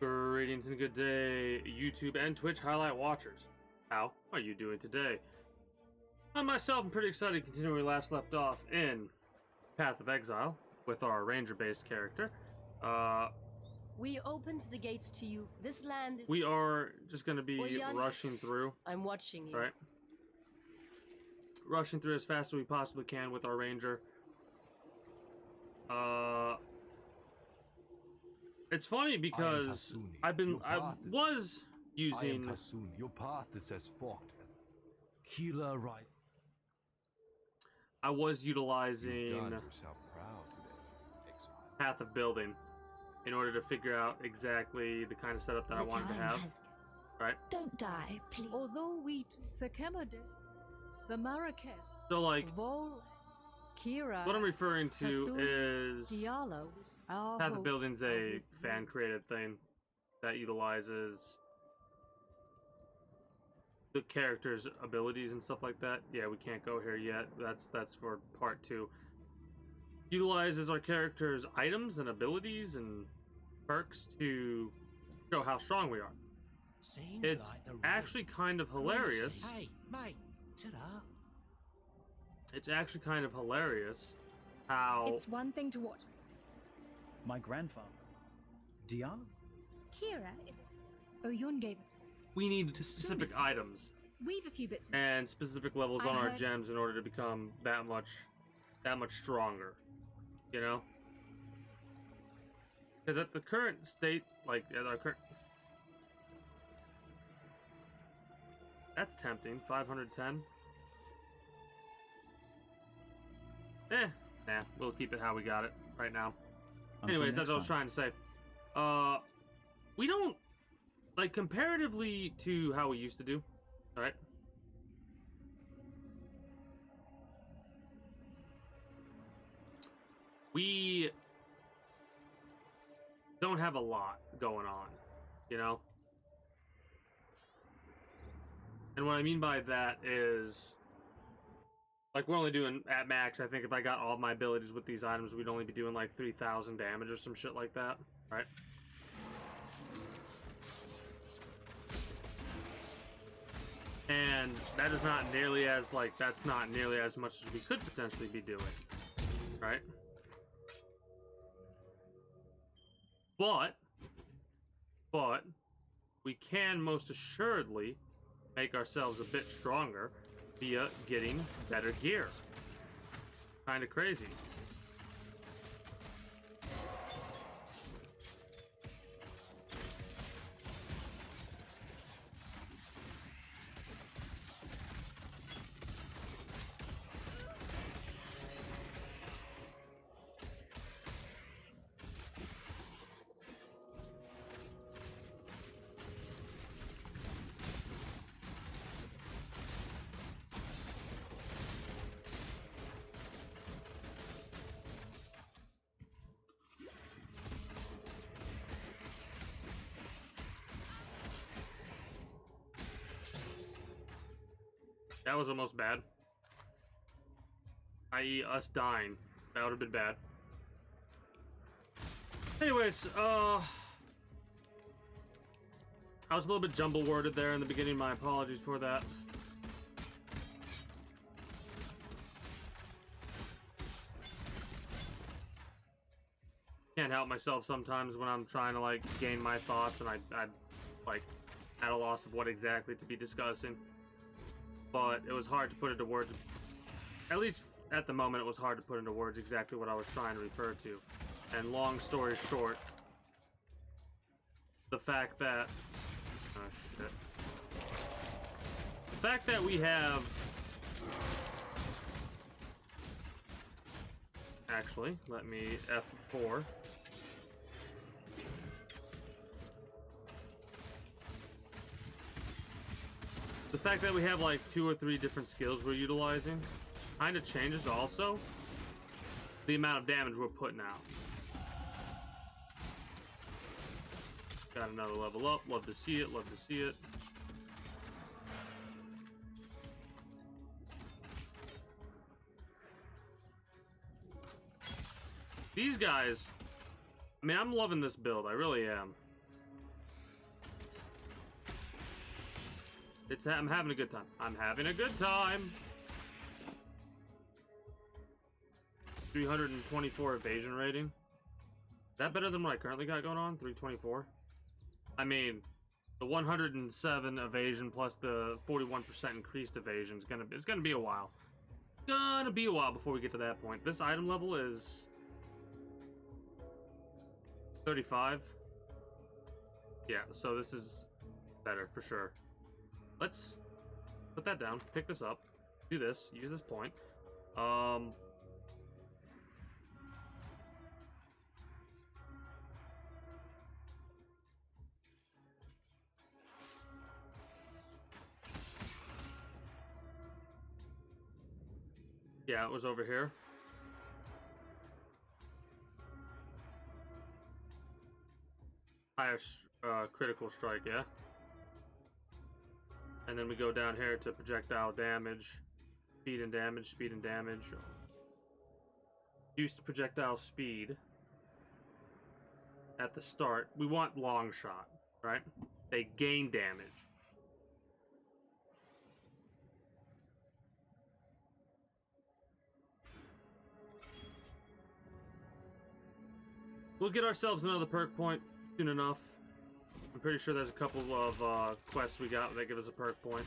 Greetings and good day, YouTube and Twitch highlight watchers. How are you doing today? I myself am pretty excited to continue where we last left off in Path of Exile with our ranger-based character. We opened the gates to you. This land is... We are just going to be Oyan, rushing through. I'm watching you. Right? Rushing through as fast as we possibly can with our ranger. It's funny because I was using... I am Tassoon. Your path is as forked as Kila right. I was utilizing You've done yourself proud today, Exile. Path of Building in order to figure out exactly the kind of setup that I wanted to have. Right? Don't die, please. Although we Sekemade, the Marrakech, So like, Vol, Kira, what I'm referring to Tassoon, is Diallo, our Path of hopes Building's are a with you. fan-created thing that utilizes the character's abilities and stuff like that. Yeah, we can't go here yet. That's for part 2. Utilizes our character's items and abilities and perks to show how strong we are. Seems It's like the actually kind of hilarious. Hey, mate, ta-da. It's actually kind of hilarious how It's one thing to watch. My grandfather. Dion? Kira, is it? Oyun gave us. we need specific items Weave a few bits. and specific levels I on our heard- gems in order to become that much stronger, you know? Because at the current state, like at our current, that's tempting. 510. Nah, we'll keep it how we got it right now. Until Anyways, that's next what I was time. trying to say. We don't, like, comparatively to how we used to do, alright? We don't have a lot going on, you know? And what I mean by that is, like, we're only doing, at max, I think if I got all my abilities with these items, we'd only be doing, like, 3,000 damage or some shit like that, right? And that is not nearly as, like, that's not nearly as much as we could potentially be doing, right? But, we can most assuredly make ourselves a bit stronger via getting better gear. Kinda crazy. That was almost bad. I.e. us dying. That would have been bad. Anyways, I was a little bit jumble-worded there in the beginning. My apologies for that. Can't help myself sometimes when I'm trying to, like, gain my thoughts and I like, at a loss of what exactly to be discussing. But it was hard to put into words. At least at the moment, it was hard to put into words exactly what I was trying to refer to. And long story short, the fact that... oh, shit. The fact that we have... Actually, let me F4. The fact that we have like 2 or 3 different skills we're utilizing kind of changes also the amount of damage we're putting out. Got another level up. Love to see it. Love to see it. These guys, I mean, I'm loving this build. I really am. I'm having a good time. I'm having a good time. 324 evasion rating. Is that better than what I currently got going on? 324? I mean, the 107 evasion plus the 41% increased evasion is gonna be a while. Gonna be a while before we get to that point. This item level is 35. Yeah, so this is better for sure. Let's put that down, pick this up, do this, use this point. Yeah, it was over here. Higher critical strike, yeah. And then we go down here to projectile damage, speed and damage, speed and damage. Use projectile speed at the start. We want long shot, right? They gain damage. We'll get ourselves another perk point soon enough. I'm pretty sure there's a couple of quests we got that give us a perk point.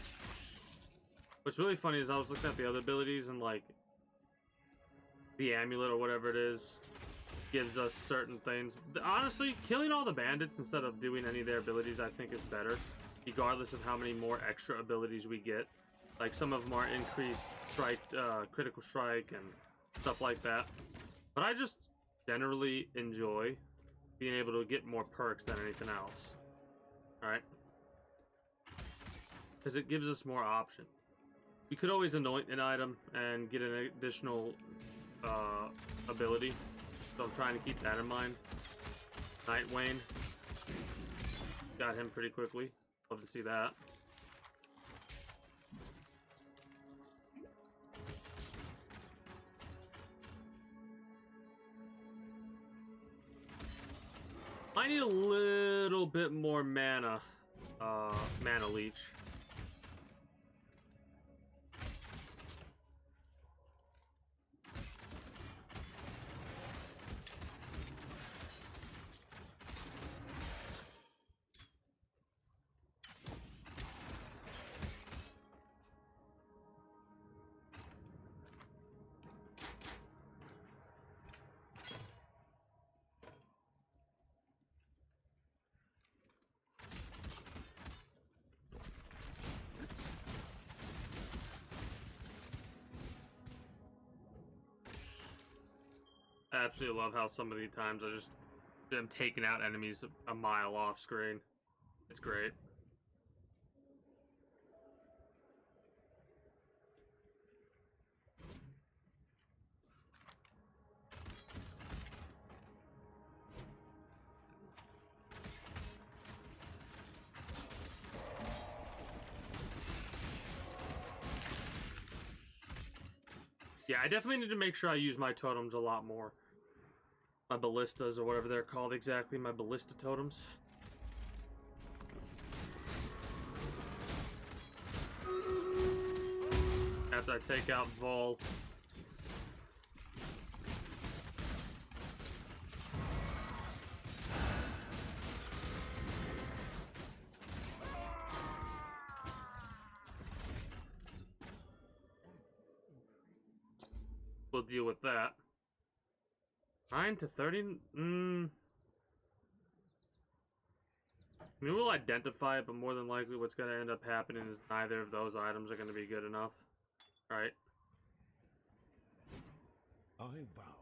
What's really funny is I was looking at the other abilities and like the amulet or whatever it is gives us certain things. Honestly, killing all the bandits instead of doing any of their abilities I think is better, regardless of how many more extra abilities we get. Like some of them are increased strike, critical strike and stuff like that. But I just generally enjoy being able to get more perks than anything else. Alright? Because it gives us more options. We could always anoint an item and get an additional ability. So I'm trying to keep that in mind. Nightwane. Got him pretty quickly. Love to see that. I need a little bit more mana. Mana leech. I absolutely love how some of the times I just am taking out enemies a mile off screen. It's great. Yeah, I definitely need to make sure I use my totems a lot more. My ballistas, or whatever they're called exactly, my ballista totems. After I take out Vol. We'll deal with that. 9 to 30? I mean, we'll identify it, but more than likely what's going to end up happening is neither of those items are going to be good enough. Right? I vowed.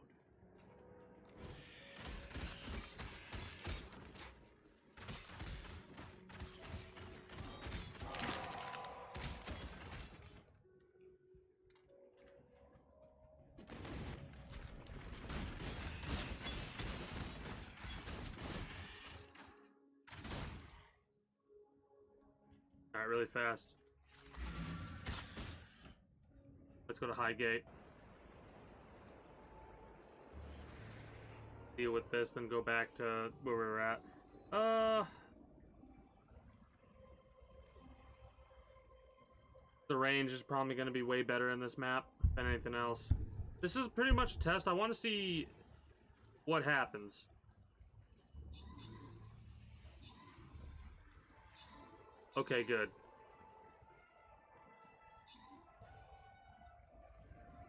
Alright, really fast. Let's go to High Gate. Deal with this, then go back to where we were at. The range is probably going to be way better in this map than anything else. This is pretty much a test. I want to see what happens. Okay, good.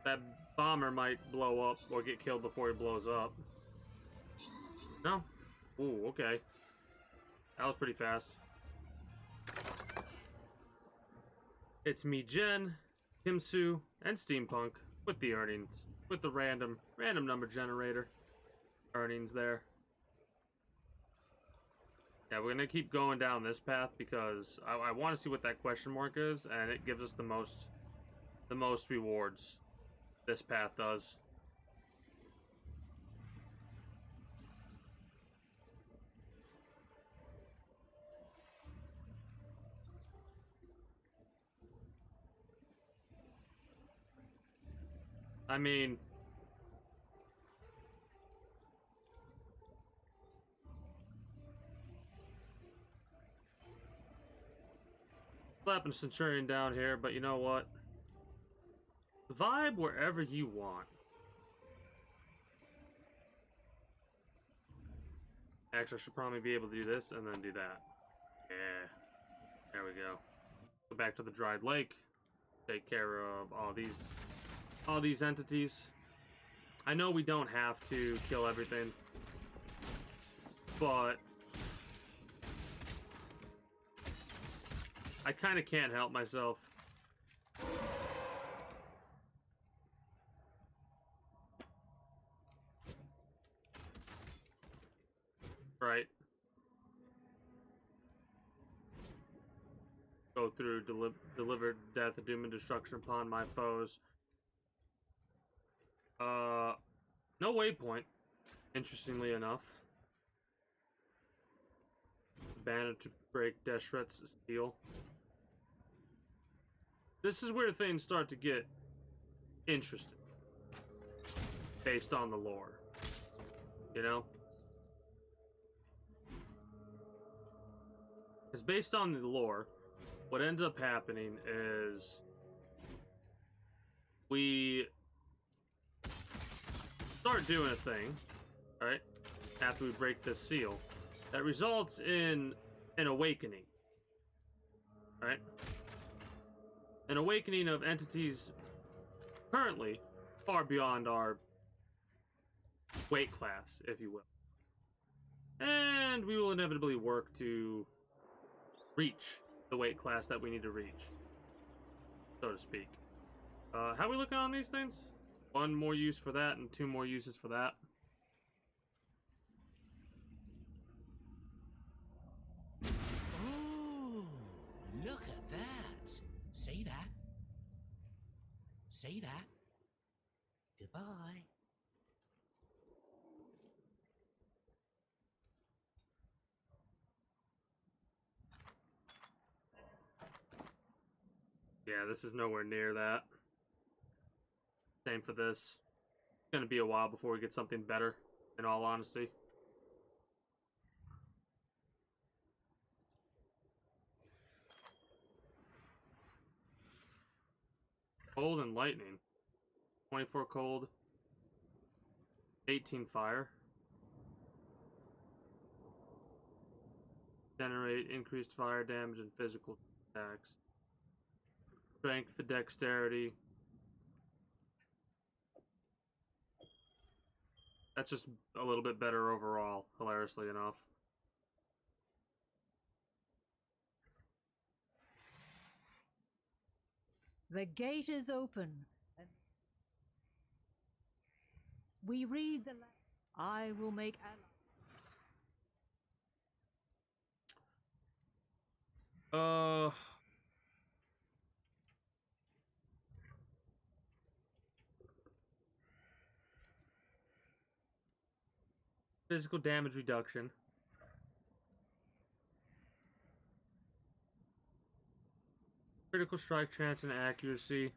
That bomber might blow up or get killed before he blows up. No? Ooh, okay. That was pretty fast. It's me, Jen, Kimsu, and Steampunk with the earnings. With the random number generator earnings there. Yeah, we're gonna keep going down this path because I want to see what that question mark is, and it gives us the most rewards. This path does. I mean, slapping a Centurion down here, but you know what? Vibe wherever you want. Actually, I should probably be able to do this and then do that. Yeah. There we go. Go back to the dried lake. Take care of all these entities. I know we don't have to kill everything, but I kind of can't help myself. Right. Go through, deliver death, doom, and destruction upon my foes. No waypoint, interestingly enough. Banner to break Deshret's steel. This is where things start to get interesting. Based on the lore. You know? Because based on the lore, what ends up happening is we start doing a thing, right? After we break this seal, that results in an awakening, right? An awakening of entities currently far beyond our weight class, if you will. And we will inevitably work to reach the weight class that we need to reach, so to speak. How are we looking on these things? 1 more use for that and 2 more uses for that. Oh, look at that. See that? See that? Goodbye. Yeah, this is nowhere near that. Same for this. It's gonna be a while before we get something better, in all honesty. Cold and lightning. 24 cold. 18 fire. Generate increased fire damage and physical attacks. Strength, dexterity. That's just a little bit better overall, hilariously enough. The gate is open. We read the letter. I will make allies. Physical damage reduction. Critical strike chance and accuracy.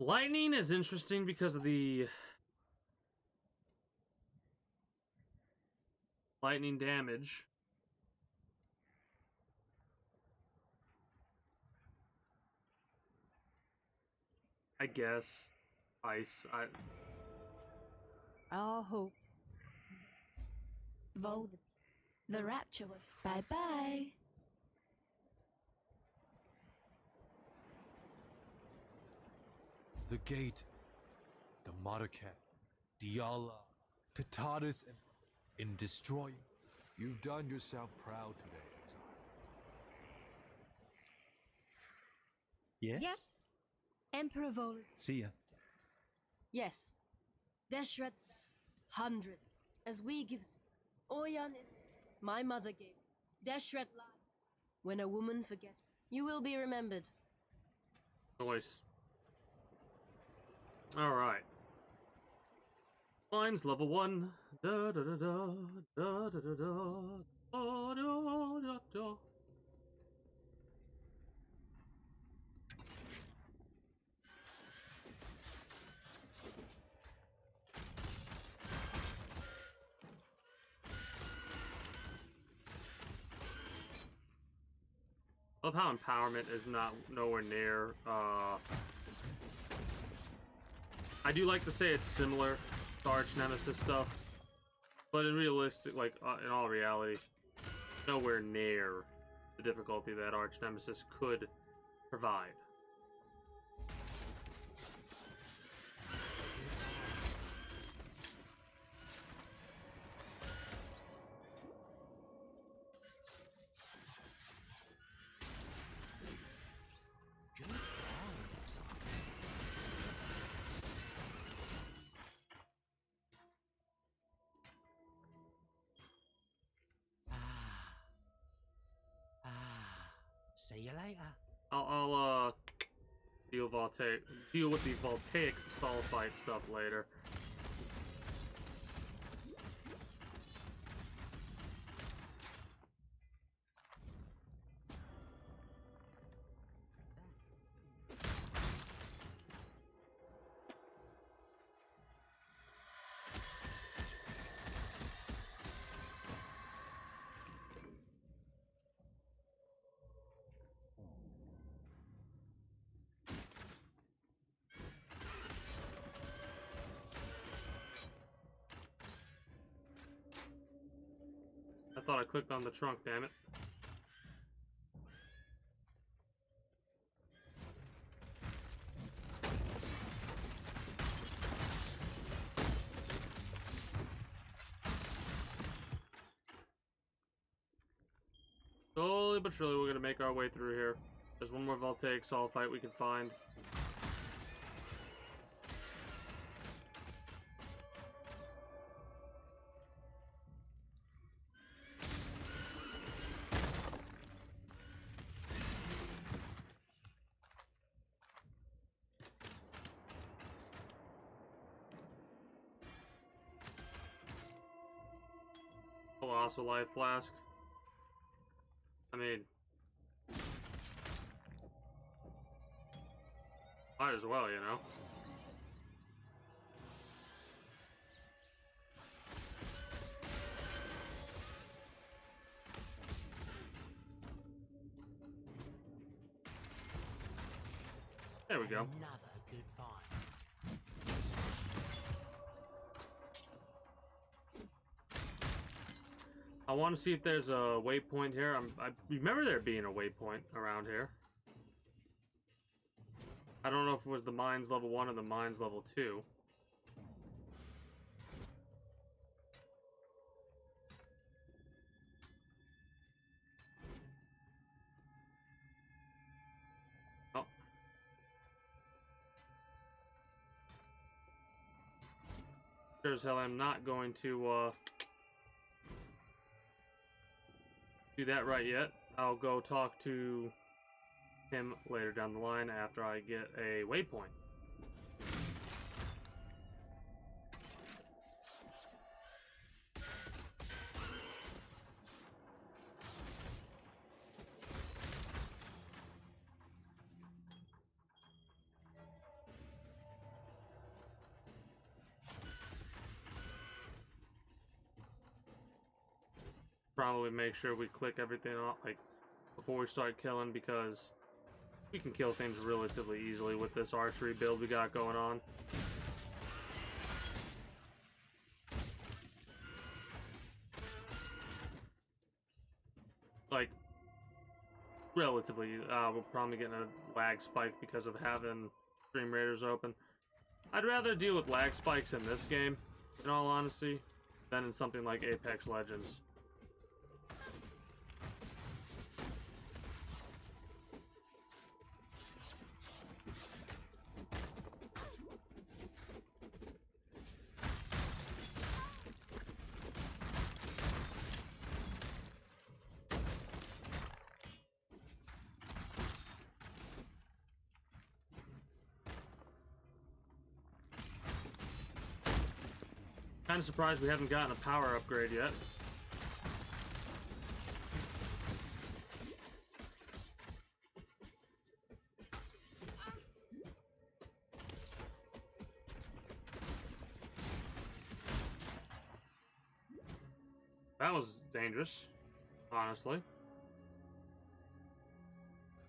Lightning is interesting because of the lightning damage. I guess. Ice. Our hope. Vol. The rapture was. Bye bye. The gate, the Marakat, Diala, Pitatus, and in destroying, you've done yourself proud today, exile. Yes? Yes. Emperor Vol. See ya. Yes. Deshret's hundred. As we give Oyan is my mother gave. Deshret life. When a woman forgets, you will be remembered. Noise. Alright. Lines level 1. Da da da da da da da da da da da. Love how empowerment is not nowhere near. I do like to say it's similar to Arch Nemesis stuff, but in realistic, like in all reality, nowhere near the difficulty that Arch Nemesis could provide. Good going, exile. See you later. I'll deal with the voltaic stall fight stuff later. I thought I clicked on the trunk, damn it. Slowly but surely, we're gonna make our way through here. There's one more voltaic Sol fight we can find. Colossal life flask. I mean, might as well, you know. There we go. Another good fight. I want to see if there's a waypoint here. I remember there being a waypoint around here. I don't know if it was the mines level 1 or the mines level 2. Oh. Sure as hell I'm not going to do that right yet. I'll go talk to him later down the line after I get a waypoint. probably make sure we click everything off, like, before we start killing, because we can kill things relatively easily with this archery build we got going on. Like, relatively, we're probably getting a lag spike because of having Stream Raiders open. I'd rather deal with lag spikes in this game, in all honesty, than in something like Apex Legends. Kind of surprised we haven't gotten a power upgrade yet. That was dangerous, honestly.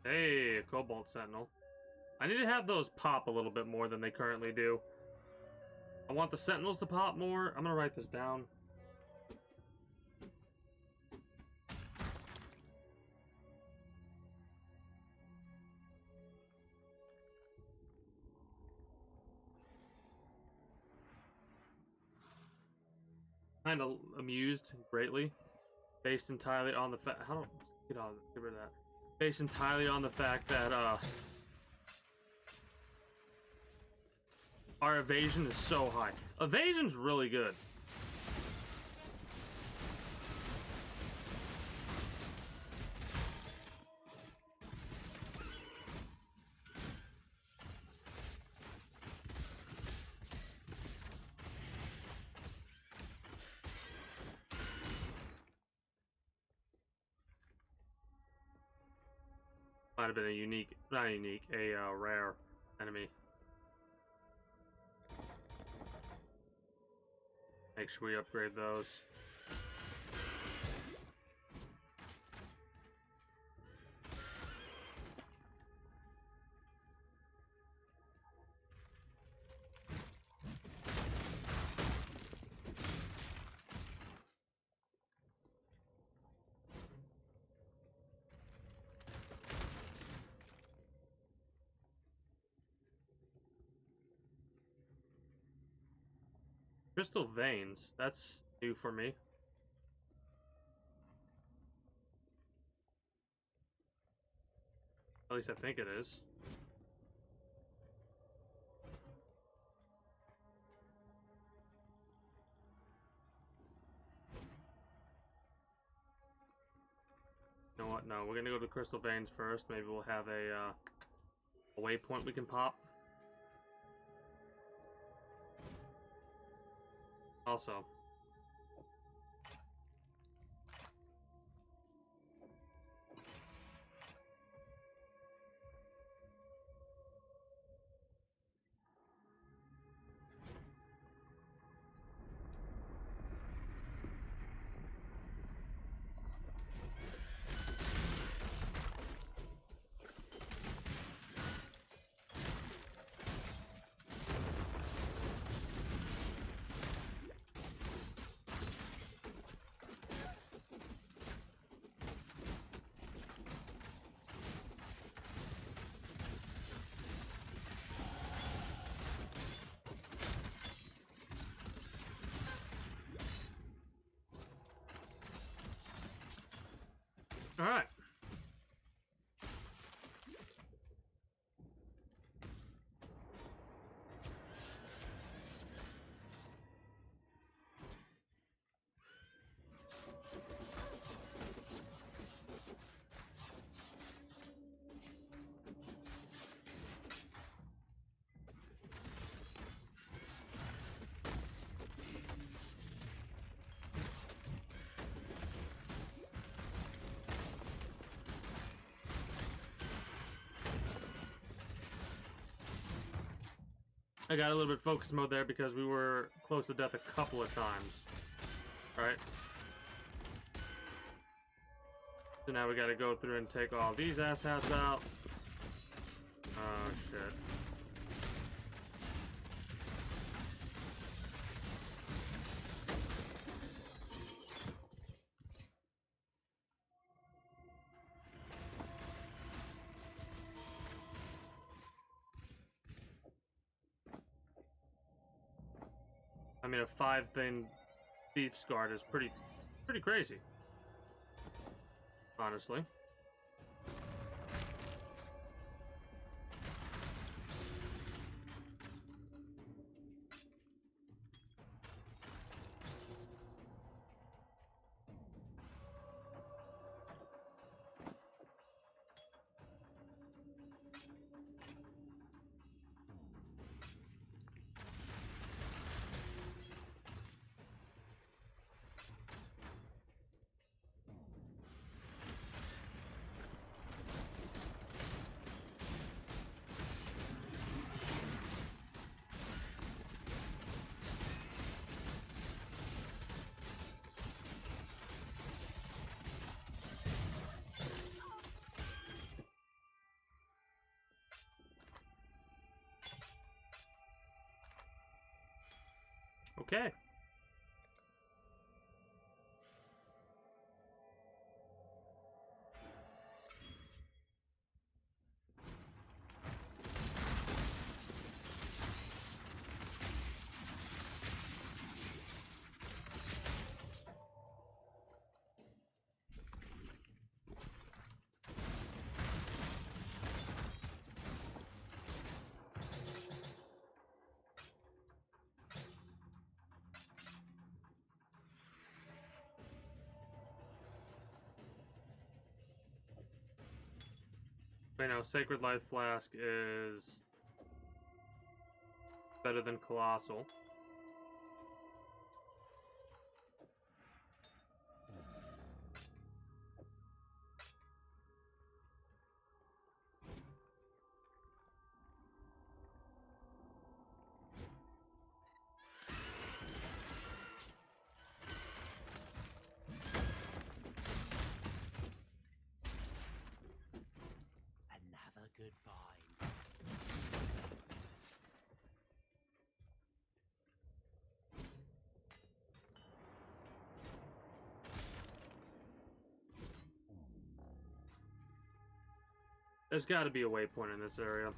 Hey, a Cobalt Sentinel. I need to have those pop a little bit more than they currently do. I want the Sentinels to pop more. I'm gonna write this down. Kind of amused greatly, based entirely on the fact. How do get rid of that? Based entirely on the fact that our evasion is so high. Evasion's really good. Might have been a unique, not unique, a rare enemy. Make sure we upgrade those. Crystal veins, that's new for me. At least I think it is. You know what? No, we're gonna go to crystal veins first. Maybe we'll have a waypoint we can pop. Also, all right. I got a little bit focus mode there because we were close to death a couple of times. All right. So now we gotta go through and take all these asshats out. Oh shit. I mean, a 5-thing Thief's Guard is pretty crazy. Honestly. Okay. Wait, no, Sacred Life Flask is better than Colossal. Another good find. There's got to be a waypoint in this area.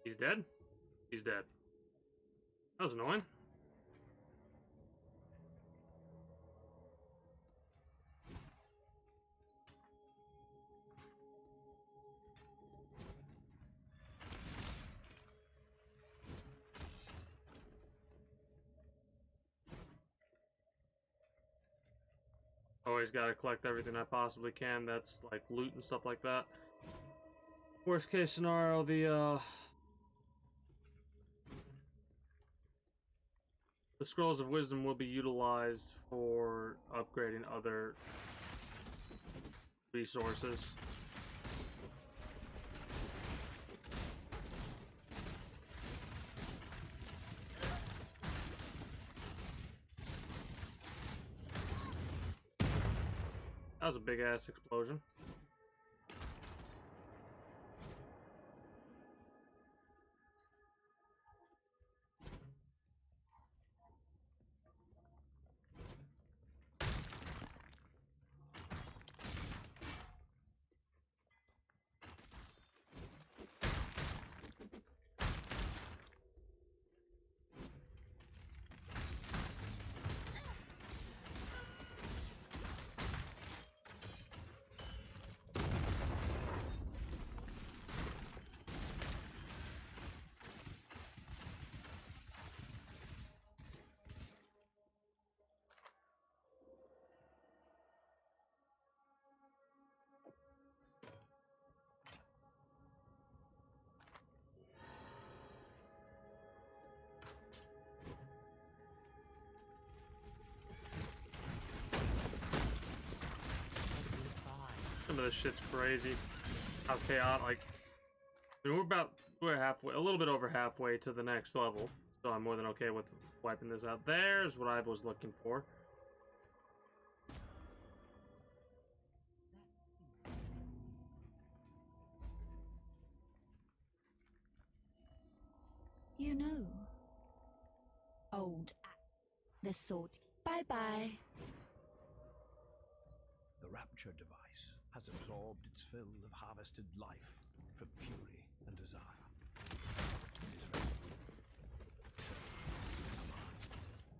He's dead? He's dead. That was annoying. Always gotta collect everything I possibly can that's like loot and stuff like that. Worst case scenario, the Scrolls of Wisdom will be utilized for upgrading other resources. That was a big ass explosion. of this shit's crazy. How chaotic, like, I mean, we're halfway, a little bit over halfway to the next level, so I'm more than okay with wiping this out. There's what I was looking for. You know, old the sword. Bye bye. The Rapture device has absorbed its fill of harvested life from fury and desire. It is ready. Come on.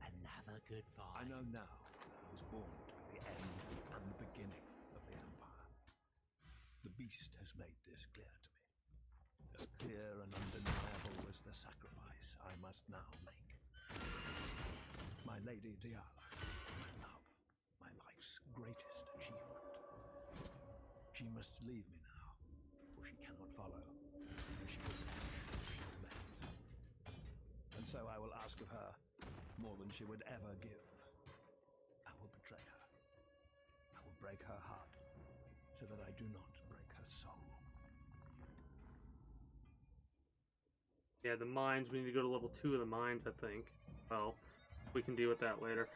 Another good fight. I know now that I was born to be the end and the beginning of the Empire. The beast has made this clear to me. As clear and undeniable as the sacrifice I must now make. My Lady Diala, my love, my life's greatest achievement. She must leave me now, for she cannot follow, and she will perish if she remains. And so I will ask of her more than she would ever give. I will betray her. I will break her heart, so that I do not break her soul. Yeah, the mines, we need to go to level 2 of the mines, I think. Well, we can deal with that later.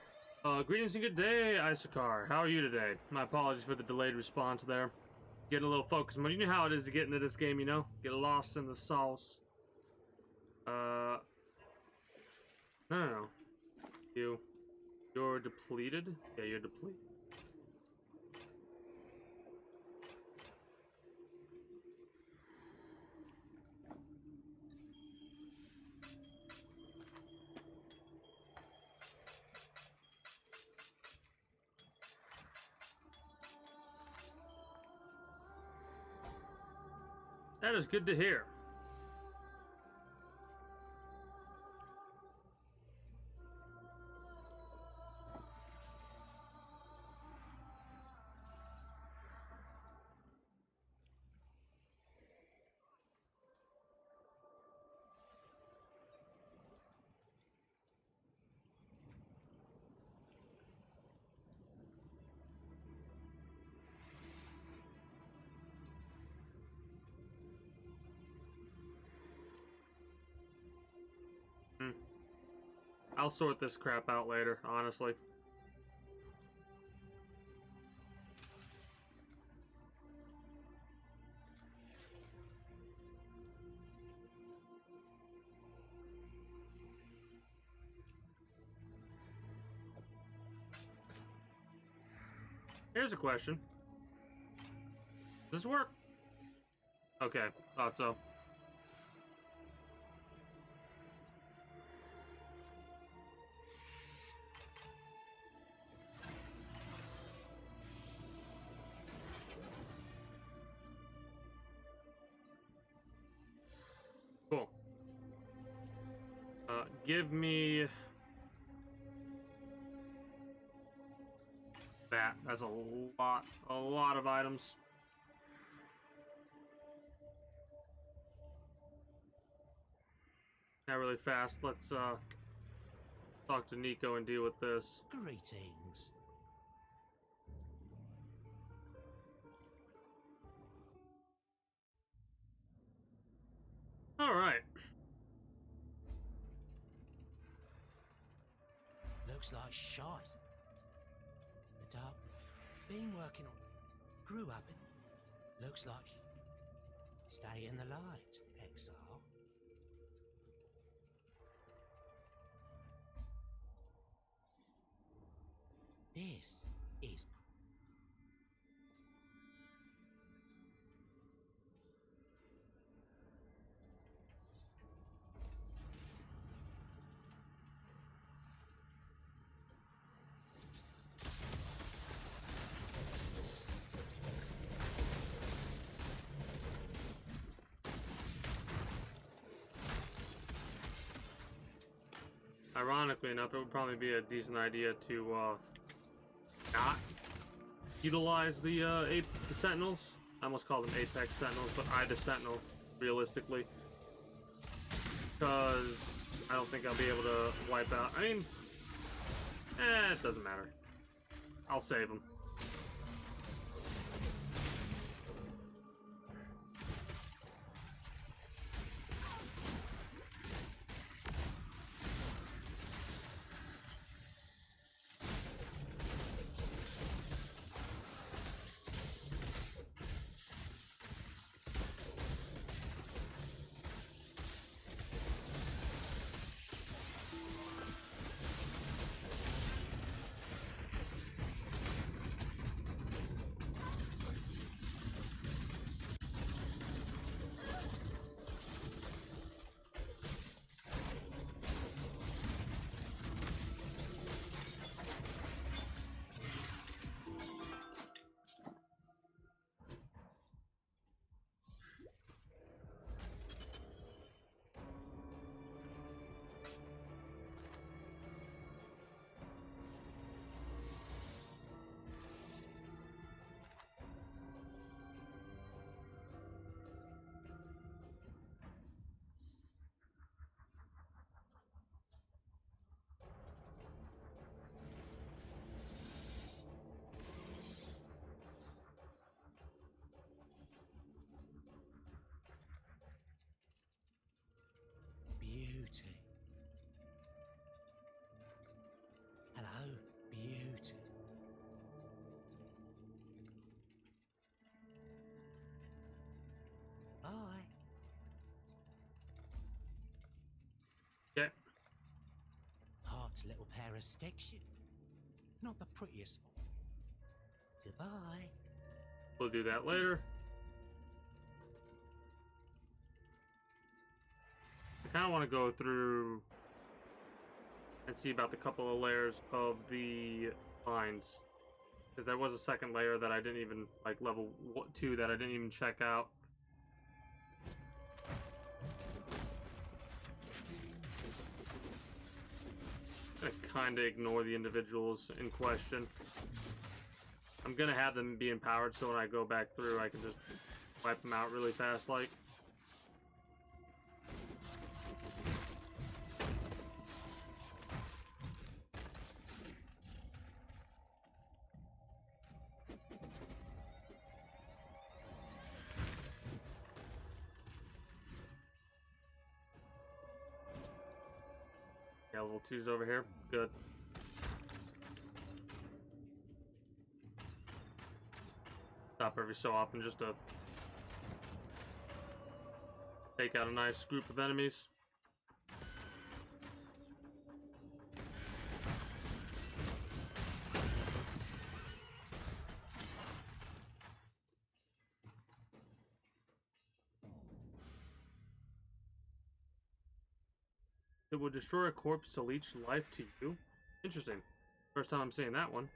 Greetings and good day, Isakar. How are you today? My apologies for the delayed response there. Getting a little focused mode. You know how it is to get into this game, you know? Get lost in the sauce. No. You're depleted? Yeah, you're depleted. That is good to hear. I'll sort this crap out later, honestly. Here's a question. Does this work? Okay, thought so. Cool. Give me that. That's a lot of items. Now really fast, let's talk to Nico and deal with this. Greetings. Alright. Looks like shite. The dark. Been working on. Grew up in. Looks like. Stay in the light, exile. This is. Ironically enough, it would probably be a decent idea to not utilize the Sentinels. I almost call them Apex Sentinels, but either Sentinel, realistically. Because I don't think I'll be able to wipe out. I mean, it doesn't matter. I'll save them. beauty. Hello, beauty. Bye. Yeah. Hot little pair of sticks, you. Not the prettiest one. Goodbye. We'll do that later. I kind of want to go through and see about the couple of layers of the mines. Because there was a second layer that I didn't even, like level 2 that I didn't even check out. I'm gonna kind of ignore the individuals in question. I'm gonna have them be empowered so when I go back through I can just wipe them out really fast like. Yeah, level 2's over here. Good. Stop every so often just to take out a nice group of enemies. It would destroy a corpse to leech life to you. Interesting. First time I'm seeing that one.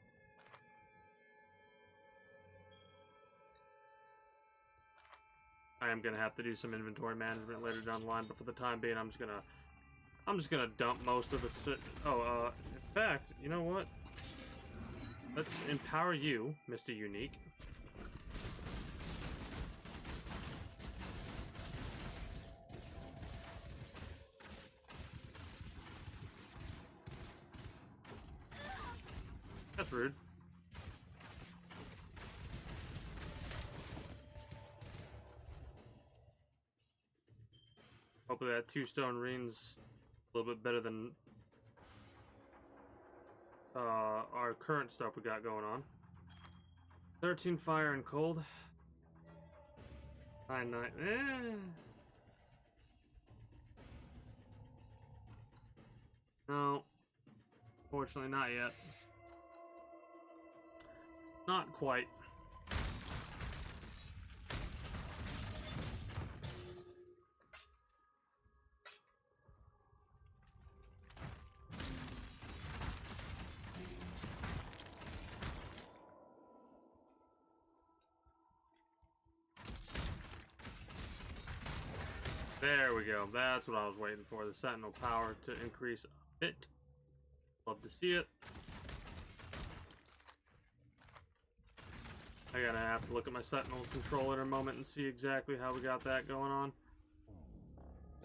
I am gonna have to do some inventory management later down the line, but for the time being, I'm just gonna dump most of the shit. Oh, in fact, you know what? Let's empower you, Mr. Unique. That's rude. Hopefully that 2-stone ring's a little bit better than our current stuff we got going on. 13 fire and cold. 9 night. No. Fortunately not yet. Not quite. There we go. That's what I was waiting for. The Sentinel power to increase a bit. Love to see it. I gotta have to look at my Sentinel controller in a moment and see exactly how we got that going on.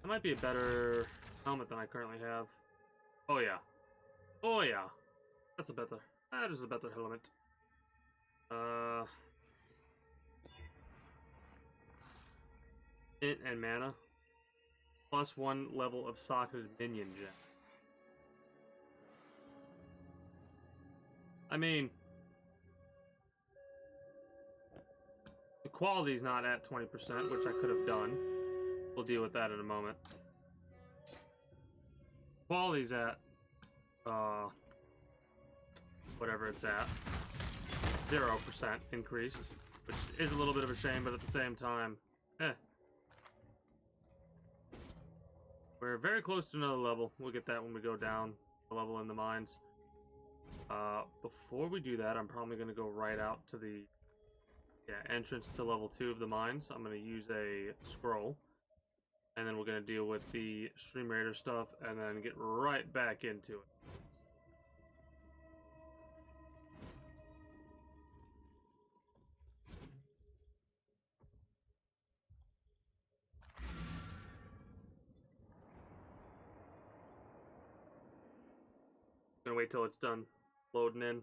That might be a better helmet than I currently have. Oh yeah. Oh yeah. That is a better helmet. Int and mana. +1 level of socketed minion gem. I mean, the quality's not at 20%, which I could have done. We'll deal with that in a moment. Quality's at, whatever it's at. 0% increased, which is a little bit of a shame, but at the same time, We're very close to another level. We'll get that when we go down the level in the mines. Before we do that, I'm probably going to go right out to the entrance to level 2 of the mines. I'm going to use a scroll. And then we're going to deal with the Stream Raider stuff and then get right back into it. Gonna wait till it's done loading in.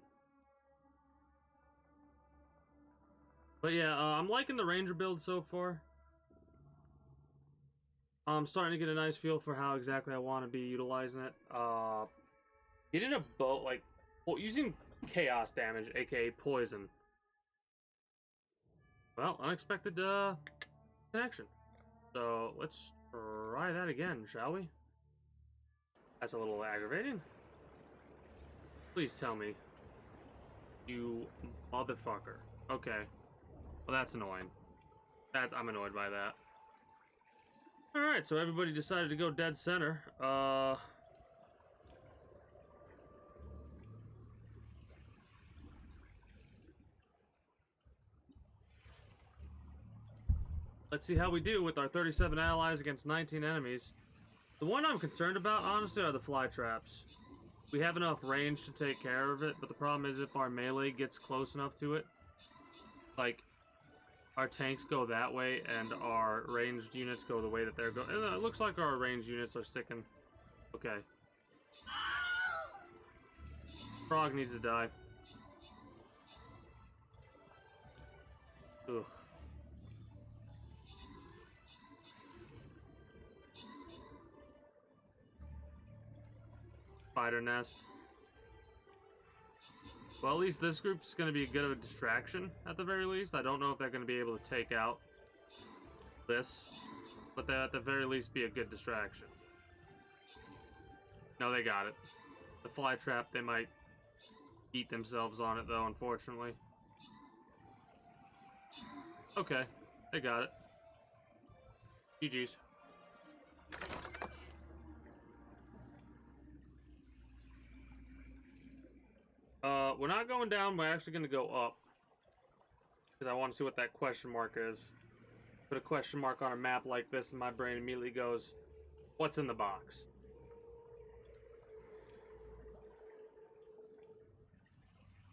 But yeah, I'm liking the Ranger build so far. I'm starting to get a nice feel for how exactly I want to be utilizing it. Getting a bow, like, using chaos damage, aka poison. Well, unexpected connection. So let's try that again, shall we? That's a little aggravating. Please tell me. You motherfucker. Okay. Well, that's annoying. I'm annoyed by that. Alright, so everybody decided to go dead center. Let's see how we do with our 37 allies against 19 enemies. The one I'm concerned about, honestly, are the fly traps. We have enough range to take care of it, but the problem is if our melee gets close enough to it, like, our tanks go that way and our ranged units go the way that they're going. It looks like our ranged units are sticking. Okay. Frog needs to die. Ugh. Spider nest. Well, at least this group's going to be a good of a distraction, at the very least. I don't know if they're going to be able to take out this, but they at the very least be a good distraction. No, they got it. The fly trap, they might eat themselves on it, though, unfortunately. Okay, they got it. GG's. We're not going down, we're actually going to go up. Because I want to see what that question mark is. Put a question mark on a map like this and my brain immediately goes, what's in the box?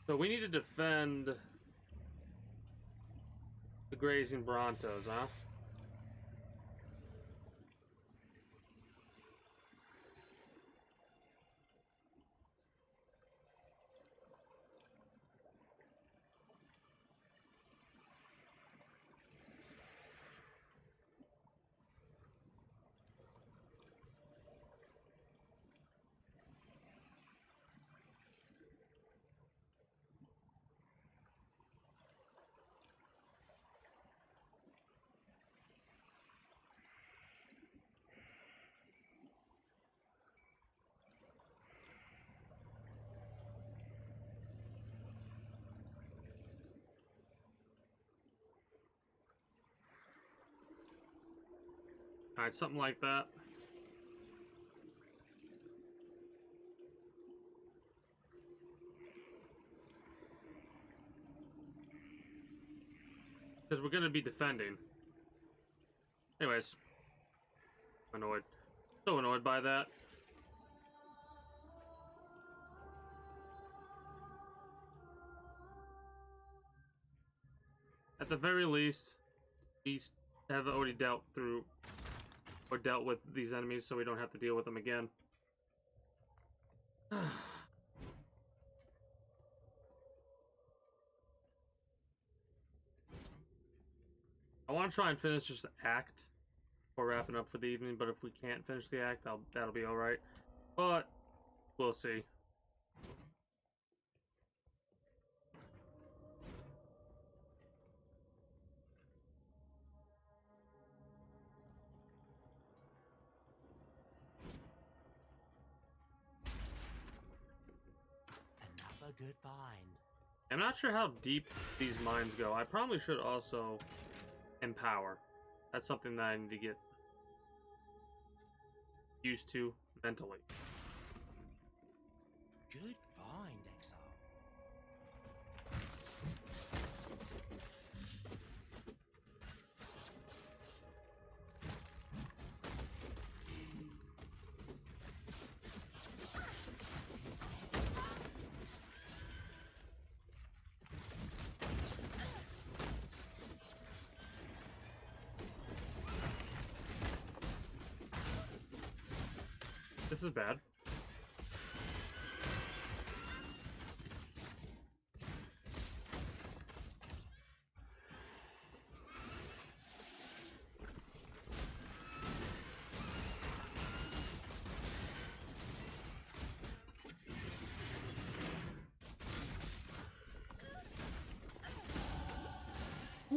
So we need to defend the grazing Brontos, huh? Alright, something like that. Because we're going to be defending. Anyways. Annoyed. So annoyed by that. At the very least, we have already dealt through or dealt with these enemies, so we don't have to deal with them again. I want to try and finish this act before wrapping up for the evening, but if we can't finish the act, that'll be alright. But, we'll see. Another good find. I'm not sure how deep these mines go. I probably should also empower. That's something that I need to get used to mentally. Good find, Exile. This is bad.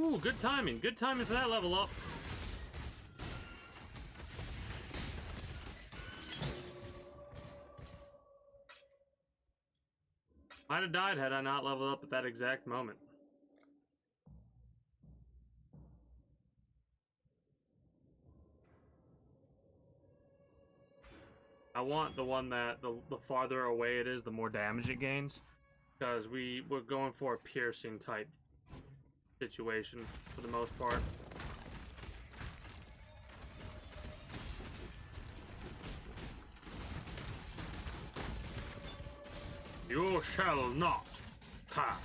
Ooh, good timing. Good timing for that level up. Might have died had I not leveled up at that exact moment. I want the one that the farther away it is, the more damage it gains. Because we're going for a piercing type situation for the most part. You shall not pass.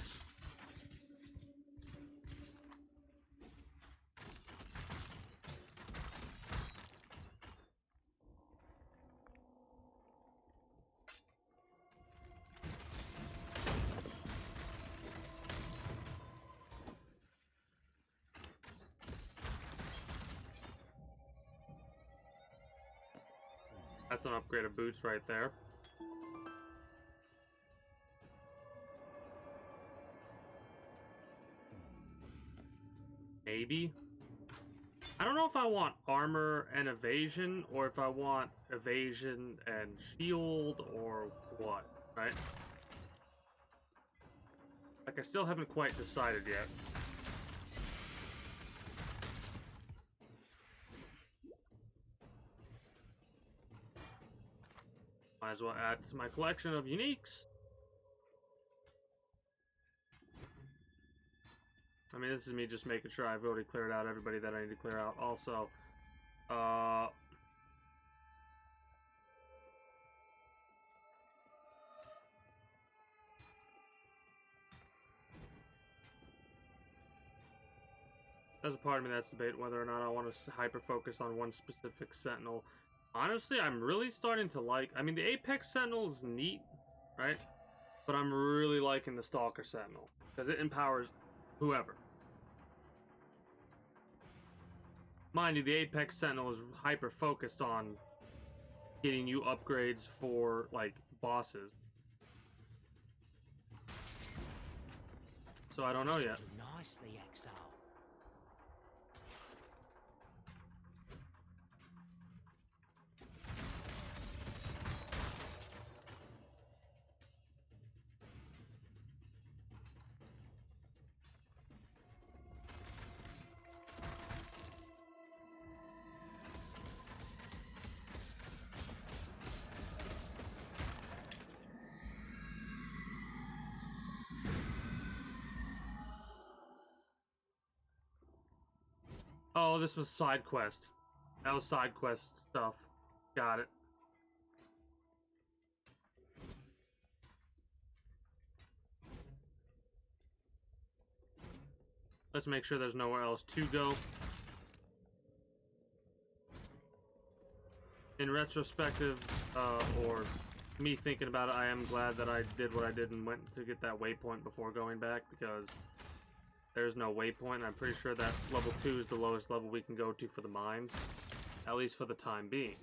That's an upgrade of boots right there. Maybe. I don't know if I want armor and evasion, or if I want evasion and shield, or what, right? Like, I still haven't quite decided yet. Might as well add to my collection of uniques. I mean, this is me just making sure I've already cleared out everybody that I need to clear out. Also, there's a part of me that's debating whether or not I want to hyper-focus on one specific Sentinel. Honestly, I'm really starting to like... I mean, the Apex Sentinel is neat, right? But I'm really liking the Stalker Sentinel, because it empowers whoever. Mind you, the Apex Sentinel is hyper-focused on getting you upgrades for, like, bosses. So I don't know yet. Nicely, Exile. Oh, this was side quest. That was side quest stuff. Got it. Let's make sure there's nowhere else to go. In retrospective, or me thinking about it, I am glad that I did what I did and went to get that waypoint before going back, because there's no waypoint. I'm pretty sure that level 2 is the lowest level we can go to for the mines, at least for the time being.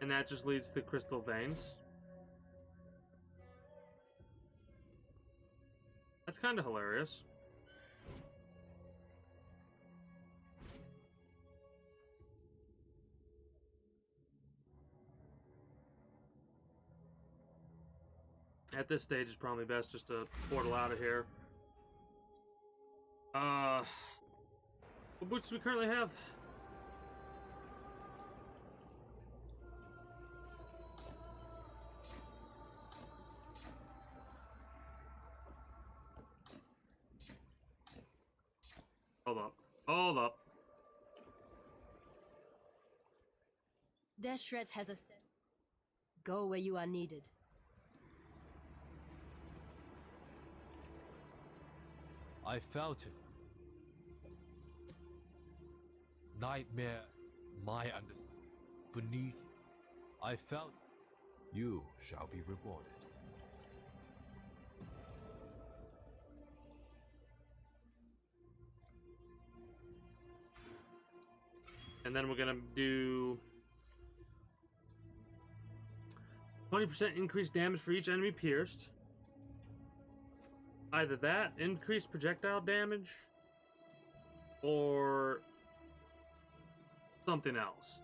And that just leads to crystal veins. That's kind of hilarious. At this stage, it's probably best just to portal out of here. What boots do we currently have? Hold up. Hold up. Deshret has a set. Go where you are needed. I felt it. Nightmare, my understanding. Beneath, I felt it. You shall be rewarded. And then we're gonna do 20% increased damage for each enemy pierced. Either that, increased projectile damage, or something else.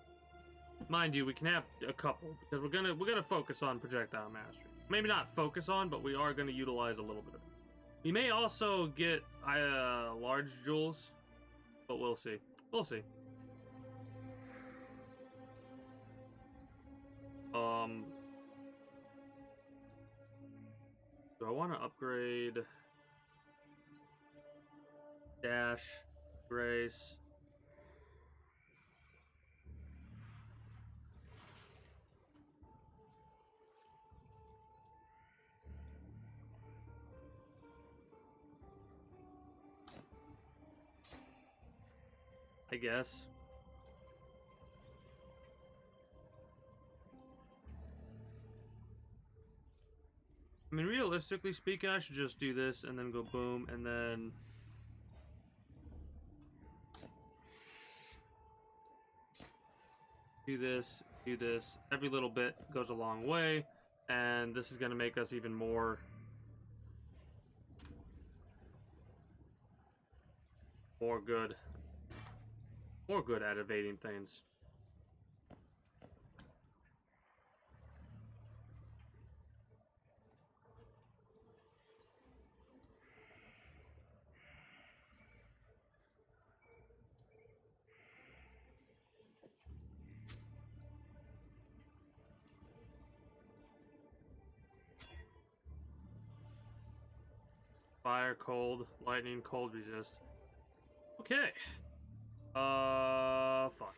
Mind you, we can have a couple because we're gonna focus on projectile mastery. Maybe not focus on, but we are gonna utilize a little bit of it. We may also get large jewels, but we'll see. We'll see. Do I want to upgrade Dash, Grace? I guess. I mean, realistically speaking, I should just do this and then go boom and then... do this, do this. Every little bit goes a long way, and this is going to make us even more... more good at evading things. Fire, cold, lightning, cold resist. Okay. Fuck.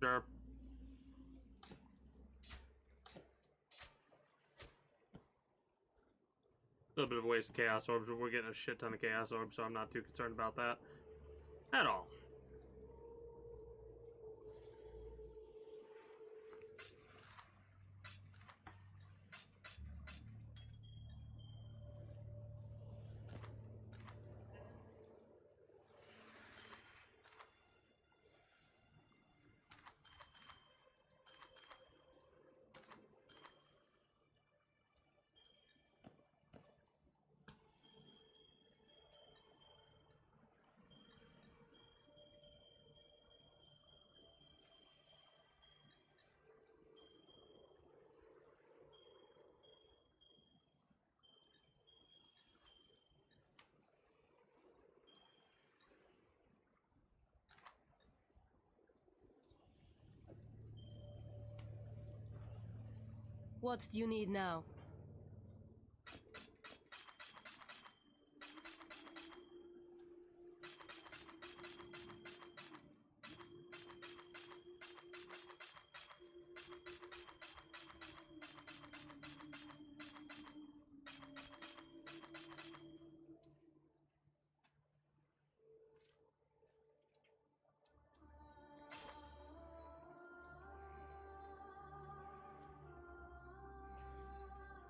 Sure. A little bit of a waste of Chaos Orbs, but we're getting a shit ton of Chaos Orbs, so I'm not too concerned about that at all. What do you need now?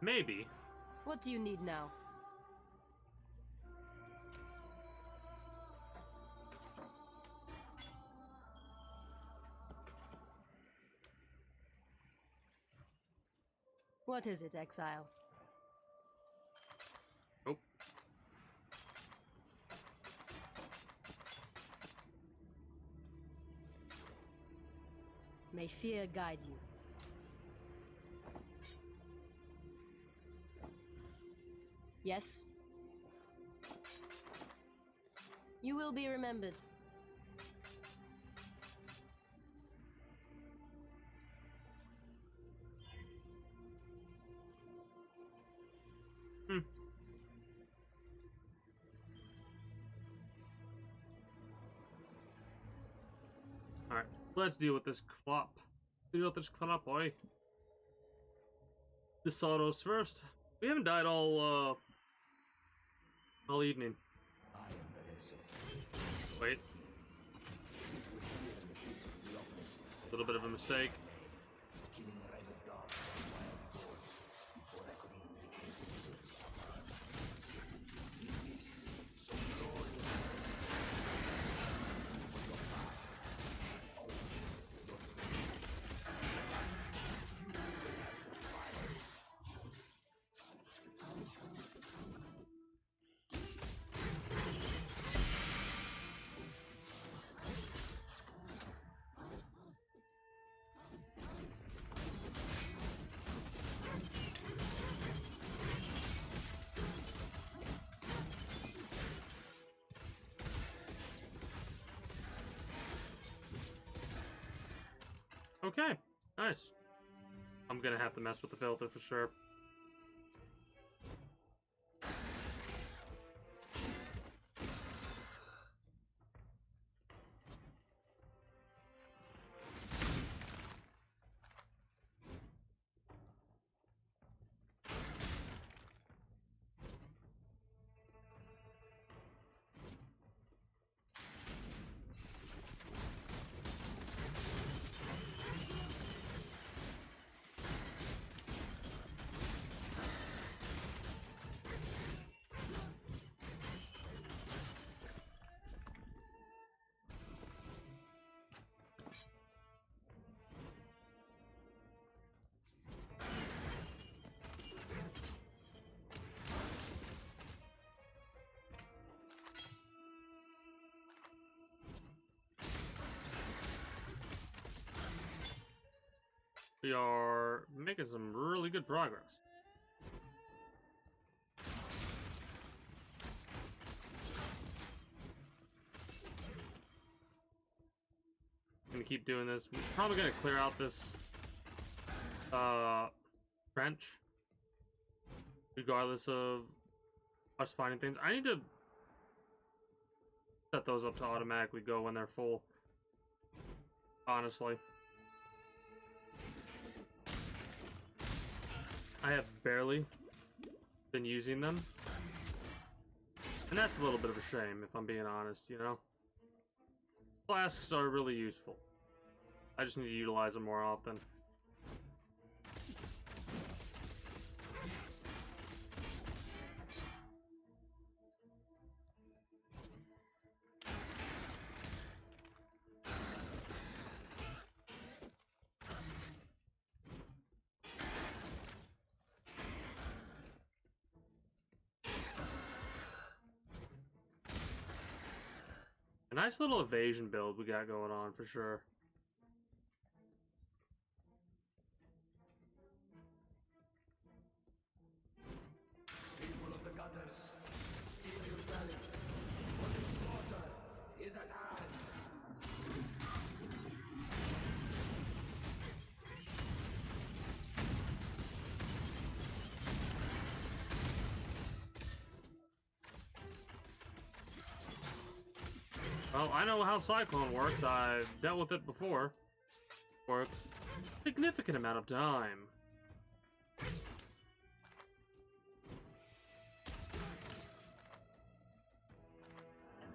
Maybe. What do you need now? What is it, Exile? Nope. May fear guide you. Yes? You will be remembered. Let's deal with this clop. Deal with this clop, boy. The Soros first. We haven't died all evening. Wait. A little bit of a mistake. Okay, nice. I'm gonna have to mess with the filter for sure. We are making some really good progress. Gonna keep doing this. We're probably gonna clear out this trench, regardless of us finding things. I need to set those up to automatically go when they're full. Honestly. I have barely been using them. And that's a little bit of a shame, if I'm being honest, you know? Flasks are really useful. I just need to utilize them more often. A nice little evasion build we got going on for sure. People of the gutters, steal your belly, for the slaughter is at hand. Well, I know how Cyclone works. I've dealt with it before. For a significant amount of time. An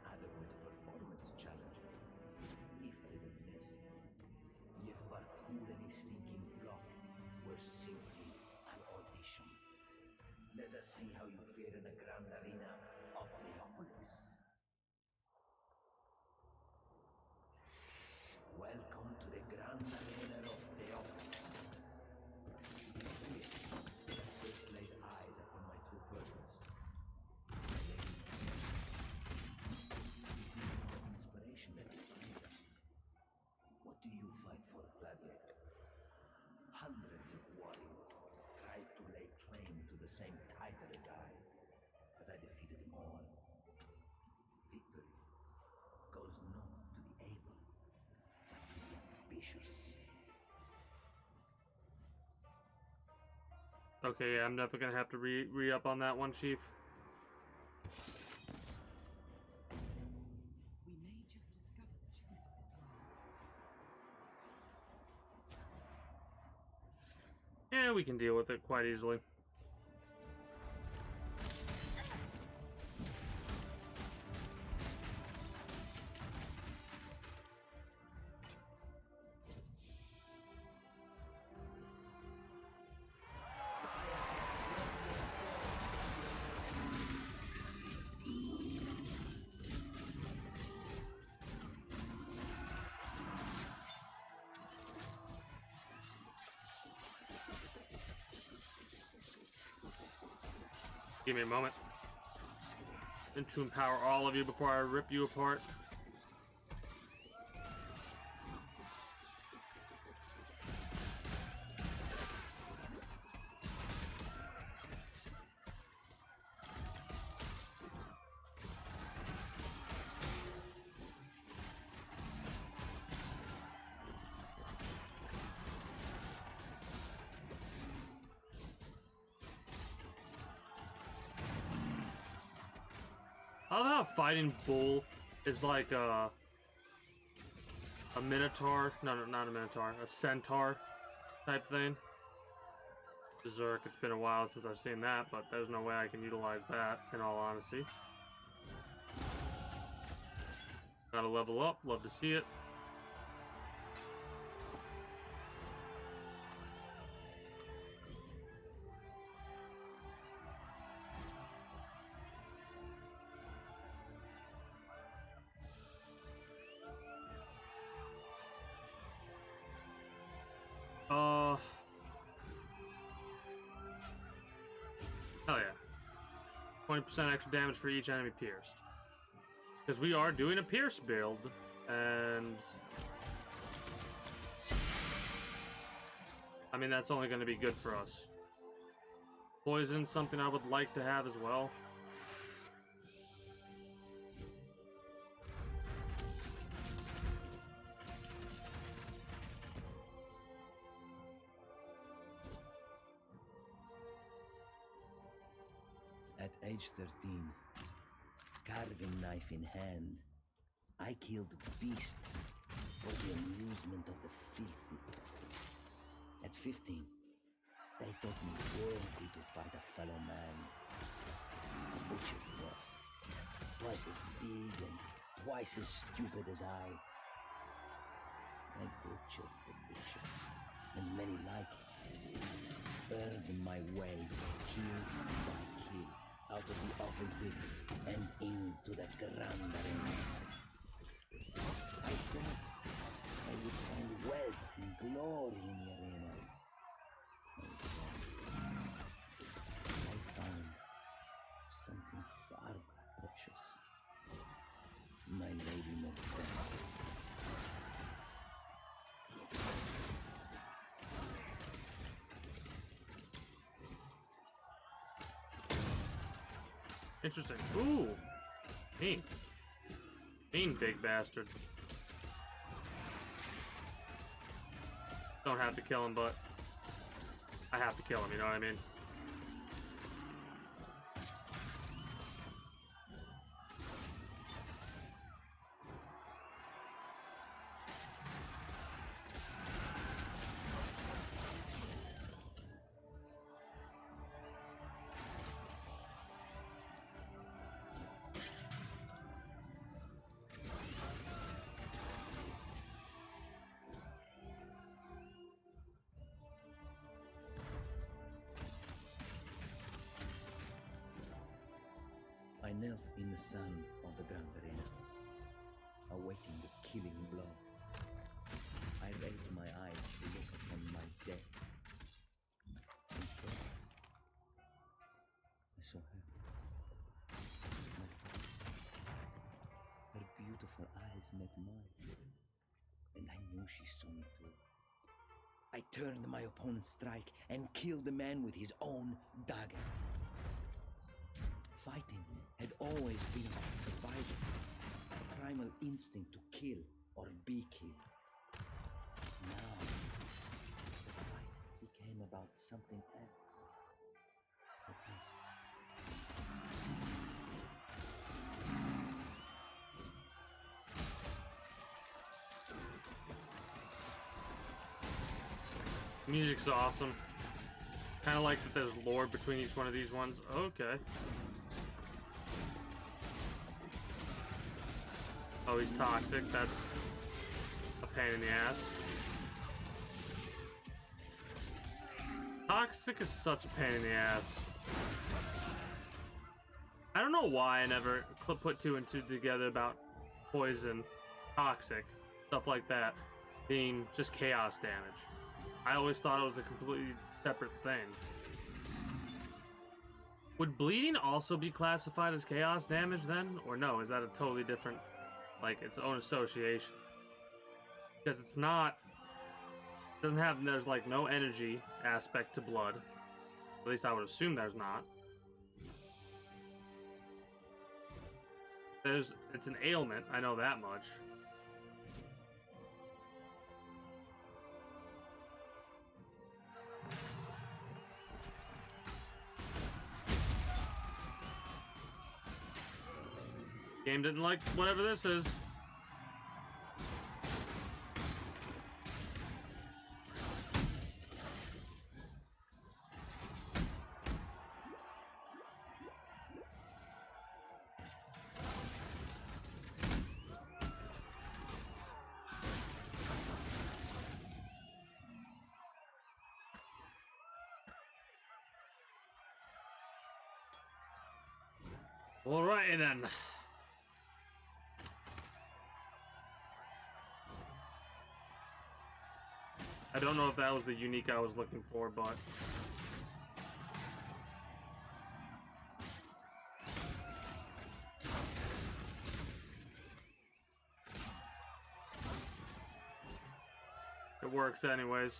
adequate performance challenge, if even less. Yet but cool any stinking flock were simply an audition. Let us see how you fare in the grand arena of Theopolis. Welcome to the grand arena of Theopolis. First laid eyes upon my true purpose. Inspiration that defines us. What do you fight for, gladiator? Hundreds of warriors tried to lay claim to the same title as I, but I defeated them all. Victory goes not to the able, but to the ambitious. Okay, yeah, I'm definitely gonna have to re-up on that one, Chief. We may just discover the truth of this world. we can deal with it quite easily. Give me a moment. And to empower all of you before I rip you apart. I love how Fighting Bull is like a Minotaur. No, not a Minotaur. A Centaur type thing. Berserk, it's been a while since I've seen that, but there's no way I can utilize that, in all honesty. Gotta level up, love to see it. Hell yeah. 20% extra damage for each enemy pierced. Because we are doing a pierce build, and I mean, that's only going to be good for us. Poison's something I would like to have as well. At age 13, carving knife in hand, I killed beasts for the amusement of the filthy. At 15, they thought me worthy to fight a fellow man. A butcher he was, twice as big and twice as stupid as I. I butchered the butcher, and many like it. Earned my way, kill by kill, out of the awful pit and into the grand arena. I thought I would find wealth and glory in the arena. I found something far more precious. My lady Morfetta. Interesting. Ooh! Mean. Mean big bastard. Don't have to kill him, but I have to kill him, you know what I mean? I knelt in the sun of the Grand Arena, awaiting the killing blow. I raised my eyes to look upon my death. Instead, I saw her. My father. Her beautiful eyes met mine, and I knew she saw me too. I turned my opponent's strike and killed the man with his own dagger. Fighting had always been about survival, a primal instinct to kill or be killed. Now, the fight became about something else. Music's awesome. Kind of like that there's lore between each one of these ones. Okay. Oh, he's toxic. That's a pain in the ass. Toxic is such a pain in the ass. I don't know why I never put two and two together about poison, toxic, stuff like that being just chaos damage. I always thought it was a completely separate thing. Would bleeding also be classified as chaos damage then? Or no, is that a totally different, like, its own association? Because it's not, doesn't have, there's like no energy aspect to blood. At least I would assume there's not. It's an ailment, I know that much. Game didn't like whatever this is. Alrighty then. I don't know if that was the unique I was looking for, but it works anyways.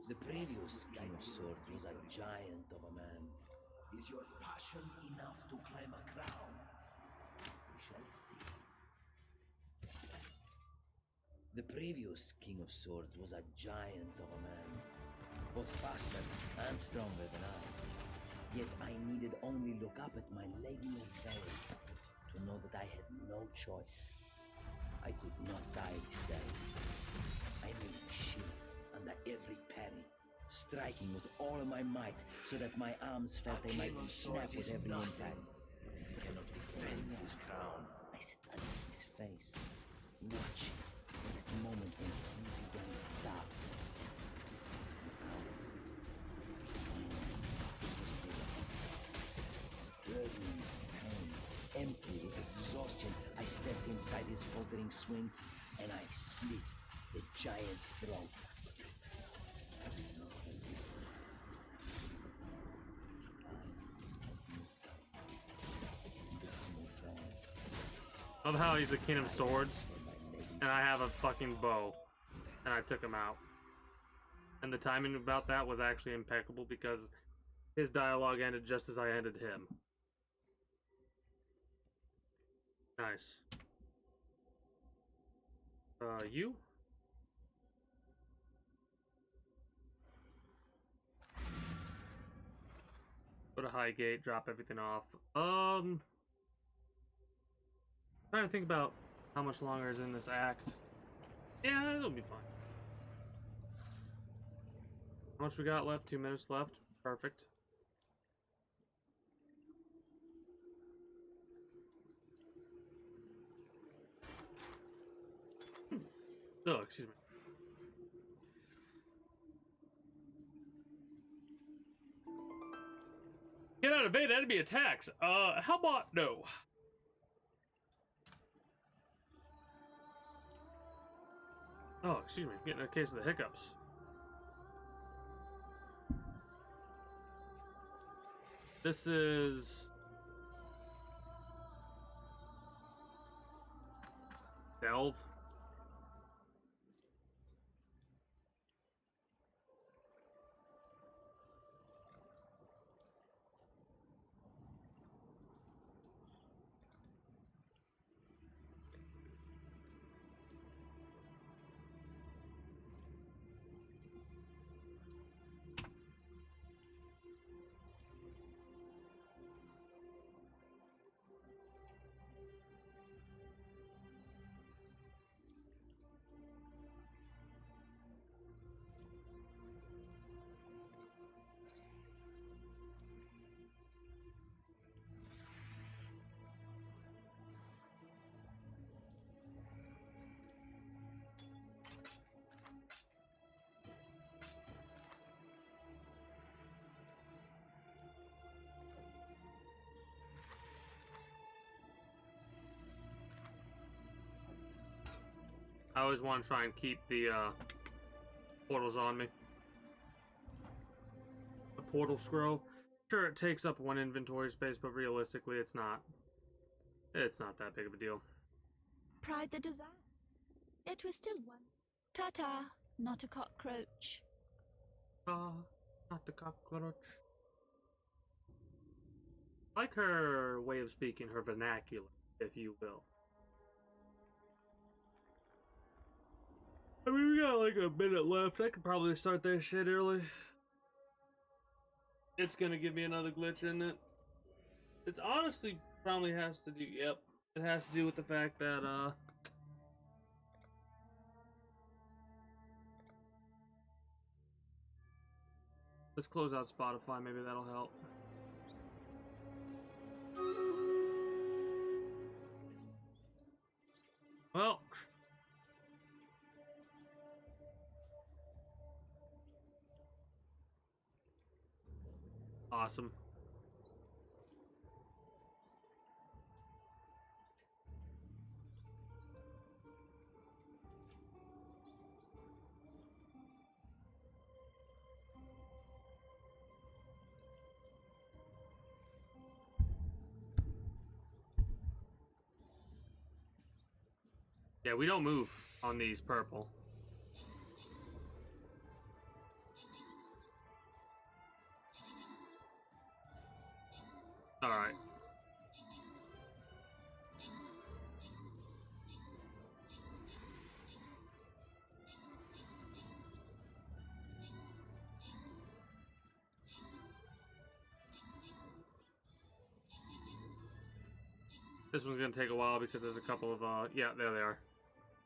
The previous King of Swords was a giant of a man. Is your passion enough to claim a crown? We shall see. The previous King of Swords was a giant of a man, both faster and stronger than I. Yet I needed only look up at my lady of veil to know that I had no choice. I could not die this day. I made a shield under every parry, striking with all of my might so that my arms felt they might snap with every impact. He cannot defend his crown. I studied his face, watching for that moment when he began to doubt. Burning pain, empty with exhaustion, I stepped inside his faltering swing and I slit the giant's throat. Love how he's the King of Swords, and I have a fucking bow, and I took him out. And the timing about that was actually impeccable because his dialogue ended just as I ended him. Nice. You? Go to high gate, drop everything off. Trying to think about how much longer is in this act. Yeah, it'll be fine. How much we got left? 2 minutes left. Perfect. Oh, excuse me. Get out of bed, enemy attacks. How about no? Oh, excuse me. Getting a case of the hiccups. This is Delve. I always want to try and keep the portals on me. The portal scroll. Sure, it takes up 1 inventory space, but realistically, it's not. It's not that big of a deal. Pride the desire. It was still one. Ta-ta, not a cockroach. Not the cockroach. Like her way of speaking, her vernacular, if you will. I mean, we got like a minute left. I could probably start that shit early. It's gonna give me another glitch, isn't it? It's honestly probably has to do, yep. It has to do with the fact that, let's close out Spotify, maybe that'll help. Well. Awesome. Yeah, we don't move on these purple. Alright. This one's gonna take a while because there's a couple of, yeah, there they are.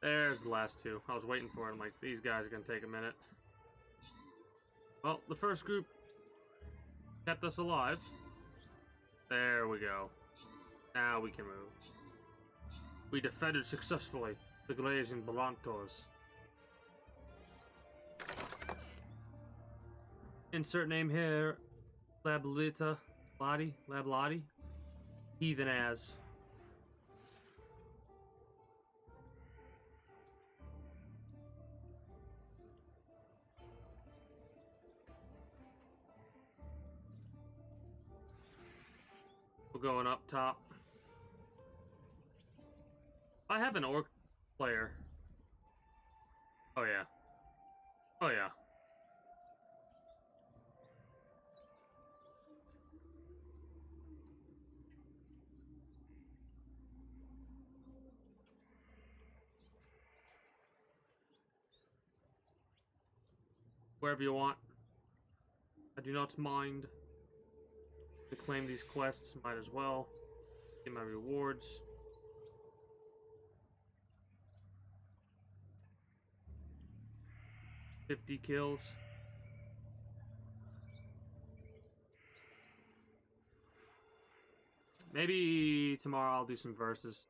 There's the last two. I was waiting for it. I'm like, these guys are gonna take a minute. Well, the first group kept us alive. There we go. Now we can move. We defended successfully the Glazing Blancos. Insert name here. Lablita. Lablotti. Heathen as. We're going up top. I have an orc player. Oh yeah. Oh yeah. Wherever you want. I do not mind. To claim these quests, might as well. Get my rewards. $50 kills. Maybe tomorrow I'll do some verses.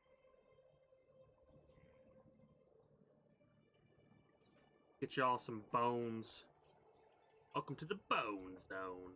Get y'all some bones. Welcome to the Bone Zone.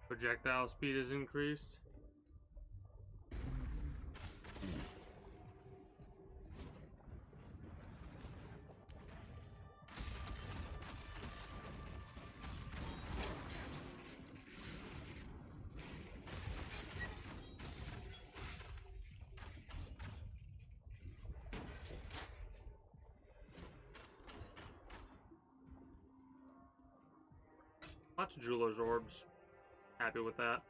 Projectile speed is increased. lots of jeweler's orbs. Happy with that.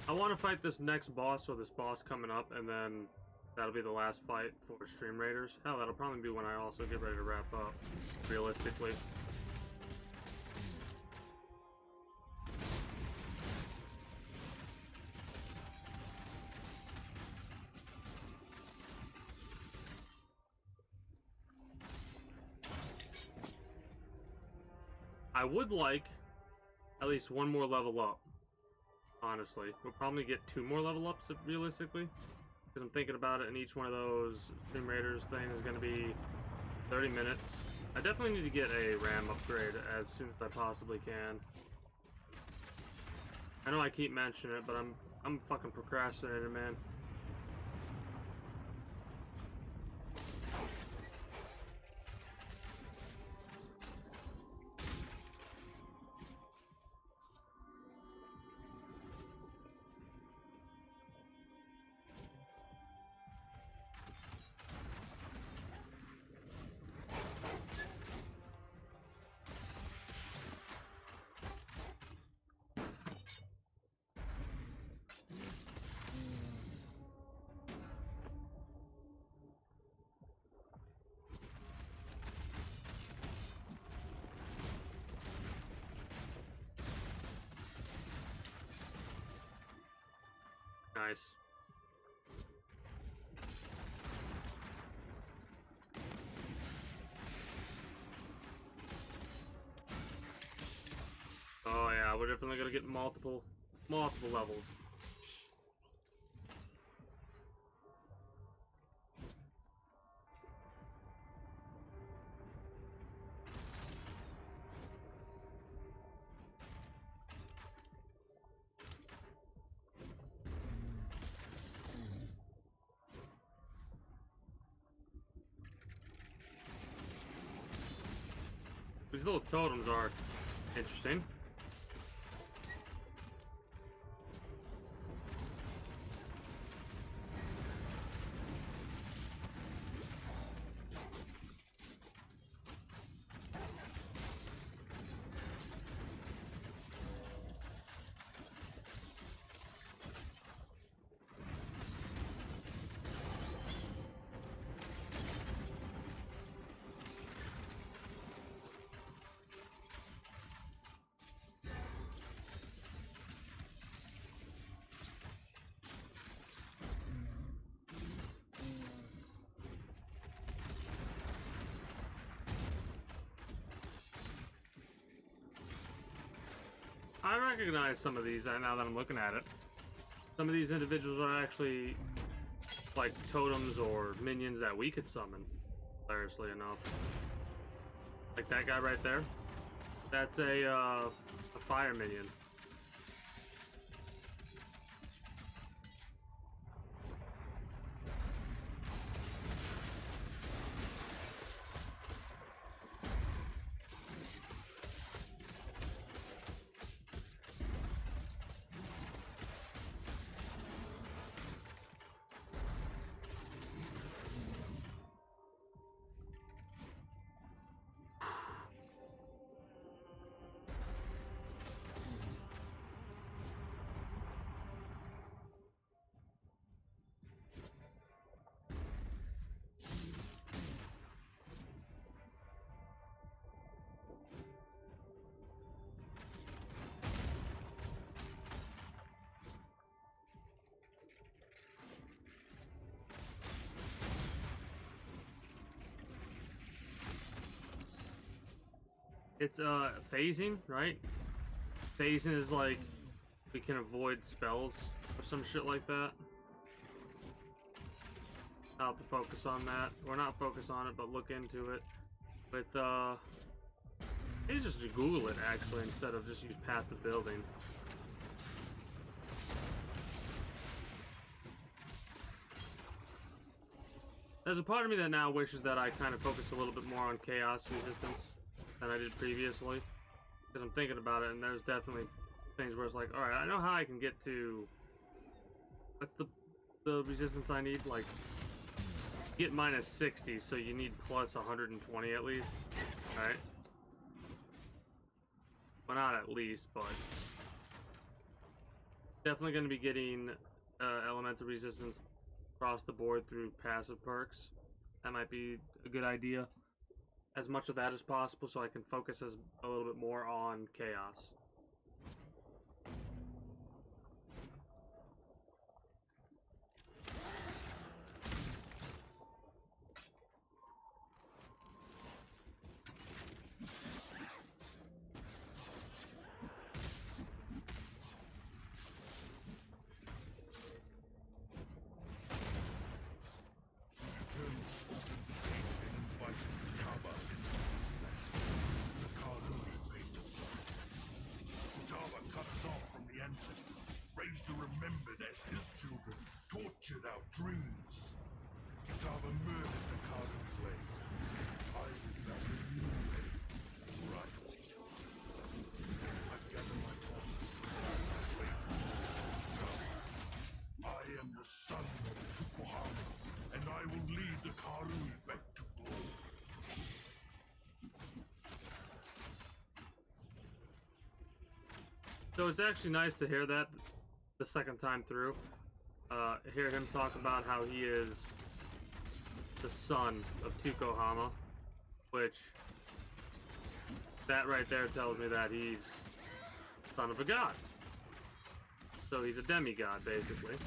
I want to fight this next boss or this boss coming up, and then that'll be the last fight for Stream Raiders. Hell, that'll probably be when I also get ready to wrap up, realistically. I would like at least one more level up. Honestly, we'll probably get 2 more level ups realistically, because I'm thinking about it, and each one of those Stream Raiders thing is going to be 30 minutes. I definitely need to get a RAM upgrade as soon as I possibly can. I know I keep mentioning it, but I'm fucking procrastinator, man. Nice. Oh yeah, we're definitely gonna get multiple levels. These little totems are interesting. I recognize some of these now that I'm looking at it. Some of these individuals are actually like totems or minions that we could summon, hilariously enough. Like that guy right there. That's a fire minion. It's phasing, right? Phasing is like we can avoid spells or some shit like that. I'll have to focus on that. Or not focus on it, but look into it. With maybe just Google it actually instead of just use path to building. There's a part of me that now wishes that I kind of focused a little bit more on chaos resistance than I did previously, because I'm thinking about it, and there's definitely things where it's like, all right, I know how I can get to what's the resistance I need, like get minus 60, so you need plus 120 at least. All right, Well, not at least, but definitely going to be getting elemental resistance across the board through passive perks. That might be a good idea. As much of that as possible so I can focus a little bit more on chaos. Raised and remembered as his children, tortured our dreams. Kitava murdered the Karu's way. I found a new way. Right. I gather my forces. I am the son of Tukohama, and I will lead the Karui back to glory. So it's actually nice to hear that the second time through. Hear him talk about how he is the son of Tukohama, which that right there tells me that he's son of a god. So he's a demigod, basically.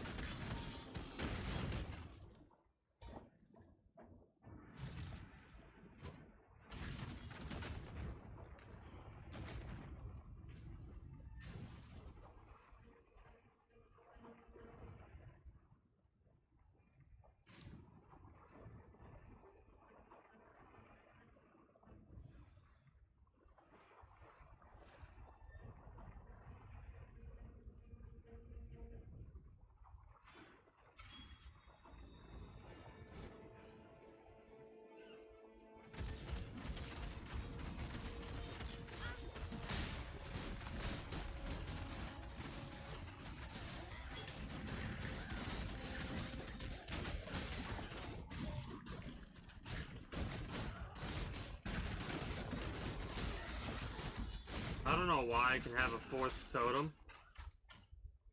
I don't know why I can have a fourth totem,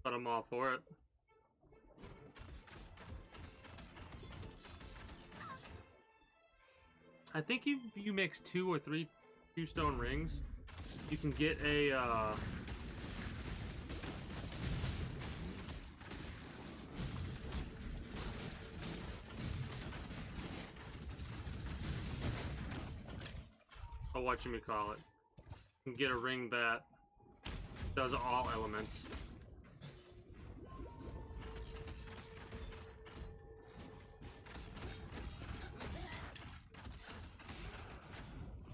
but I'm all for it. I think you mix 2 or 3 two-stone rings, you can get a whatchamacallit. You can get a ring that does all elements.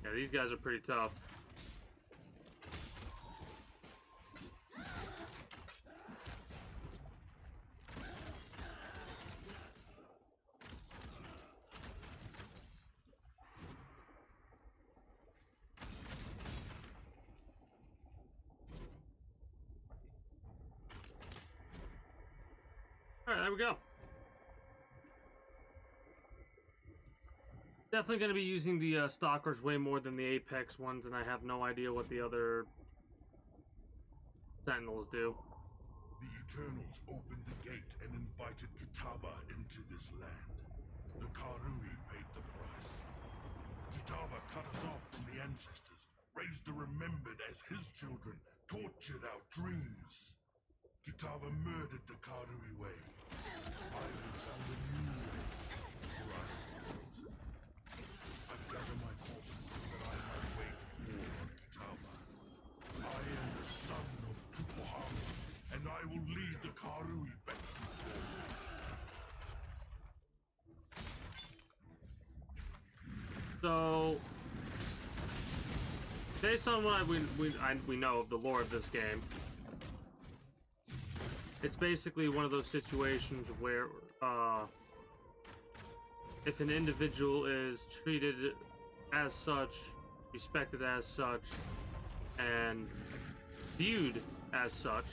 Yeah, these guys are pretty tough. Alright, there we go. Definitely going to be using the Stalkers way more than the Apex ones, and I have no idea what the other Sentinels do. The Eternals opened the gate and invited Kitava into this land. The Karui paid the price. Kitava cut us off from the ancestors, raised and remembered as his children, tortured our dreams. Kitava murdered the Karui way. I have found a new way. Right. I gather my forces so that I might wage war on Kitava. I am the son of Tukohama, and I will lead the Karui back to glory. So, based on what we know of the lore of this game, it's basically one of those situations where if an individual is treated as such, respected as such, and viewed as such,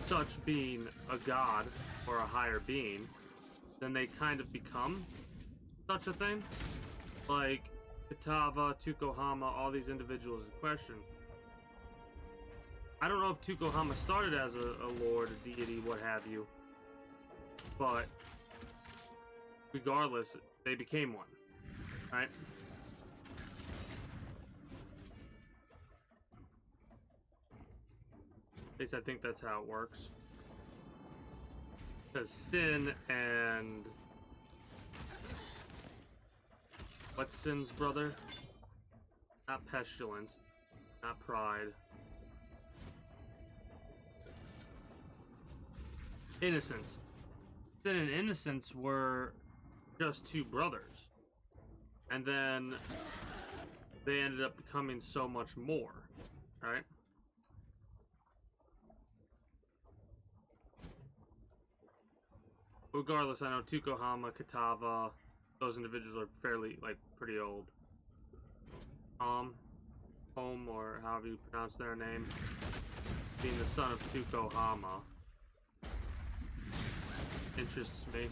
such being a god or a higher being, then they kind of become such a thing. Like Kitava, Tukohama, all these individuals in question. I don't know if Tukohama started as a lord, a deity, what have you, but regardless, they became one, right? At least I think that's how it works. Because Sin and... What's Sin's brother? Not Pestilence. Not Pride. Innocence. Sin and Innocence were just two brothers. And then they ended up becoming so much more. Right? Regardless, I know Tukohama, Kitava, those individuals are fairly, like, pretty old. Home, or however you pronounce their name, being the son of Tukohama, interests me.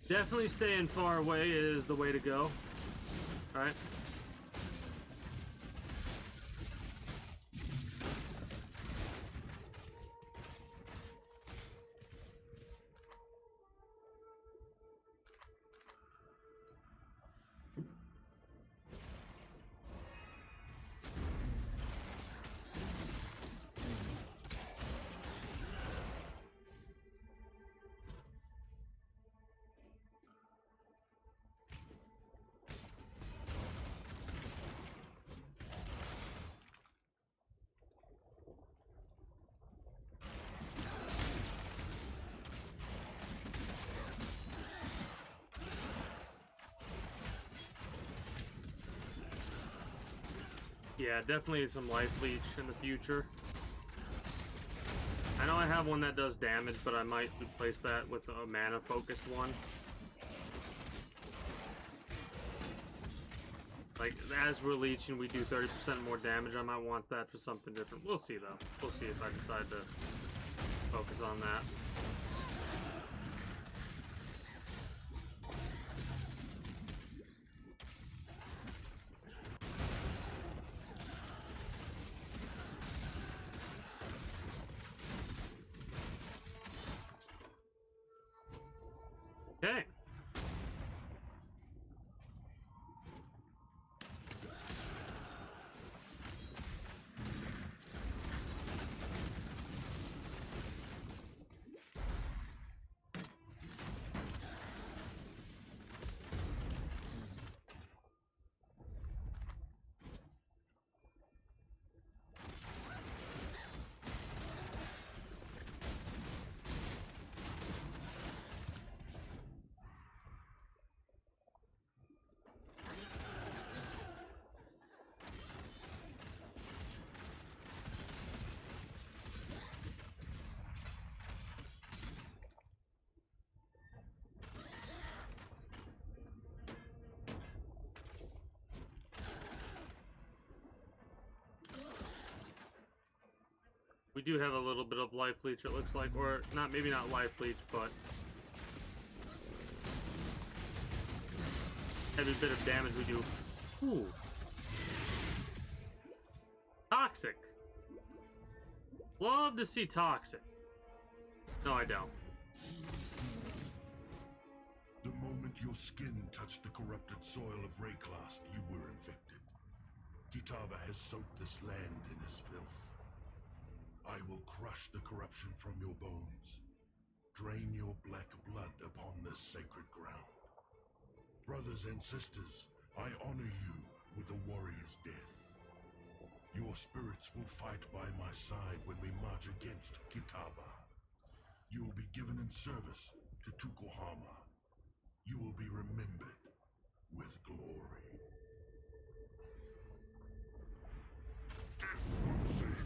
Definitely staying far away is the way to go. Alright? Yeah, definitely some life leech in the future. I know I have one that does damage, but I might replace that with a mana focused one. Like, as we're leeching, we do 30% more damage. I might want that for something different. We'll see, though. We'll see if I decide to focus on that. Okay. We do have a little bit of life leech, it looks like, or not, maybe not life leech, but every bit of damage we do. Ooh. Toxic. Love to see toxic. No, I don't. The moment your skin touched the corrupted soil of Rayclast, you were infected. Kitava has soaked this land in his filth. I will crush the corruption from your bones, drain your black blood upon this sacred ground. Brothers and sisters, I honor you with a warrior's death. Your spirits will fight by my side when we march against Kitava. You will be given in service to Tukohama. You will be remembered with glory. We'll save you.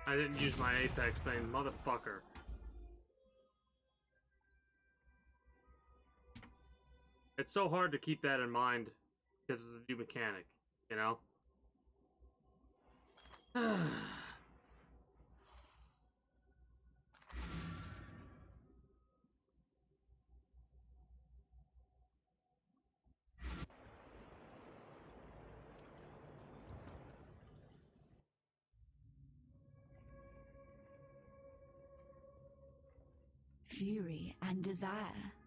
I didn't use my Apex thing, motherfucker. It's so hard to keep that in mind because it's a new mechanic, you know? Fury and desire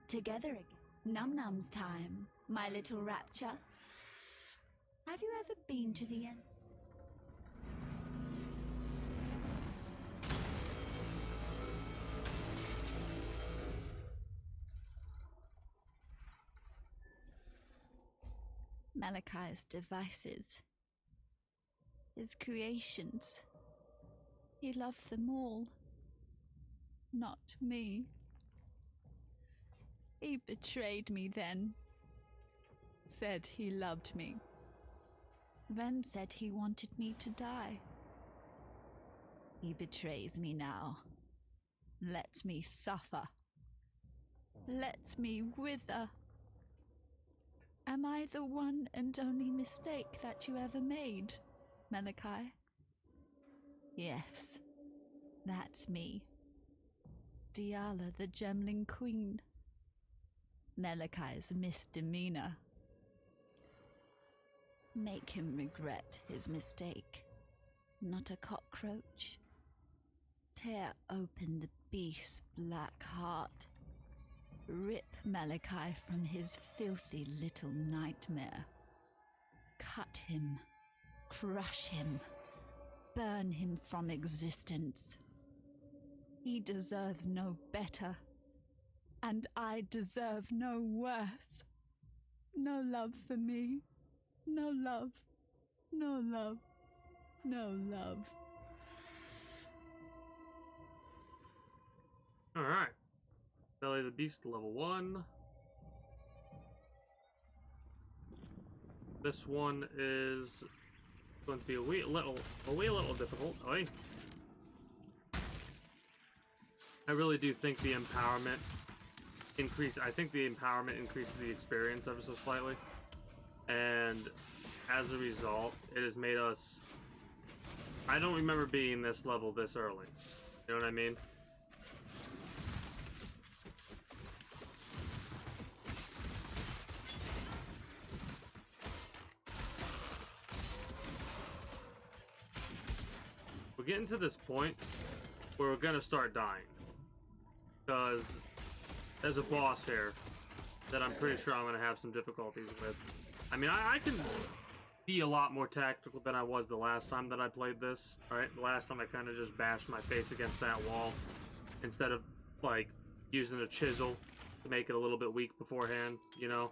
together again. Num Num's time, my little rapture. Have you ever been to the end? Malachi's devices, his creations. He loved them all. Not me. He betrayed me then. Said he loved me. Then said he wanted me to die. He betrays me now. Let me suffer. Let me wither. Am I the one and only mistake that you ever made, Malachi? Yes, that's me. Diala the Gemling Queen. Malachi's misdemeanor. Make him regret his mistake. Not a cockroach. Tear open the beast's black heart. Rip Malachi from his filthy little nightmare. Cut him. Crush him. Burn him from existence. He deserves no better. And I deserve no worse. No love for me. No love. No love. No love. Alright. Belly of the Beast, level 1. This one is going to be a wee little difficult. Oi. I really do think the empowerment increases the experience ever so slightly. And as a result, it has made us... I don't remember being this level this early. You know what I mean? We're getting to this point where we're gonna start dying. Because there's a boss here that I'm pretty sure I'm gonna have some difficulties with. I mean, I can be a lot more tactical than I was the last time that I played this. Alright, the last time I kind of just bashed my face against that wall instead of, like, using a chisel to make it a little bit weak beforehand, you know?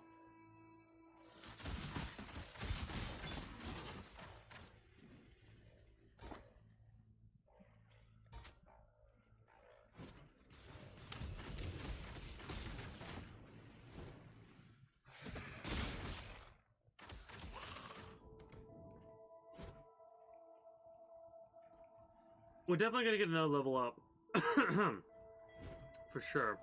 We're definitely gonna get another level up. For sure.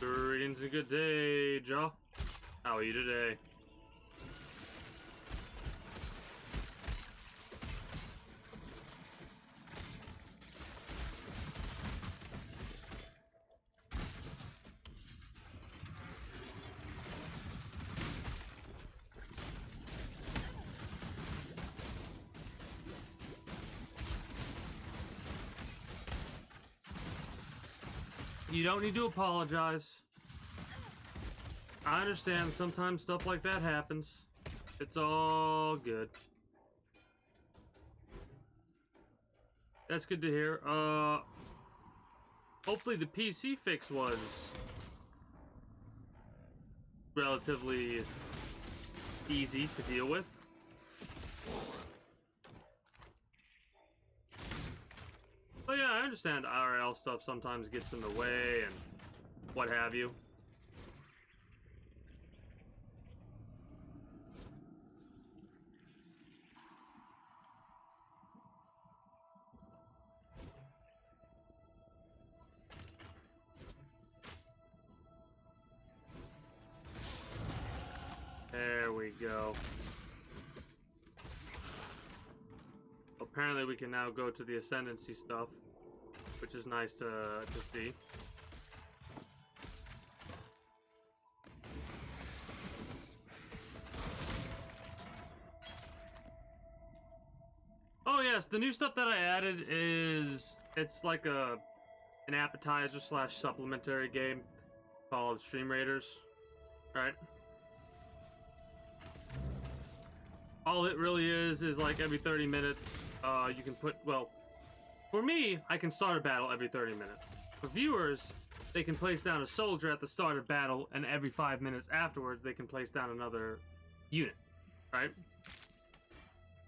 Greetings and good day, Joe. How are you today? You don't need to apologize. I understand sometimes stuff like that happens. It's all good. That's good to hear. Hopefully the PC fix was relatively easy to deal with. But yeah, I understand IRL stuff sometimes gets in the way and what have you. There we go. Apparently we can now go to the Ascendancy stuff, which is nice to see. Oh yes, the new stuff that I added is, it's like an appetizer slash supplementary game called Stream Raiders, right? All it really is like every 30 minutes, you can put, well, for me, I can start a battle every 30 minutes. For viewers, they can place down a soldier at the start of battle, and every 5 minutes afterwards, they can place down another unit, right?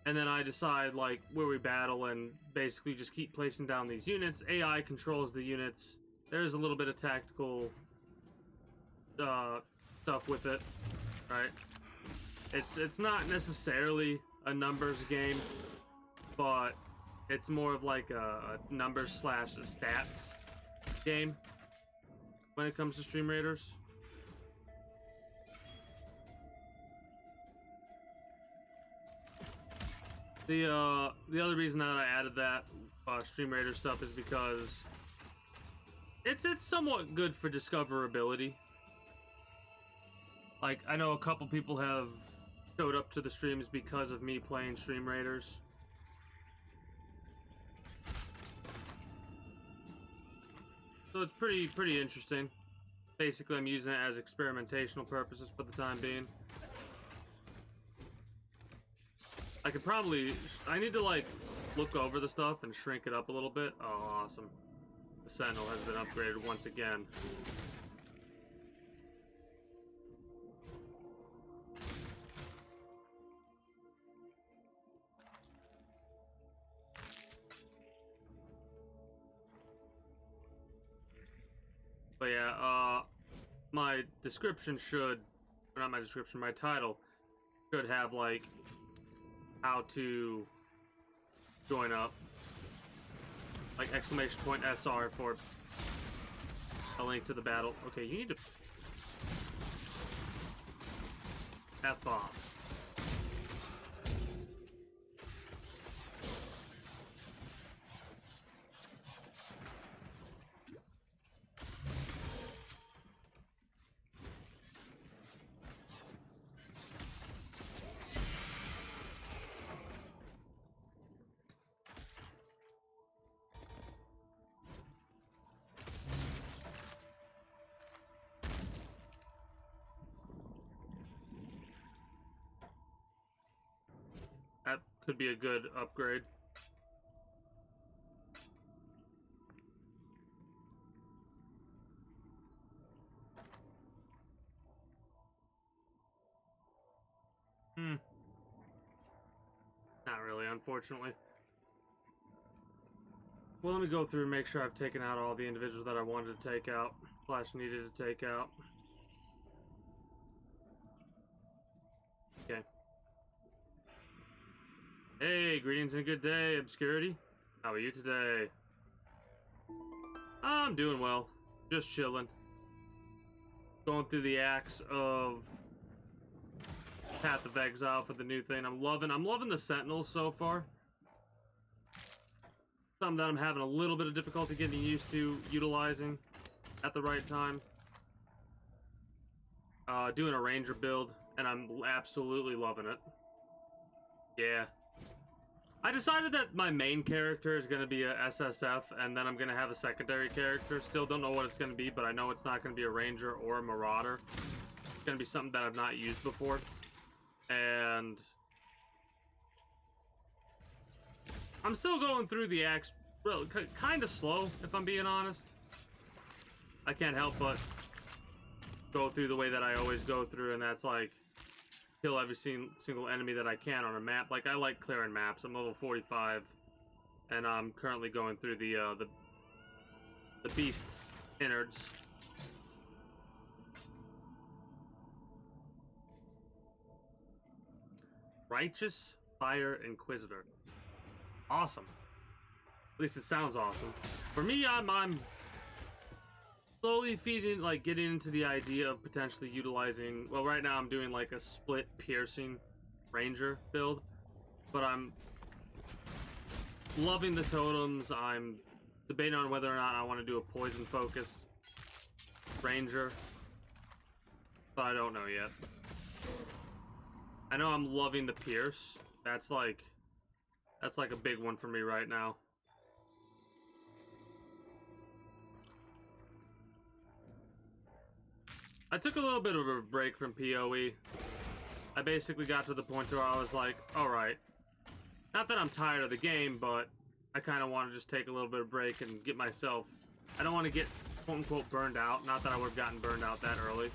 And then I decide, like, where we battle, and basically just keep placing down these units. AI controls the units. There's a little bit of tactical stuff with it, right? It's not necessarily a numbers game, but it's more of like a numbers slash stats game when it comes to Stream Raiders. The other reason that I added that Stream Raider stuff is because it's somewhat good for discoverability. Like, I know a couple people have showed up to the streams because of me playing Stream Raiders. So it's pretty interesting. Basically, I'm using it as experimentational purposes for the time being. I need to, like, look over the stuff and shrink it up a little bit. Oh, awesome. The Sentinel has been upgraded once again. But yeah, my description should, or not my description, my title should have, like, how to join up. Like, exclamation point SR for a link to the battle. Okay, you need to F off. That could be a good upgrade. Not really, unfortunately. Well, let me go through and make sure I've taken out all the individuals that I wanted to take out, slash needed to take out. Okay. Hey, greetings and a good day, Obscurity. How are you today? I'm doing well. Just chilling. Going through the acts of Path of Exile for the new thing. I'm loving the Sentinel so far. Something that I'm having a little bit of difficulty getting used to utilizing at the right time. Doing a Ranger build, and I'm absolutely loving it. Yeah. I decided that my main character is going to be a SSF, and then I'm going to have a secondary character. Still don't know what it's going to be, but I know it's not going to be a Ranger or a Marauder. It's going to be something that I've not used before. And I'm still going through the acts, kind of slow, if I'm being honest. I can't help but go through the way that I always go through, and that's like kill every single enemy that I can on a map. Like, I like clearing maps. I'm level 45, and I'm currently going through the beast's innards. Righteous Fire Inquisitor. Awesome. At least it sounds awesome. For me, I'm slowly getting into the idea of potentially utilizing. Well, right now I'm doing like a split piercing ranger build, but I'm loving the totems. I'm debating on whether or not I want to do a poison focused ranger, but I don't know yet. I know I'm loving the pierce. That's like a big one for me right now. I took a little bit of a break from PoE. I basically got to the point where I was like, alright. Not that I'm tired of the game, but I kind of want to just take a little bit of break and get myself... I don't want to get quote-unquote burned out. Not that I would have gotten burned out that early.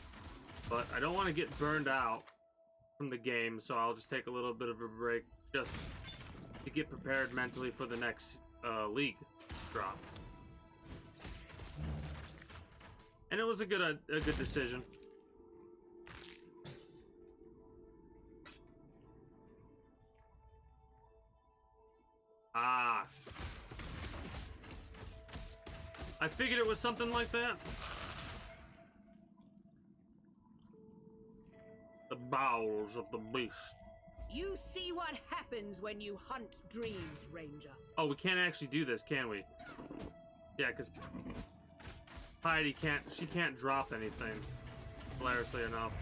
But I don't want to get burned out from the game, so I'll just take a little bit of a break just to get prepared mentally for the next league drop. And it was a good decision. Ah. I figured it was something like that. The bowels of the beast. You see what happens when you hunt dreams, Ranger. Oh, we can't actually do this, can we? Yeah, because Heidi she can't drop anything, hilariously enough.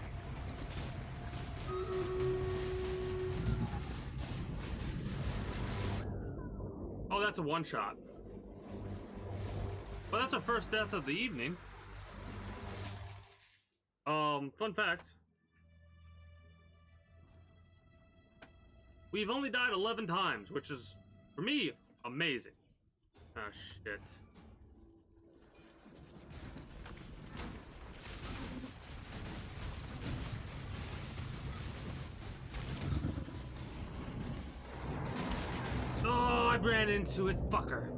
Oh, that's a one-shot. Well, that's our first death of the evening. Fun fact. We've only died 11 times, which is, for me, amazing. Ah, shit. Oh, I ran into it, fucker.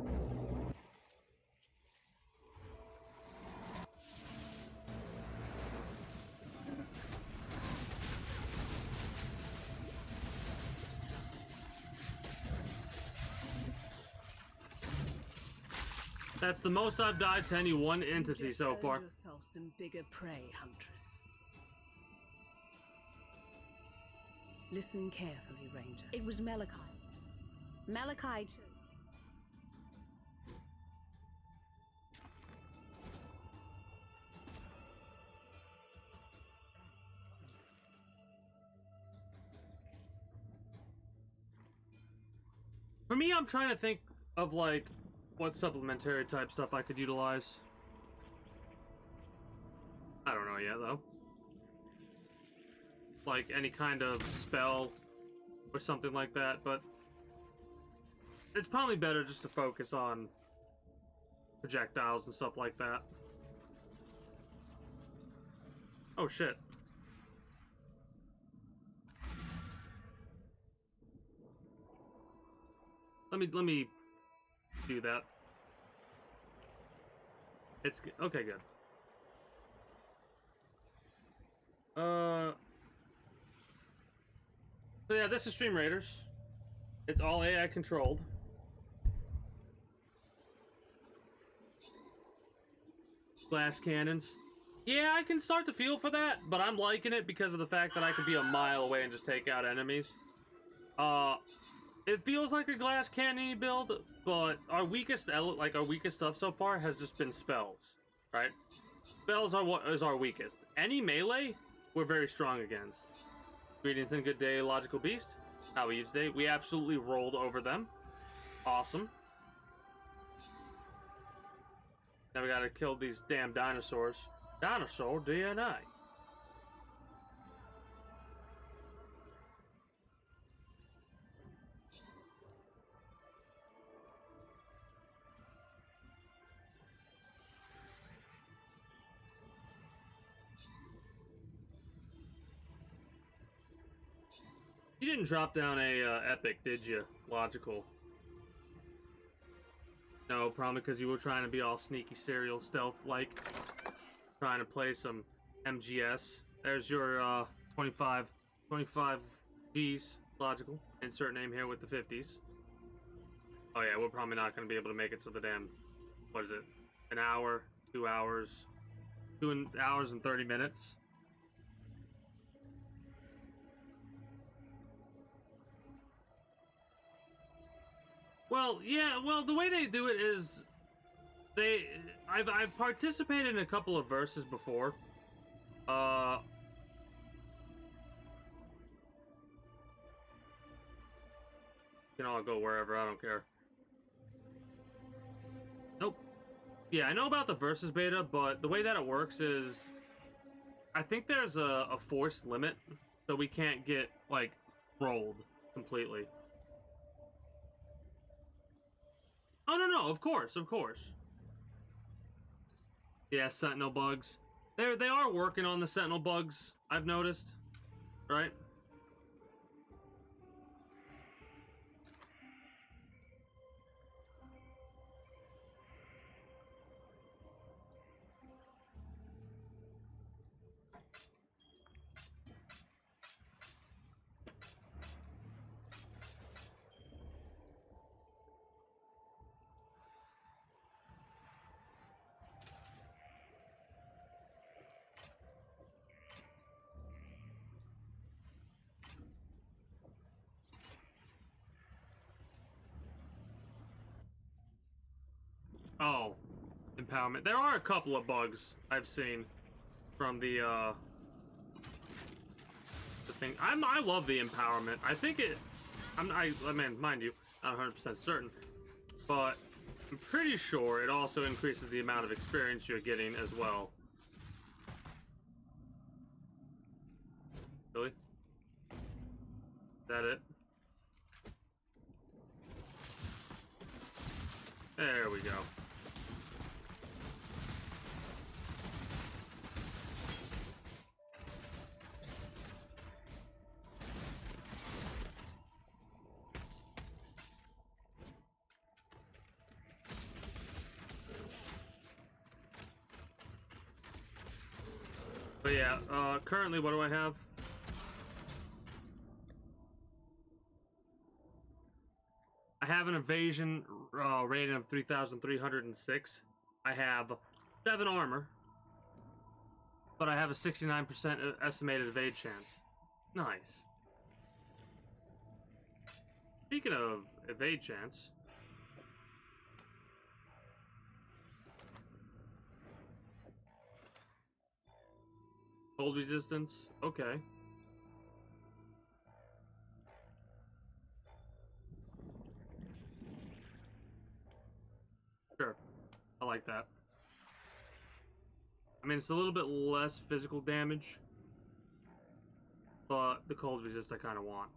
That's the most I've died to any one entity so far. Earned yourself some bigger prey, Huntress. Listen carefully, Ranger. It was Malachi. Malachi chose. For me, I'm trying to think of like what supplementary type stuff I could utilize. I don't know yet though. Like any kind of spell or something like that, but it's probably better just to focus on projectiles and stuff like that. Oh shit. Let me do that. It's okay, good. So yeah, this is Stream Raiders. It's all AI controlled. Glass cannons. Yeah, I can start to feel for that, but I'm liking it because of the fact that I can be a mile away and just take out enemies. It feels like a glass cannon build, but our weakest stuff so far has just been spells, right? Spells are what is our weakest. Any melee, we're very strong against. Greetings and good day, Logical Beast. How are you today? We absolutely rolled over them. Awesome. Now we gotta kill these damn dinosaurs. Dinosaur DNA. You didn't drop down a epic, did you? Logical. No, probably because you were trying to be all sneaky serial stealth-like. Trying to play some MGS. There's your 25 Gs. Logical. Insert name here with the 50s. Oh yeah, we're probably not going to be able to make it to the damn... What is it? An hour? 2 hours? 2 hours and 30 minutes? Well, yeah, well, the way they do it is... I've participated in a couple of verses before. You can all go wherever, I don't care. Nope. Yeah, I know about the versus beta, but the way that it works is... I think there's a force limit, so we can't get, like, rolled completely. Oh, no, of course. Yeah, Sentinel bugs. They are working on the Sentinel bugs, I've noticed. Right? Oh, empowerment. There are a couple of bugs I've seen from the thing. I love the empowerment. I think it. I mean, mind you, not 100% certain, but I'm pretty sure it also increases the amount of experience you're getting as well. Really? Is that it? There we go. But yeah, currently what do I have? I have an evasion rating of 3,306. I have 7 armor, but I have a 69% estimated evade chance. Nice. Speaking of evade chance, cold resistance, okay. Sure, I like that. I mean, it's a little bit less physical damage, but the cold resist I kind of want.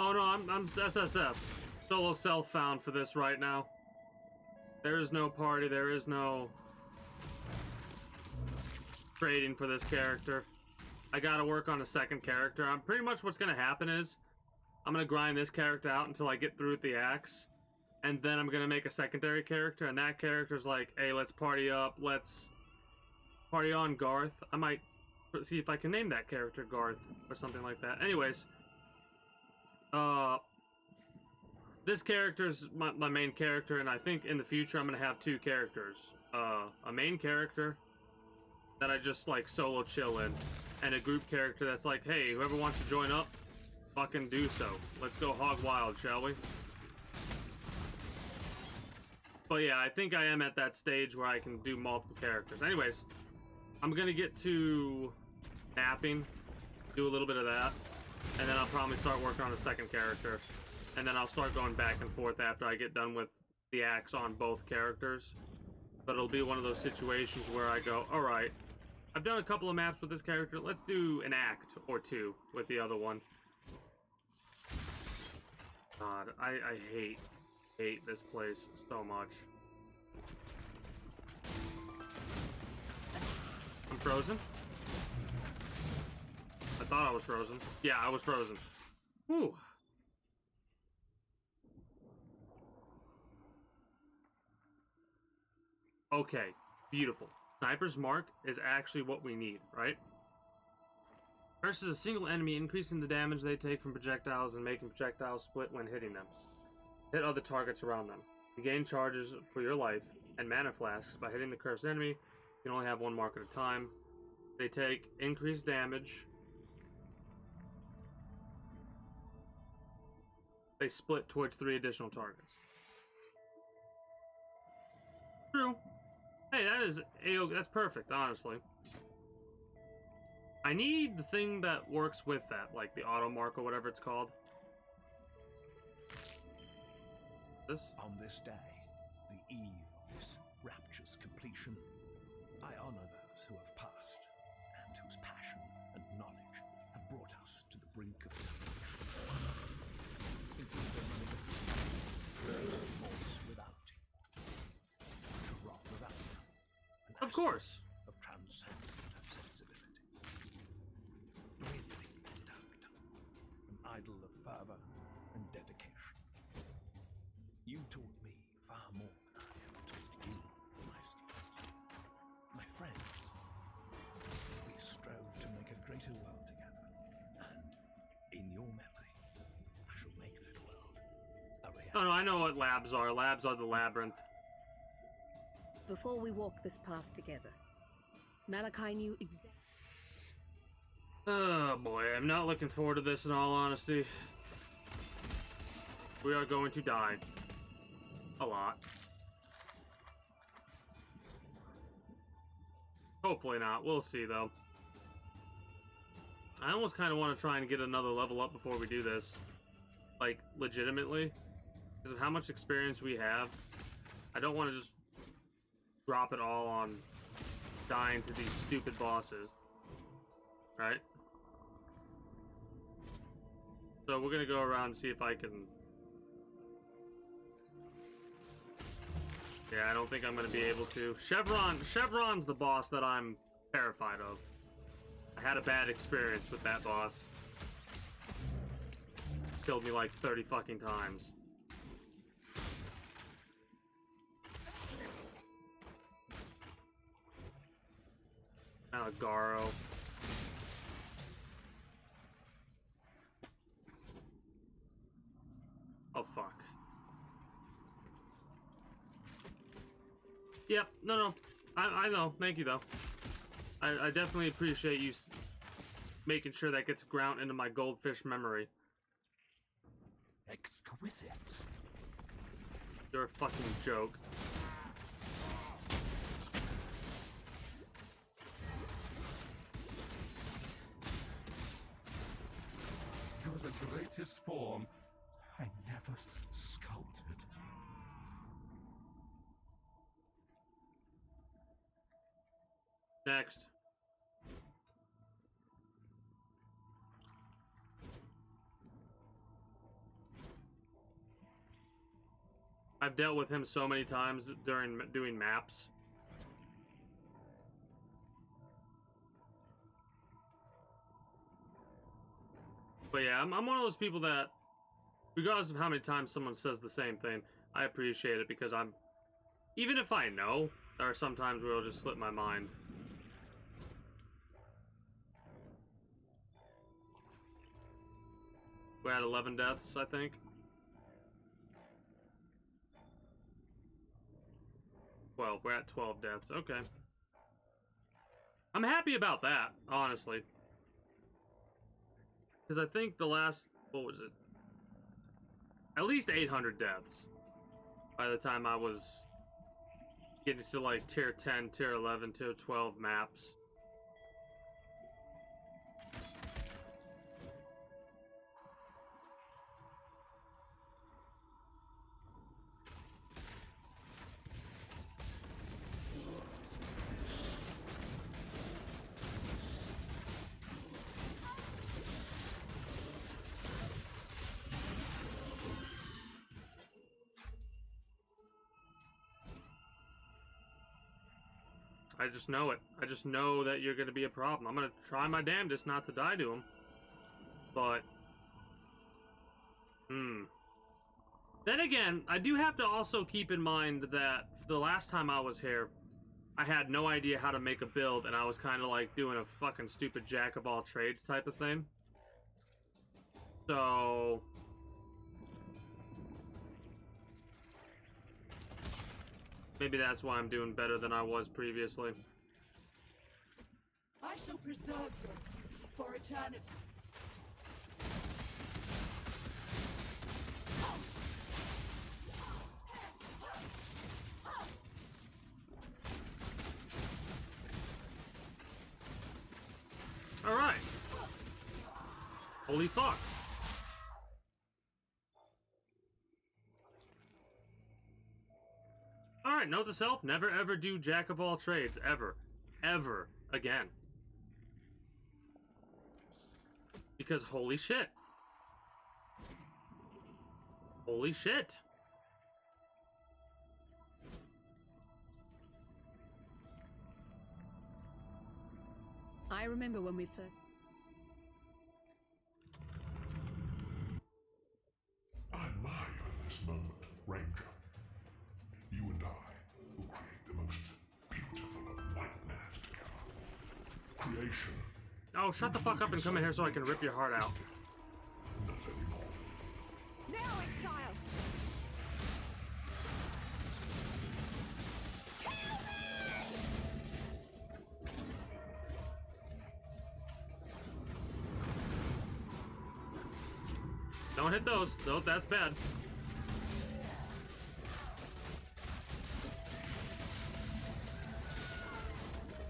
Oh no, I'm SSF. Solo self found for this right now. There is no party, there is no trading for this character. I gotta work on a second character. I'm pretty much what's gonna happen is I'm gonna grind this character out until I get through with the axe, and then I'm gonna make a secondary character, and that character's like, hey, let's party up, let's party on Garth. I might see if I can name that character Garth or something like that. Anyways, this character's my main character, and I think in the future I'm gonna have 2 characters. A main character that I just like solo chill in, and a group character that's like, hey, whoever wants to join up, fucking do so. Let's go hog wild, shall we? But yeah, I think I am at that stage where I can do multiple characters. Anyways, I'm gonna get to napping, do a little bit of that, and then I'll probably start working on a second character. And then I'll start going back and forth after I get done with the axe on both characters. But it'll be one of those situations where I go, alright, I've done a couple of maps with this character, let's do an act or 2 with the other one. God, I hate this place so much. I'm frozen? thought I was frozen. Yeah, I was frozen. Whew. Okay, beautiful. Sniper's Mark is actually what we need, right? Versus a single enemy, increasing the damage they take from projectiles and making projectiles split when hitting them. Hit other targets around them. You gain charges for your life and mana flasks by hitting the cursed enemy. You can only have one mark at a time. They take increased damage. They split towards 3 additional targets. True. Hey, that is that's perfect, honestly. I need the thing that works with that, like the auto mark or whatever it's called. This? On this day, the eve of this rapture's completion, I honor those who have passed, and whose passion and knowledge have brought us to the brink of remorse without you, to wrath without them, Of course. of transcendent sensibility, dwindling conduct, an idol of fervor and dedication. You taught me far more than I ever taught you, my student. My friends, we strove to make a greater world together, and in your memory, I shall make that world a reality. No, I know what labs are. Labs are the labyrinth. Before we walk this path together, Malachi knew exactly. Oh boy, I'm not looking forward to this in all honesty. We are going to die. A lot. Hopefully not. We'll see, though. I almost kind of want to try and get another level up before we do this. Like, legitimately. Because of how much experience we have. I don't want to just drop it all on dying to these stupid bosses. Right? So we're going to go around and see if I can... Yeah, I don't think I'm going to be able to. Chevron's the boss that I'm terrified of. I had a bad experience with that boss. Killed me like 30 fucking times. Garo. Oh, fuck. Yep, no. I know. Thank you, though. I definitely appreciate you making sure that gets ground into my goldfish memory. Exquisite. You're a fucking joke. You're the greatest form I never sculpted. Next. I've dealt with him so many times during doing maps. But yeah, I'm one of those people that, regardless of how many times someone says the same thing, I appreciate it because even if I know, there are some times where it'll just slip my mind. We're at 11 deaths, I think. 12. We're at 12 deaths. Okay. I'm happy about that, honestly. Because I think the last... What was it? At least 800 deaths. By the time I was getting to like tier 10, tier 11, tier 12 maps. I just know it. I just know that you're going to be a problem. I'm going to try my damnedest not to die to him. But, then again, I do have to also keep in mind that the last time I was here, I had no idea how to make a build, and I was kind of like doing a fucking stupid jack of all trades type of thing. So maybe that's why I'm doing better than I was previously. I shall preserve them for eternity. All right. Holy fuck. All right, note to self, never ever do jack of all trades, ever. Ever again. Because holy shit. Holy shit. I remember when we first... I admire you in this moment, Ranger. You and I will create the most beautiful of nightmares together. Creation. Oh, shut the fuck up and come in here so I can rip your heart out. Not anymore. Now, exile! Don't hit those. Those, that's bad.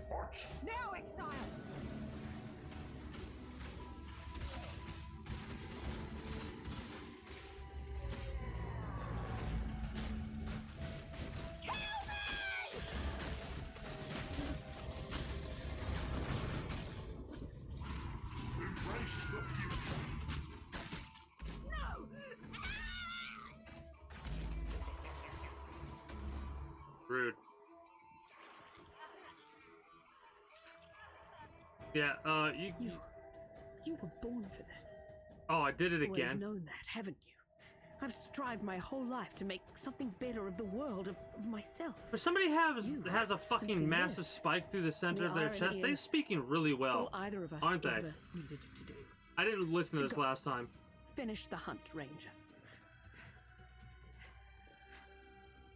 What? Now, exile! Embrace the future. No! Rude. Yeah, You were born for this. Oh, I did it Always again. known that, haven't you? I've strived my whole life to make something better of the world, of myself. If somebody has You a simply fucking massive lived. spike through the center The of their irony chest, they're is, speaking really It's well, all either of us aren't they? ever needed to do. I didn't listen to this Forgot. last time. Finish the hunt, Ranger.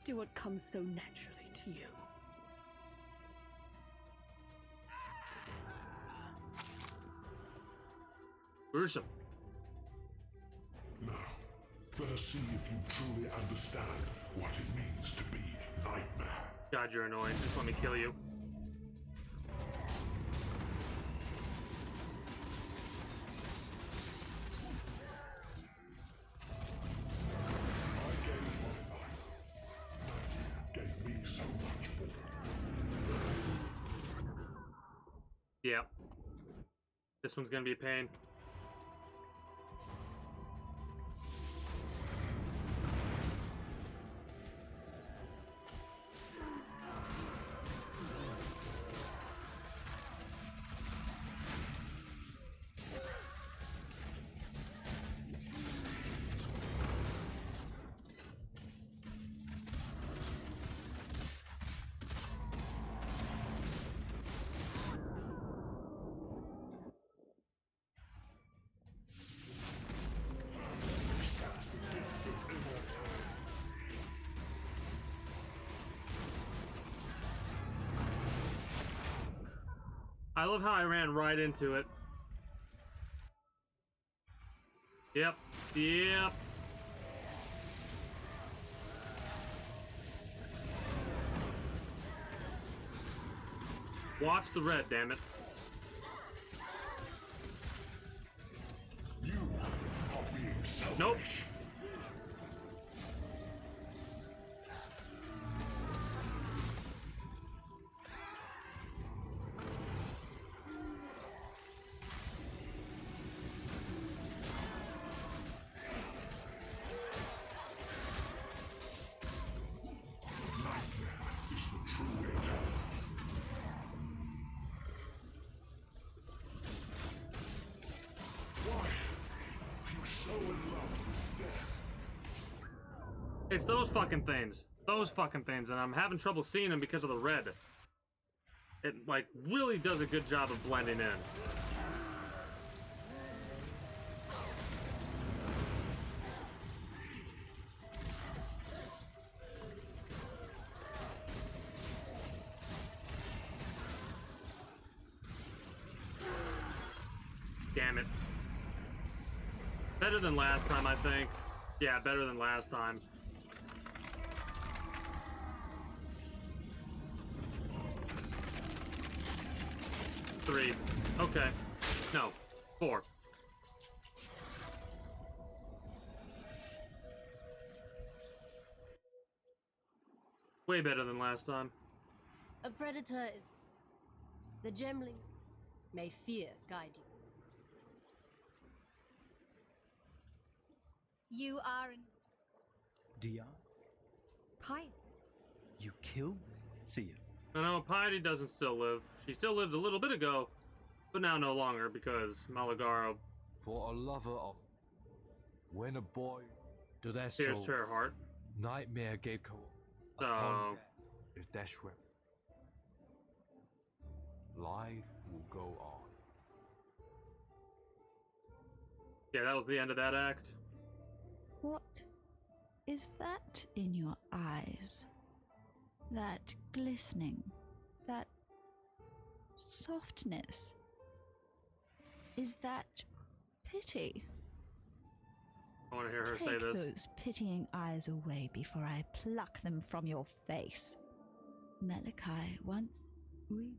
Do what comes so naturally to you. Gruesome. Now, let us see if you truly understand what it means to be Nightmare. God, you're annoying. Just let me kill you. I gave my life. Nightmare gave me so much more. Yeah. This one's gonna be a pain. I love how I ran right into it. Yep. Yep. Watch the red, damn it. You are being selfish. Nope. Nightmare is the true eternal. Why It's those fucking things. Those fucking things, and I'm having trouble seeing them because of the red. It, like, really does a good job of blending in. Damn it. Better than last time, I think. Yeah, better than last time. Three. Okay. No. 4. Way better than last time. A predator is... The gemling may fear guide you. You are an... Dion, Piety. you killed Sia. No, Piety doesn't still live. She still lived a little bit ago, but now no longer because Malagaro For a lover of... When a boy to that pierced soul, her heart. nightmare gave So, upon that, if that's right, life will go on. yeah, that was the end of that act. What is that in your eyes? That glistening, that softness. Is that pity? I want to hear her say Take this. those pitying eyes away before I pluck them from your face. Malachi once reached.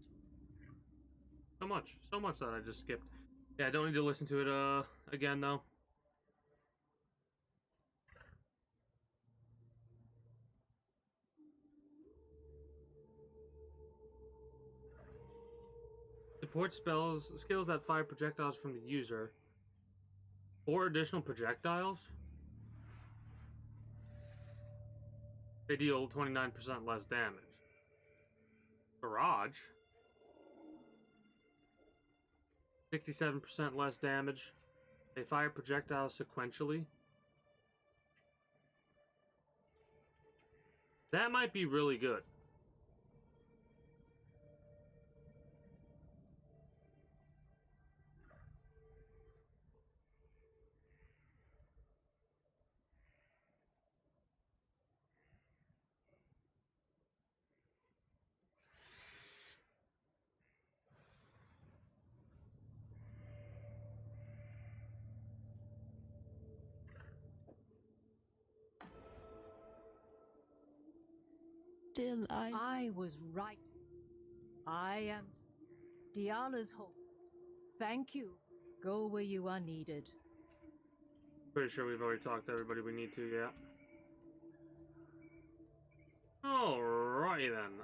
So much that I just skipped. Yeah, I don't need to listen to it again though. Support skills that fire projectiles from the user. 4 additional projectiles? They deal 29% less damage. Barrage? 67% less damage. They fire projectiles sequentially. That might be really good. Still, I was right. I am Diala's hope. Thank you. Go where you are needed. Pretty sure we've already talked to everybody we need to, yeah. Alrighty then.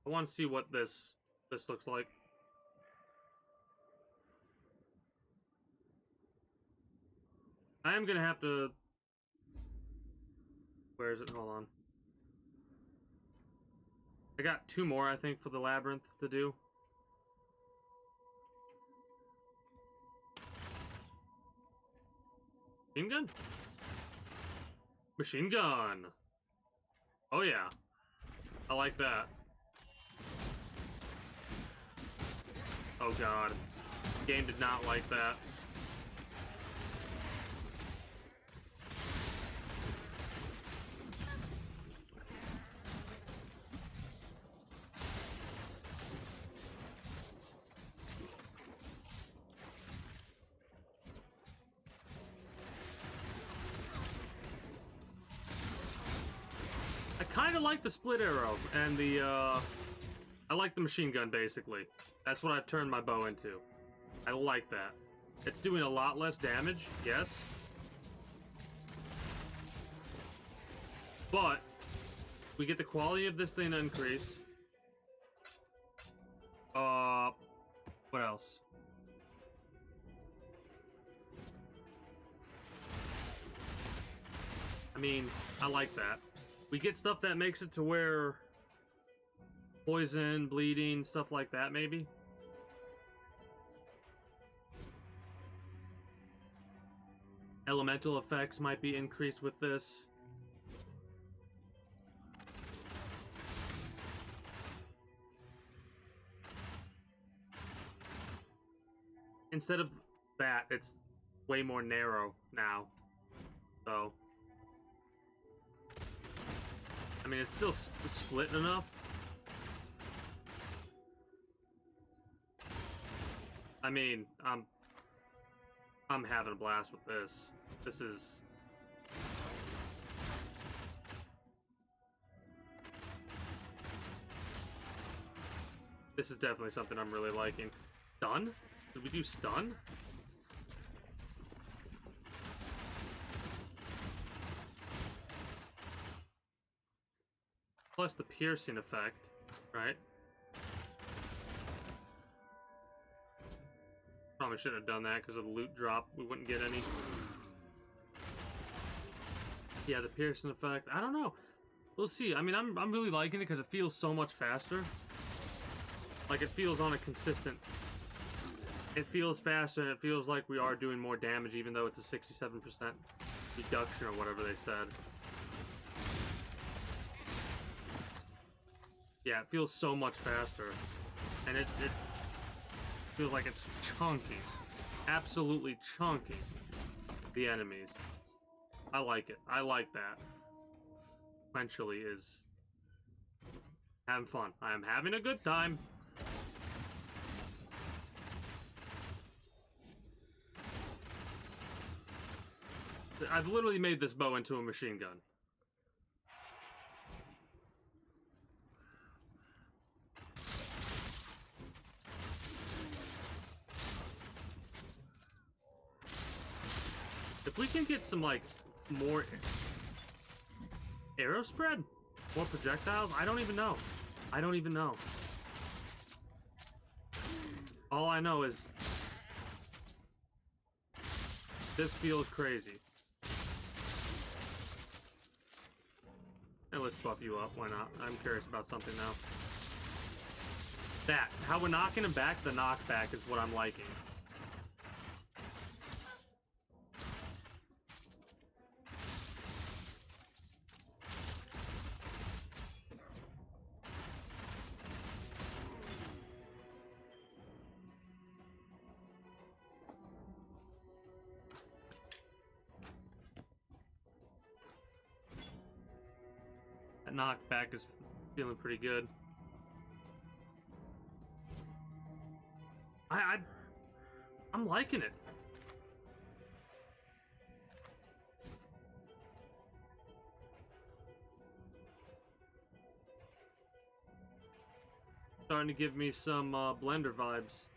I want to see what this looks like. I am gonna have to... Where is it? Hold on. I got 2 more, I think, for the labyrinth to do. Machine gun? Machine gun! Oh yeah. I like that. Oh god. The game did not like that. I kind of like the split arrow and the, I like the machine gun, basically. That's what I've turned my bow into. I like that. It's doing a lot less damage, yes. But, we get the quality of this thing increased. What else? I mean, I like that. We get stuff that makes it to where poison, bleeding, stuff like that, maybe. Elemental effects might be increased with this. Instead of that, it's way more narrow now. So, I mean, it's still split enough. I mean, I'm having a blast with this. This is... This is definitely something I'm really liking. Stun? Did we do stun? Plus the piercing effect, right? Probably should have done that because of the loot drop. We wouldn't get any. Yeah, the piercing effect. I don't know. We'll see. I mean, I'm really liking it because it feels so much faster. Like, it feels on a consistent... It feels faster, and it feels like we are doing more damage, even though it's a 67% reduction or whatever they said. Yeah, it feels so much faster. And it feels like it's chunking. Absolutely chunking the enemies. I like it. I like that. Sequentially is having fun. I am having a good time. I've literally made this bow into a machine gun. If we can get some, like, more arrow spread? More projectiles? I don't even know. I don't even know. All I know is this feels crazy. And let's buff you up, why not? I'm curious about something now. That, how we're knocking him back, the knockback is what I'm liking. That knockback is feeling pretty good. I'm liking it. Starting to give me some Blender vibes.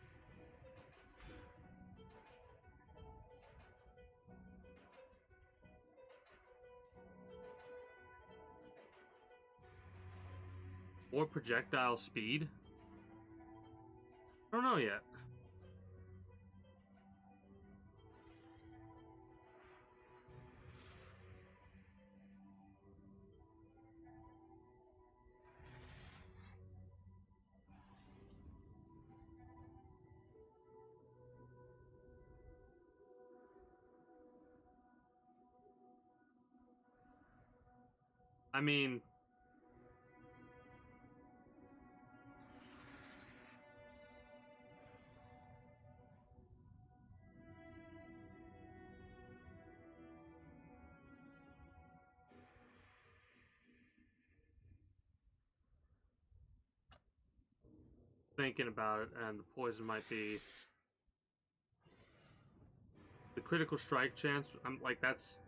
More projectile speed? I don't know yet. I mean, thinking about it, and the poison might be the critical strike chance. I'm like, that's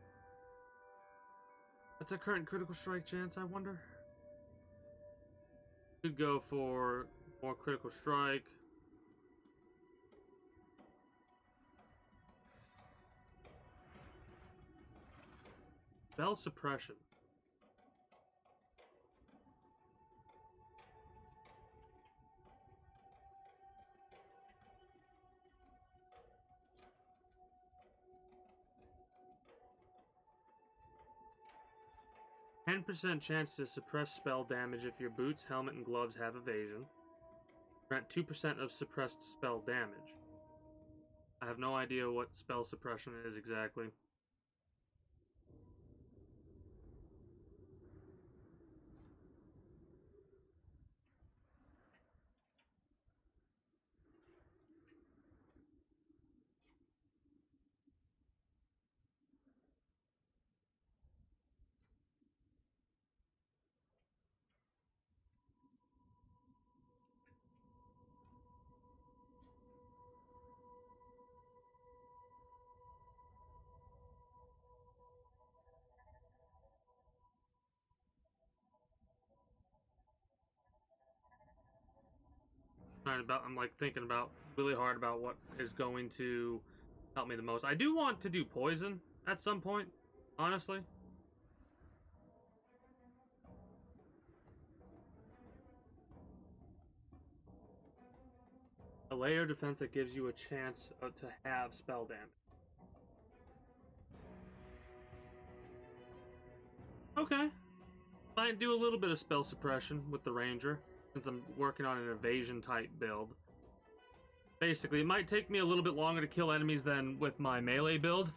a current critical strike chance, I wonder. Could go for more critical strike. Spell suppression. 10% chance to suppress spell damage if your boots, helmet, and gloves have evasion. Grant 2% of suppressed spell damage. I have no idea what spell suppression is exactly. I'm like thinking about really hard about what is going to help me the most. I do want to do poison at some point, honestly. A layer of defense that gives you a chance to have spell damage. Okay. Might do a little bit of spell suppression with the ranger, since I'm working on an evasion type build. Basically, it might take me a little bit longer to kill enemies than with my melee build,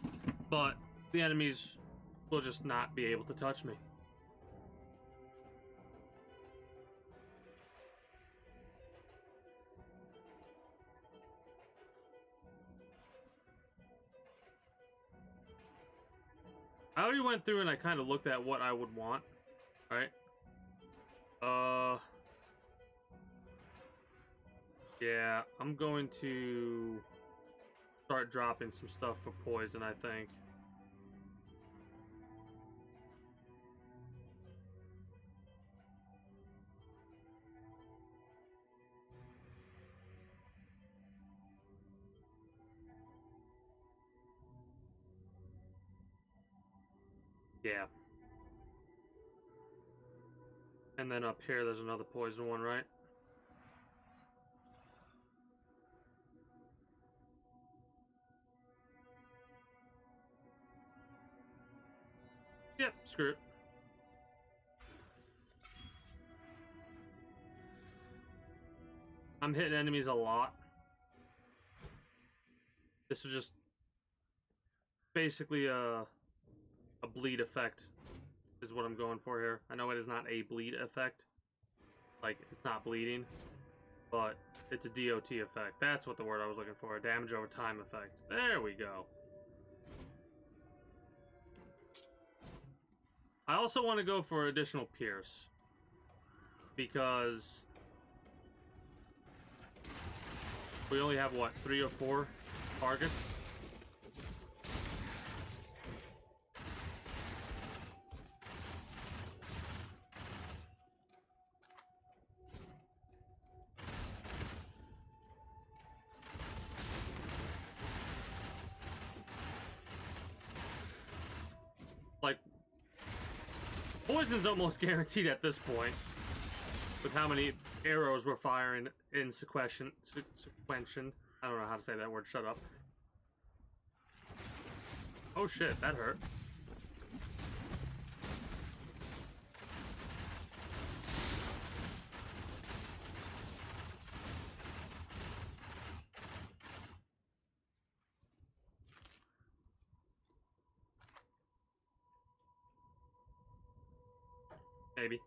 but the enemies will just not be able to touch me. I already went through and I kind of looked at what I would want. Alright. Yeah, I'm going to start dropping some stuff for poison, I think. Yeah. And then up here, there's another poison one, right? Yep, screw it. I'm hitting enemies a lot. This is just basically a bleed effect is what I'm going for here. I know it is not a bleed effect. Like, it's not bleeding. But it's a DOT effect. That's what the word I was looking for. A damage over time effect. There we go. I also want to go for additional pierce. Because we only have, what, 3 or 4 targets? Like, poison's almost guaranteed at this point. With how many arrows we're firing in sequential. I don't know how to say that word, shut up. Oh shit, that hurt. Maybe.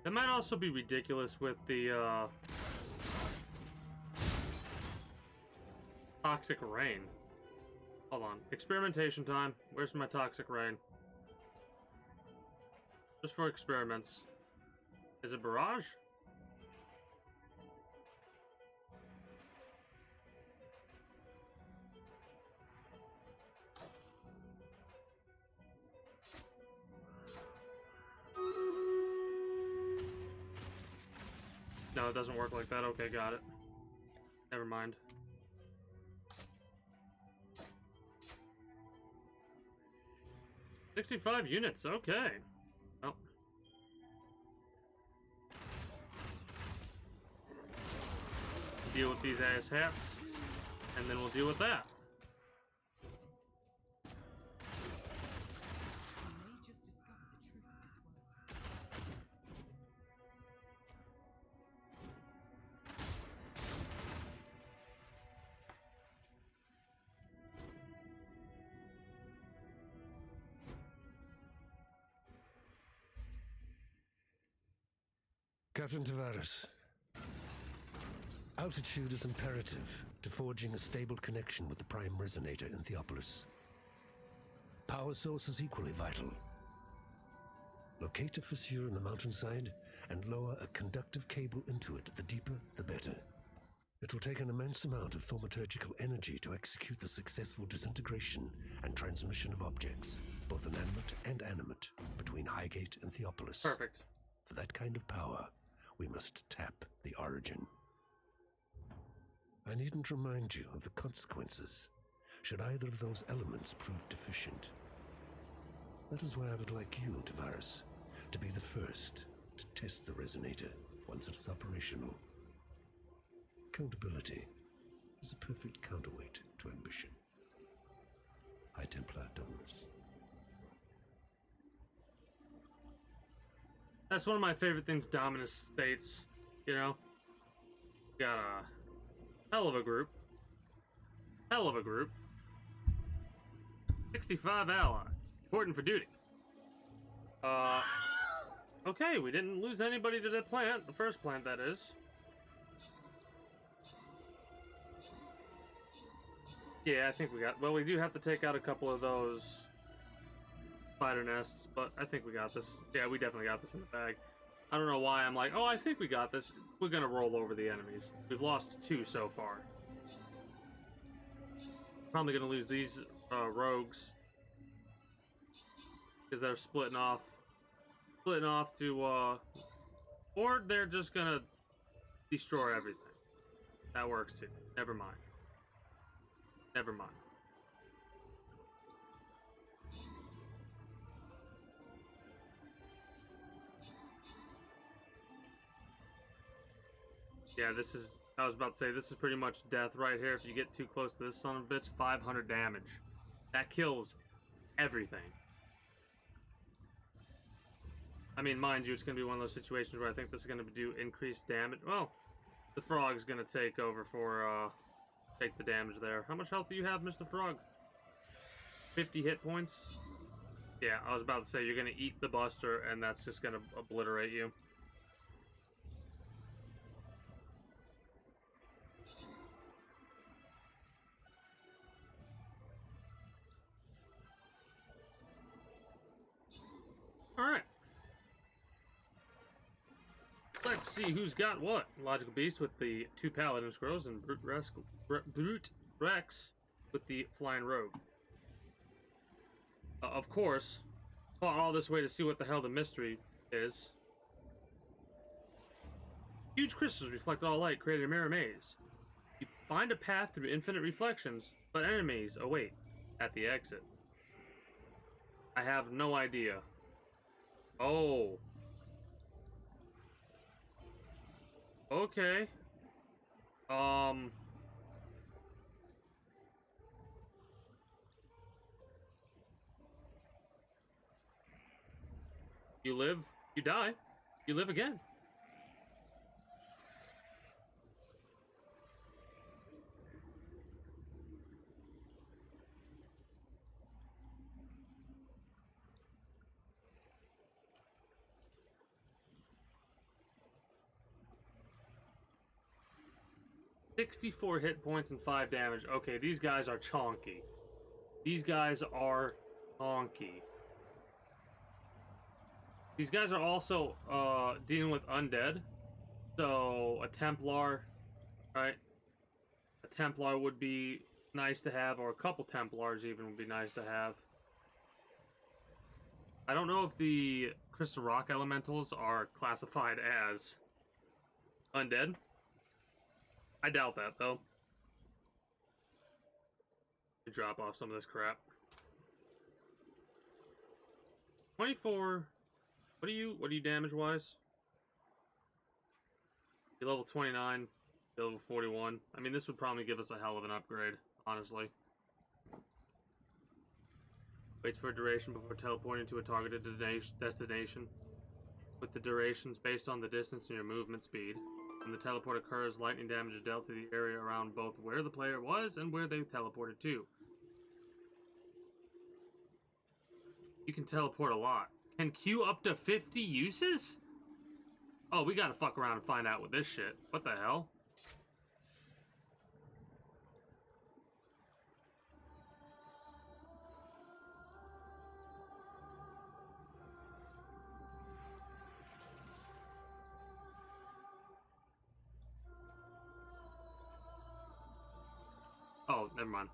That might also be ridiculous with the toxic rain. Hold on. Experimentation time. Where's my toxic rain? Just for experiments. Is it barrage? No, it doesn't work like that. Okay, got it. Never mind. $65 units, okay. Oh. Deal with these ass hats, and then we'll deal with that. Captain Tavares, altitude is imperative to forging a stable connection with the prime resonator in Theopolis. Power source is equally vital. Locate a fissure in the mountainside and lower a conductive cable into it. The deeper, the better. It will take an immense amount of thaumaturgical energy to execute the successful disintegration and transmission of objects, both inanimate and animate, between Highgate and Theopolis. Perfect. For that kind of power, we must tap the origin. I needn't remind you of the consequences should either of those elements prove deficient. That is why I would like you, Tavares, to be the first to test the resonator once it is operational. Accountability is a perfect counterweight to ambition. High Templar Dominus. That's one of my favorite things Dominus states, you know? Got a hell of a group. Hell of a group. 65 allies. Important for duty. Okay, we didn't lose anybody to the plant. The first plant, that is. Yeah, I think we got... Well, we do have to take out a couple of those spider nests, but I think we got this. Yeah, we definitely got this in the bag. I don't know why I'm like, oh, I think we got this. We're gonna roll over the enemies. We've lost 2 so far. Probably gonna lose these rogues because they're splitting off to or they're just gonna destroy everything. That works too. Never mind. Never mind. Yeah, this is... I was about to say, this is pretty much death right here. If you get too close to this son of a bitch, 500 damage. That kills everything. I mean, mind you, it's going to be one of those situations where I think this is going to do increased damage. Well, the frog's going to take over for, take the damage there. How much health do you have, Mr. Frog? 50 hit points? Yeah, I was about to say, you're going to eat the Buster, and that's just going to obliterate you. Alright. Let's see who's got what. Logical Beast with the 2 Paladin Scrolls and Brute Rex with the Flying Rogue. Of course, fought all this way to see what the hell the mystery is. Huge crystals reflect all light, creating a mirror maze. You find a path through infinite reflections, but enemies await at the exit. I have no idea. Oh. Okay. You live, you die, you live again. $64 hit points and 5 damage. Okay, these guys are chonky. These guys are chonky. These guys are also dealing with undead. So a Templar, right? A Templar would be nice to have, or a couple Templars even would be nice to have. I don't know if the Crystal Rock Elementals are classified as undead. I doubt that, though. Drop off some of this crap. 24. What are you damage-wise? You're level 29. You're level 41. I mean, this would probably give us a hell of an upgrade, honestly. Waits for a duration before teleporting to a targeted destination. With the durations based on the distance and your movement speed. When the teleport occurs, lightning damage is dealt to the area around both where the player was and where they teleported to. You can teleport a lot. Can queue up to 50 uses? Oh, we gotta fuck around and find out with this shit. What the hell? Oh, never mind.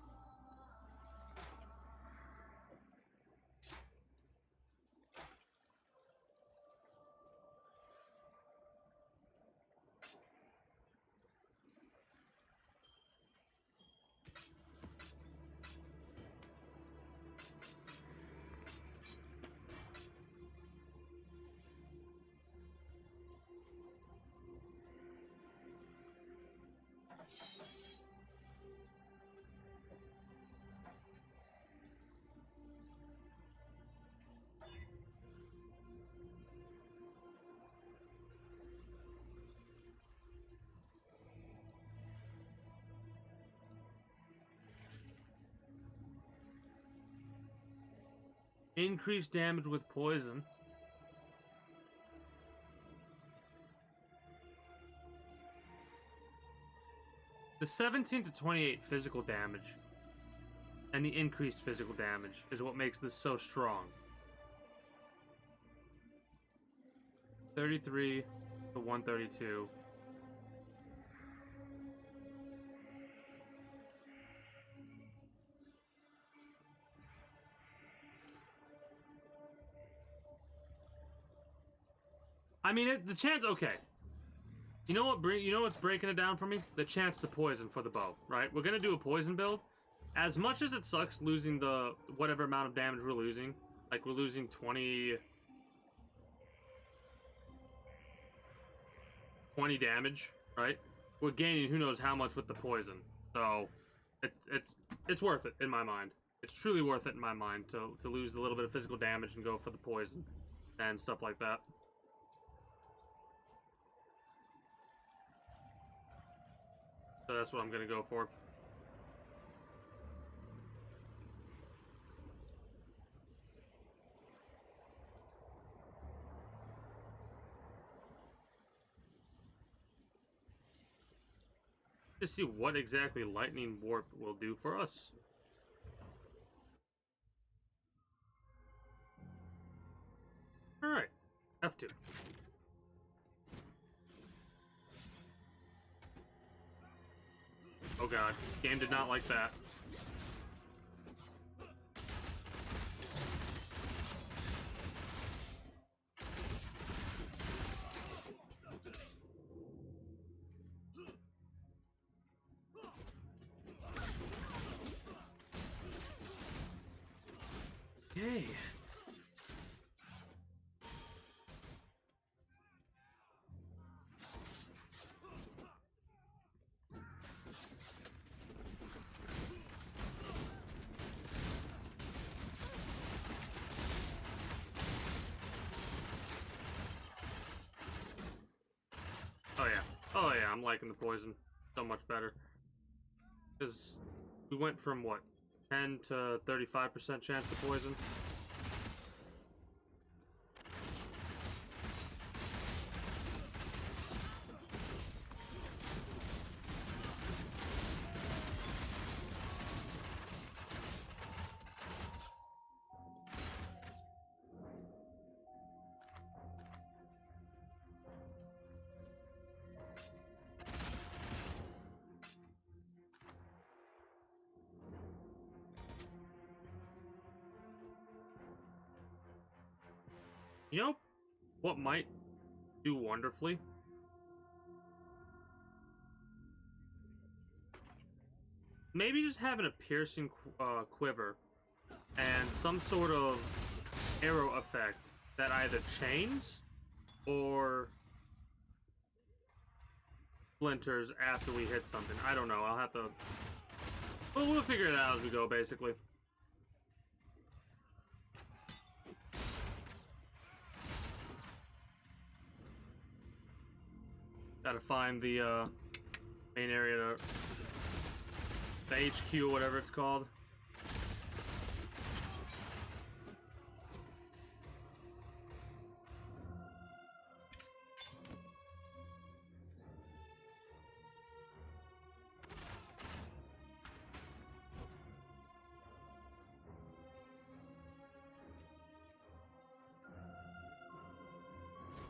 Increased damage with poison. The 17 to 28 physical damage and the increased physical damage is what makes this so strong. 33 to 132. I mean, the chance. Okay. You know what? You know what's breaking it down for me? The chance to poison for the bow. Right? We're gonna do a poison build. As much as it sucks losing the whatever amount of damage we're losing, like we're losing 20 damage, right? We're gaining who knows how much with the poison. So it's worth it in my mind. It's truly worth it in my mind to lose a little bit of physical damage and go for the poison and stuff like that. So that's what I'm gonna go for. To see what exactly Lightning Warp will do for us. Alright, F2. Oh god, game did not like that. Yay. Oh yeah, I'm liking the poison so much better. Because we went from what, 10 to 35% chance to poison. You know what might do wonderfully? Maybe just having a piercing quiver and some sort of arrow effect that either chains or splinters after we hit something. I don't know. I'll have to... Well, we'll figure it out as we go, basically. Gotta find the main area, the HQ, or whatever it's called.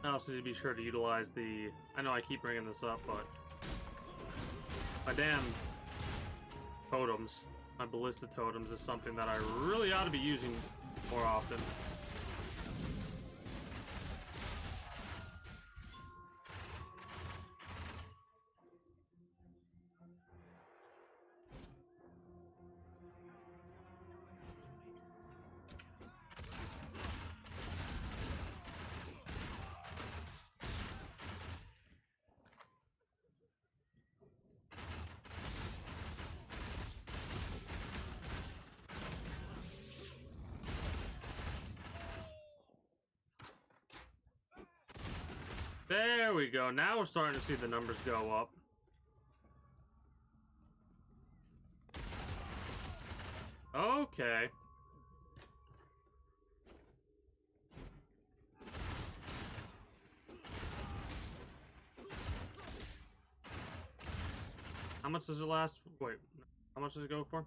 I also need to be sure to utilize the... I know I keep bringing this up, but... my damn totems, my ballista totems, is something that I really ought to be using more often. There we go. Now we're starting to see the numbers go up. Okay. How much does it last? Wait, how much does it go for?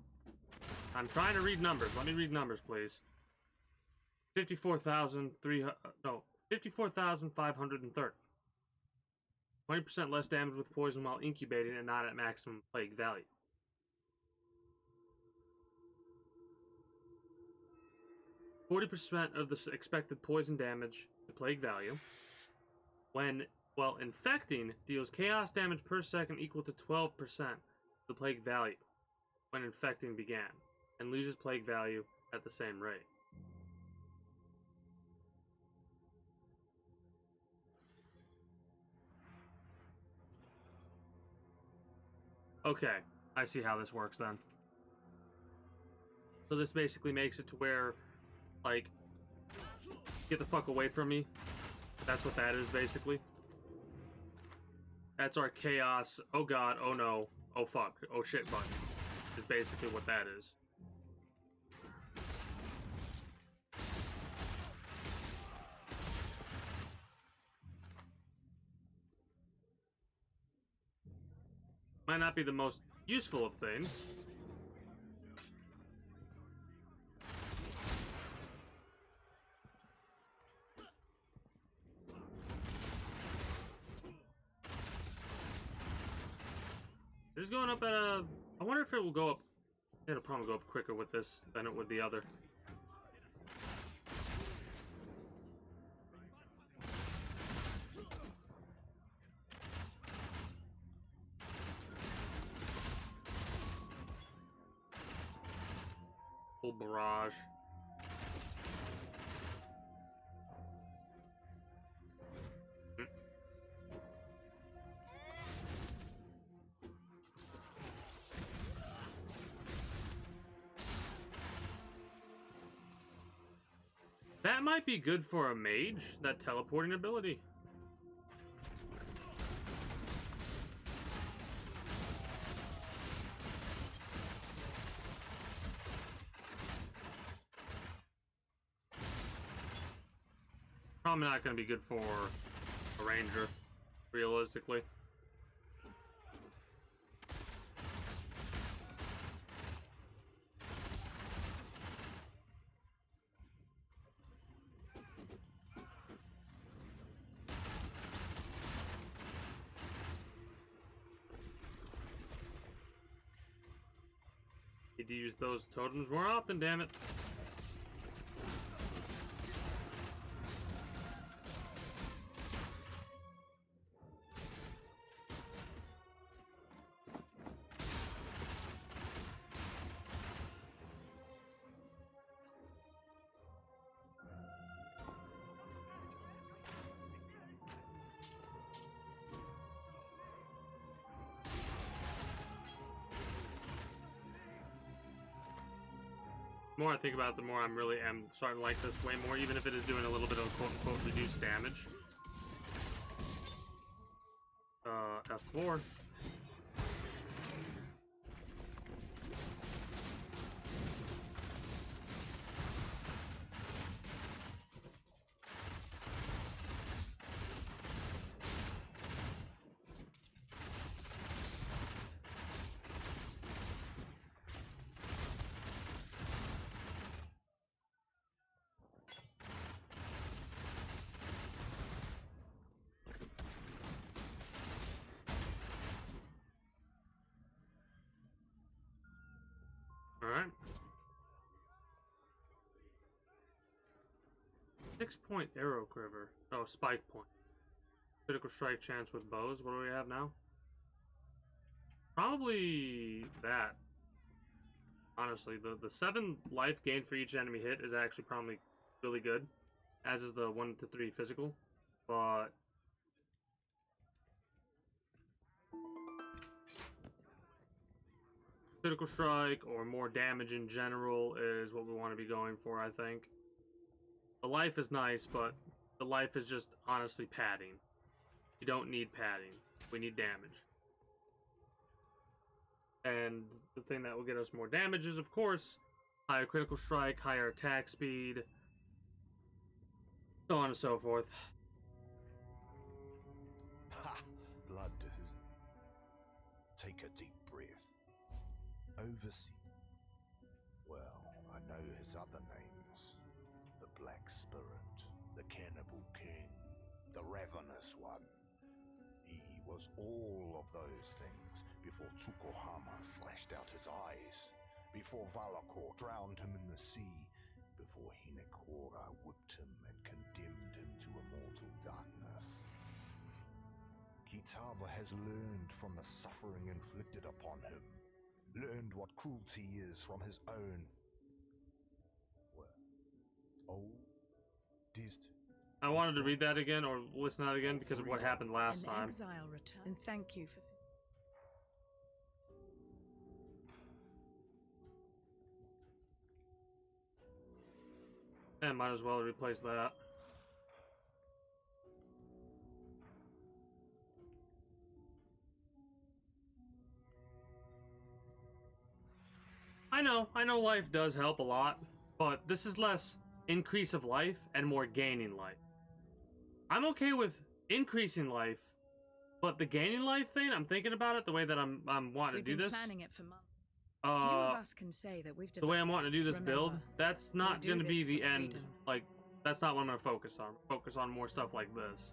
I'm trying to read numbers. Let me read numbers, please. 54,300. No, 54,530. 20% less damage with poison while incubating and not at maximum plague value. %40 of the expected poison damage to plague value. When, while infecting, deals chaos damage per second equal to 12% of the plague value when infecting began, and loses plague value at the same rate. Okay, I see how this works then. So this basically makes it to where, like, get the fuck away from me. That's what that is, basically. That's our chaos, oh god, oh no, oh fuck, oh shit button. Is basically what that is. Might not be the most useful of things. It's going up at a... I wonder if it will go up... It'll probably go up quicker with this than it would the other. Full barrage. That might be good for a mage, that teleporting ability. Probably not going to be good for a ranger, realistically. Need to use those totems more often, damn it. The more I think about it, the more I'm really am starting to like this way more, even if it is doing a little bit of quote-unquote reduced damage. F4. Alright. 6-point arrow quiver. Oh, spike point. Critical strike chance with bows. What do we have now? Probably that. Honestly, the 7 life gain for each enemy hit is actually probably really good. As is the 1 to 3 physical. But critical strike or more damage in general is what we want to be going for, I think. The life is nice, but the life is just honestly padding. You don't need padding. We need damage. And the thing that will get us more damage is, of course, higher critical strike, higher attack speed, so on and so forth. Ha! Blood to his... Take a deep breath. Oversee. Well, I know his other names. The Black Spirit, the Cannibal King, the Ravenous One. He was all of those things before Tsukuhama slashed out his eyes, before Valakor drowned him in the sea, before Hinekora whipped him and condemned him to immortal darkness. Kitava has learned from the suffering inflicted upon him, learned what cruelty is from his own. I wanted to read that again or listen to that again because of what happened last time. Exile return. And thank you for... And might as well replace that. I know life does help a lot, but this is less increase of life and more gaining life. I'm okay with increasing life, but the gaining life thing, I'm thinking about it the way that I'm wanting to do this. We've been planning it for months. Few of us can say that we've the way I'm wanting to do this build, Remember, that's not going to be the end. freedom. Like, that's not what I'm going to focus on. Focus on more stuff like this.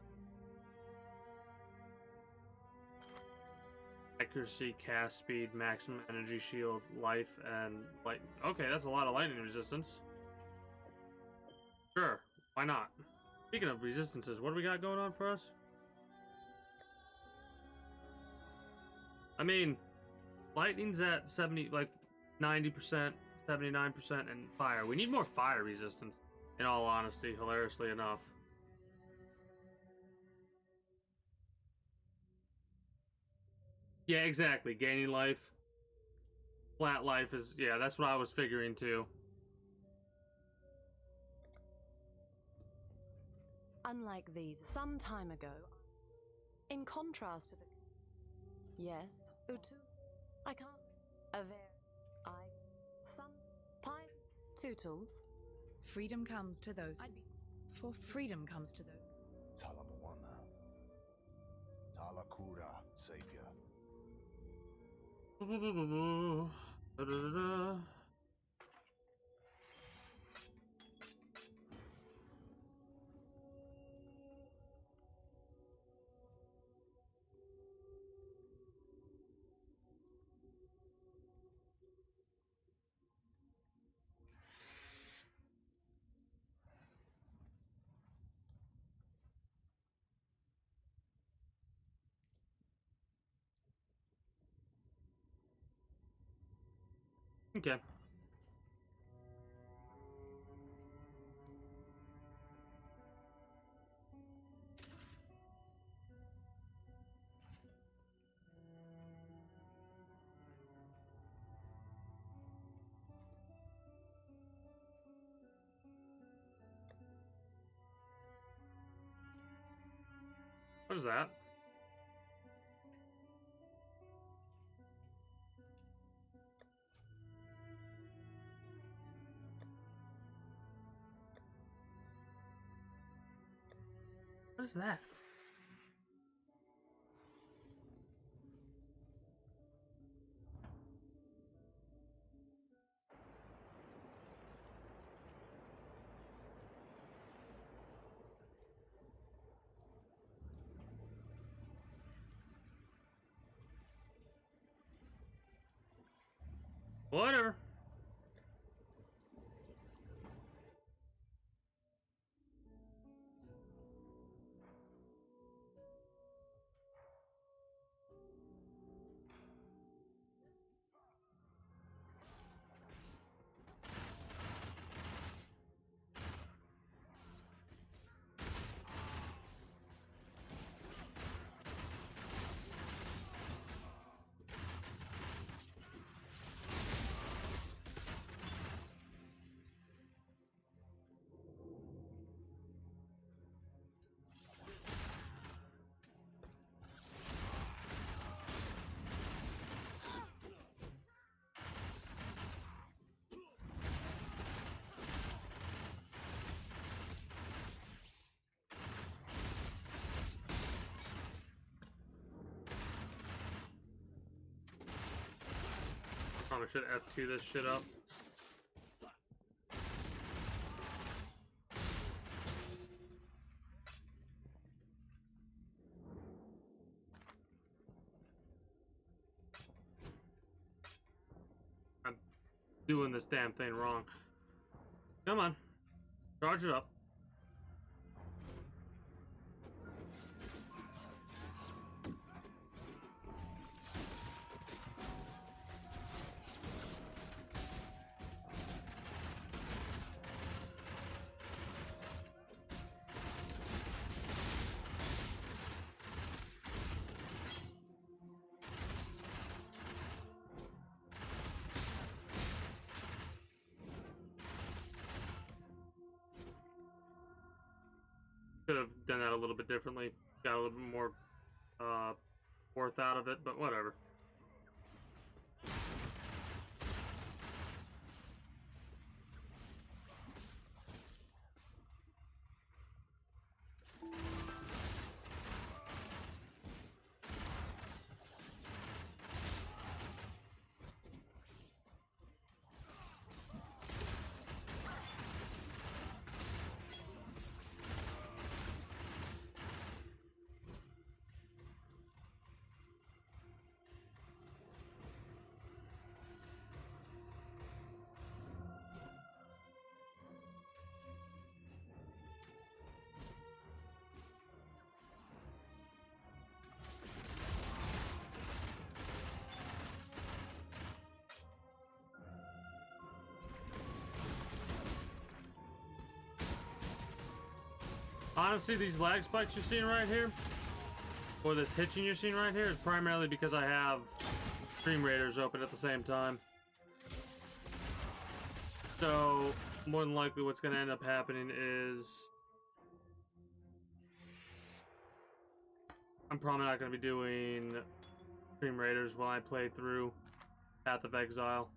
Accuracy, cast speed, maximum energy shield, life, and light. Okay, that's a lot of lightning resistance. Sure, why not? Speaking of resistances, what do we got going on for us? I mean, lightning's at 70, like 90%, 79%, and fire. We need more fire resistance, in all honesty, hilariously enough. Yeah, exactly. Gaining life. Flat life is, yeah, that's what I was figuring too. Unlike these, some time ago, in contrast to the... Yes, Utu. I can't... Aver... I... Some... Pine... Tootles. Freedom comes to those... For freedom comes to those... Talamoana. Talakura, Savior. Okay. is that? What is that? Whatever. Probably should F2 this shit up. I'm doing this damn thing wrong. Come on. Charge it up. Could have done that a little bit differently. Got a little bit more worth out of it, but whatever. Honestly, these lag spikes you're seeing right here, or this hitching you're seeing right here, is primarily because I have Stream Raiders open at the same time. So, more than likely what's going to end up happening is I'm probably not going to be doing Stream Raiders while I play through Path of Exile.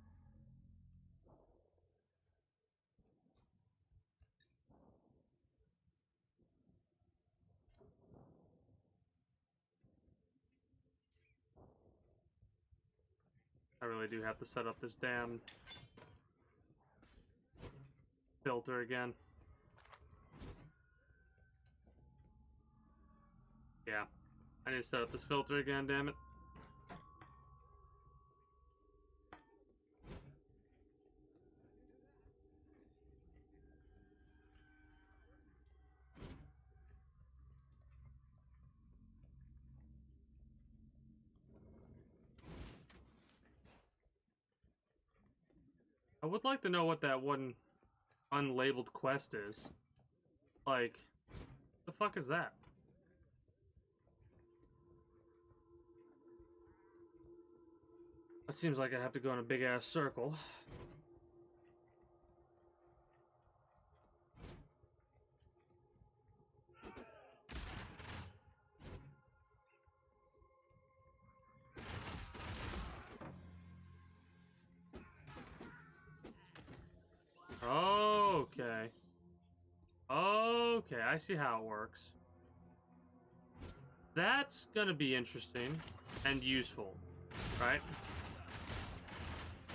I really do have to set up this damn filter again. Yeah, I need to set up this filter again, damn it. I would like to know what that one unlabeled quest is. Like, the fuck is that? It seems like I have to go in a big ass circle. Okay, I see how it works. That's gonna be interesting and useful, right?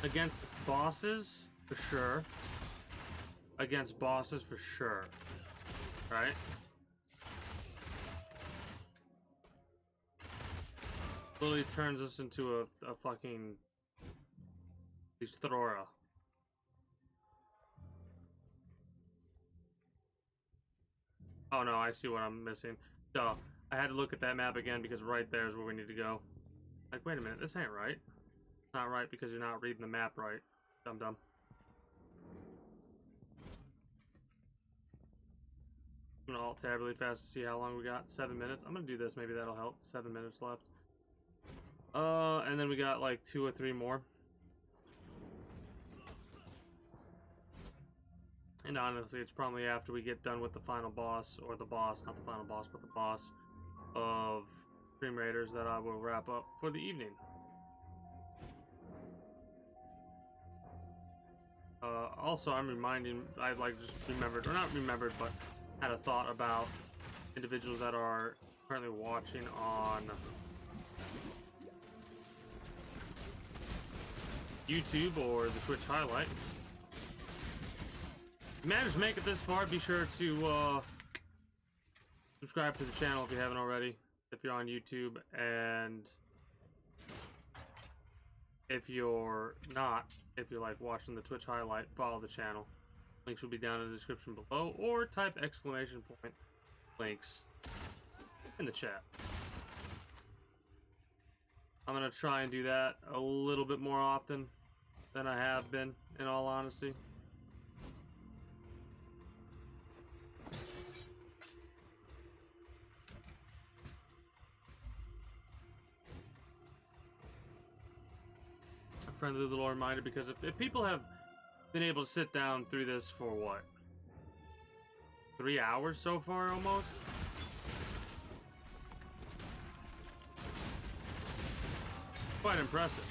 Against bosses, for sure. Against bosses, for sure. Right? Literally turns us into a fucking Throra. Oh no, I see what I'm missing. Duh. I had to look at that map again because right there is where we need to go. Like, wait a minute, this ain't right. It's not right because you're not reading the map right. Dum-dum. I'm gonna alt tab really fast to see how long we got. 7 minutes. I'm gonna do this, maybe that'll help. 7 minutes left. And then we got like 2 or 3 more. And honestly, it's probably after we get done with the final boss, or the boss, not the final boss, but the boss of Dream Raiders, that I will wrap up for the evening. Also, I'm reminding, I like just remembered, or not remembered, but had a thought about individuals that are currently watching on YouTube or the Twitch highlights. If you managed to make it this far, be sure to subscribe to the channel if you haven't already, if you're on YouTube, and if you're not, if you're like watching the Twitch highlight, follow the channel. Links will be down in the description below, or type exclamation point links in the chat. I'm gonna try and do that a little bit more often than I have been, in all honesty. A friendly little reminder, because if people have been able to sit down through this for what? 3 hours so far, almost? Quite impressive.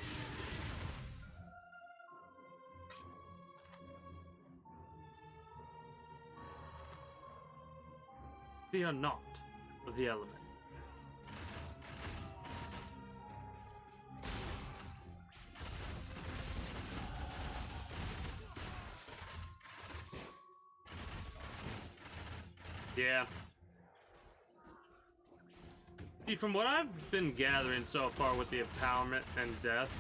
Fear not of the element. Yeah. See, from what I've been gathering so far with the empowerment and death,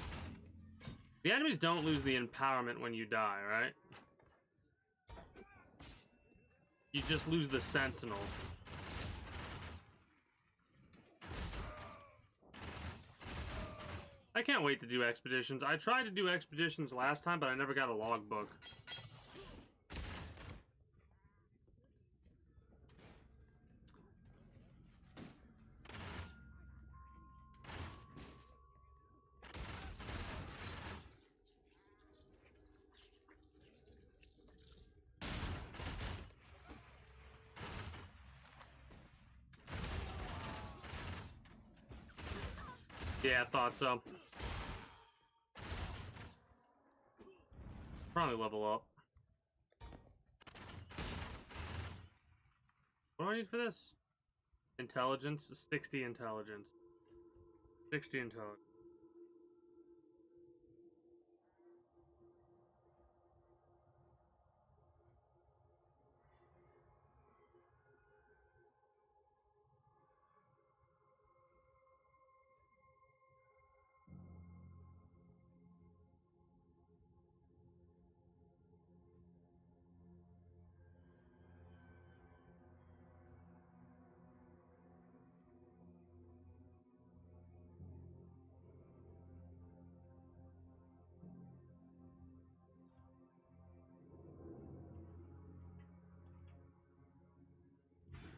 the enemies don't lose the empowerment when you die, right? You just lose the Sentinel. I can't wait to do expeditions. I tried to do expeditions last time, but I never got a logbook. Yeah, I thought so. Probably level up. What do I need for this? Intelligence? 60 intelligence. 60 intelligence.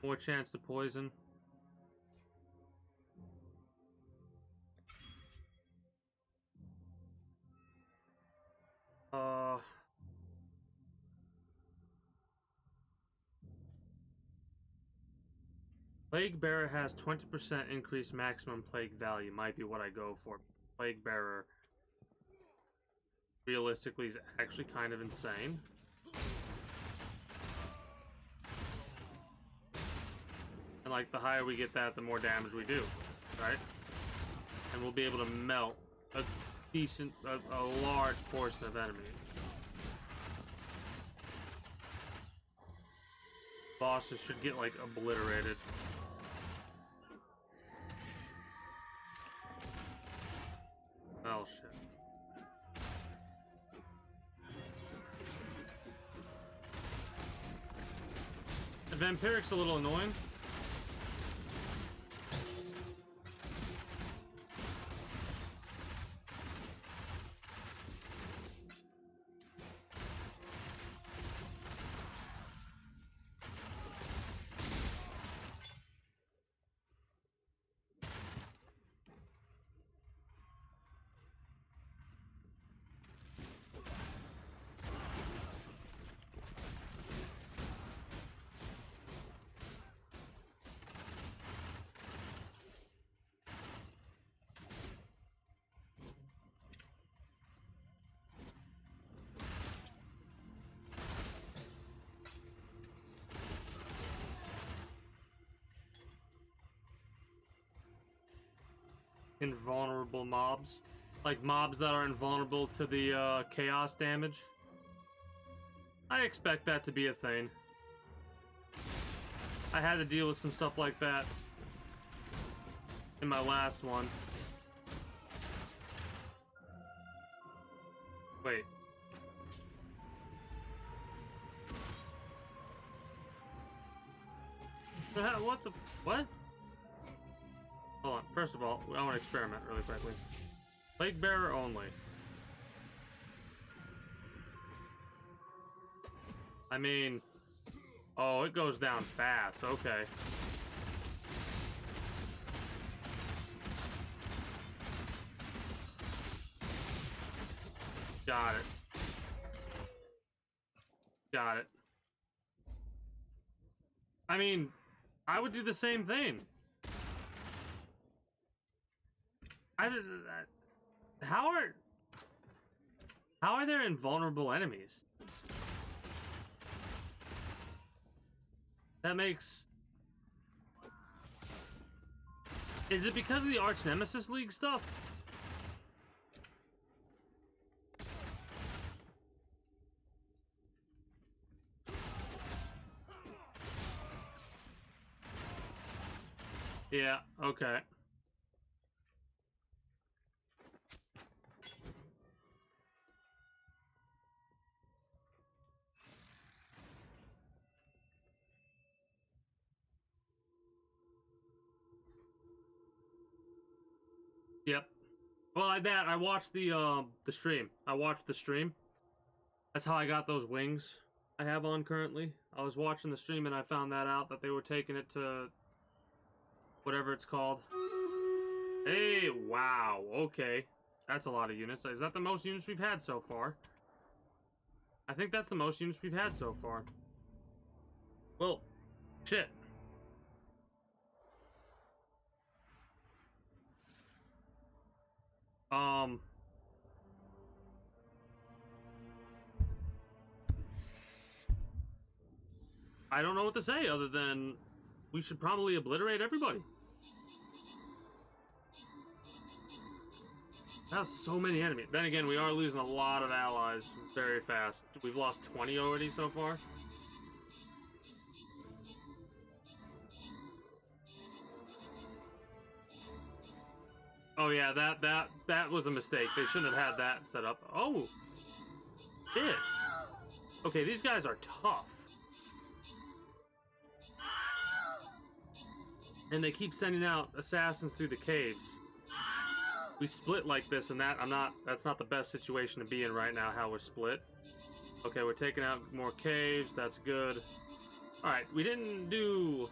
More chance to poison. Plague Bearer has 20% increased maximum plague value. Might be what I go for. Plague Bearer realistically is actually kind of insane. And like the higher we get that, the more damage we do, right? And we'll be able to melt a decent, a large portion of enemies. Bosses should get like obliterated. Oh shit. The Vampiric's a little annoying. Invulnerable mobs. Like mobs that are invulnerable to the chaos damage. I expect that to be a thing. I had to deal with some stuff like that in my last one. Wait. What the... What? Hold on. First of all, I want to experiment really quickly. Plague Bearer only. I mean... Oh, it goes down fast. Okay. Got it. Got it. I mean, I would do the same thing. How are there invulnerable enemies? That makes... Is it because of the Arch Nemesis League stuff? Yeah, okay. Yep. Well, I watched the stream. I watched the stream. That's how I got those wings I have on currently. I was watching the stream and I found that out, that they were taking it to whatever it's called. Hey, wow. Okay. That's a lot of units. Is that the most units we've had so far? I think that's the most units we've had so far. Well, shit. I don't know what to say other than we should probably obliterate everybody. That's so many enemies. Then again, we are losing a lot of allies very fast. We've lost 20 already so far. Oh yeah, that was a mistake. They shouldn't have had that set up. Oh, shit. Okay, these guys are tough. And they keep sending out assassins through the caves. We split like this, and that's not the best situation to be in right now, how we're split. Okay, we're taking out more caves, that's good. Alright, we didn't do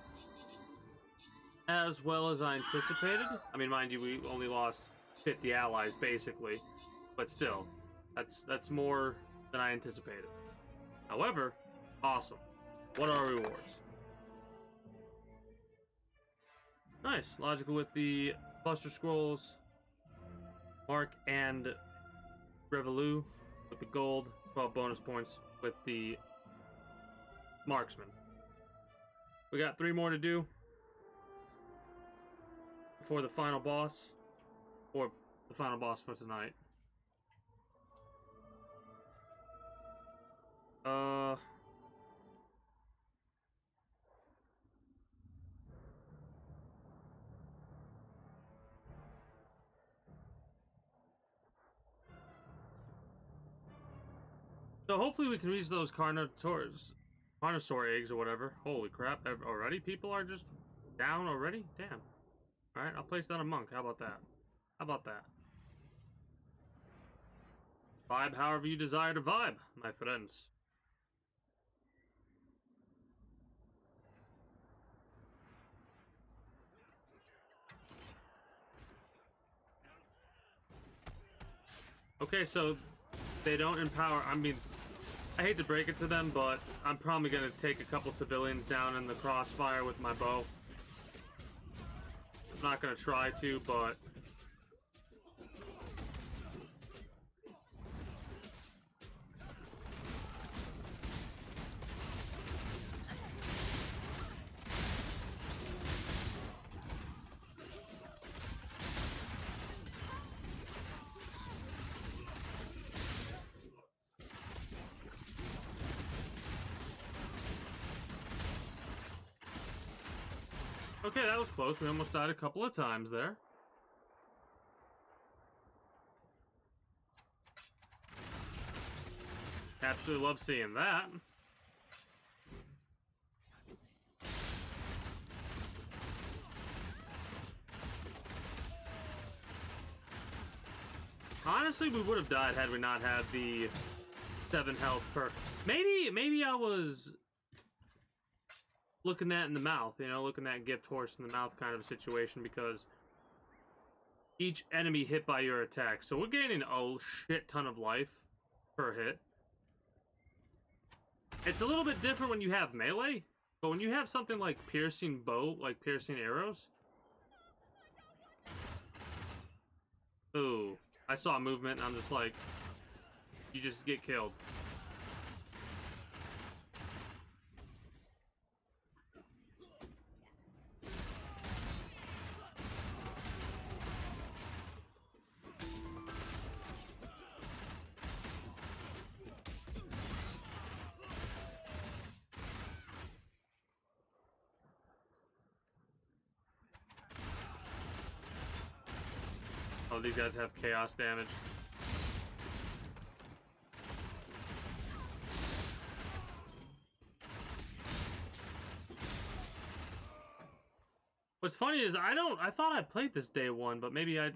as well as I anticipated. I mean, mind you, we only lost 50 allies, basically. But still, that's more than I anticipated. However, awesome. What are our rewards? Nice. Logical with the Buster Scrolls. Mark and Revolu with the gold. 12 bonus points with the Marksman. We got 3 more to do. before the final boss, or the final boss for tonight. So hopefully we can reach those Carnosaur eggs or whatever. Holy crap, already? People are just down already? Damn. Alright, I'll place down a monk. How about that? How about that? Vibe however you desire to vibe, my friends. Okay, so they don't empower. I mean, I hate to break it to them, but I'm probably gonna take a couple civilians down in the crossfire with my bow. I'm not gonna try to, but okay, that was close. We almost died a couple of times there. Absolutely love seeing that. Honestly, we would have died had we not had the 7 health per. Maybe I was looking that in the mouth, you know, looking that gift horse in the mouth kind of a situation, because each enemy hit by your attack. So we're gaining a shit ton of life per hit. It's a little bit different when you have melee, but when you have something like piercing bow, like piercing arrows. Ooh, I saw movement and I'm just like, you just get killed. Oh, these guys have chaos damage. What's funny is I thought I played this day one, but maybe I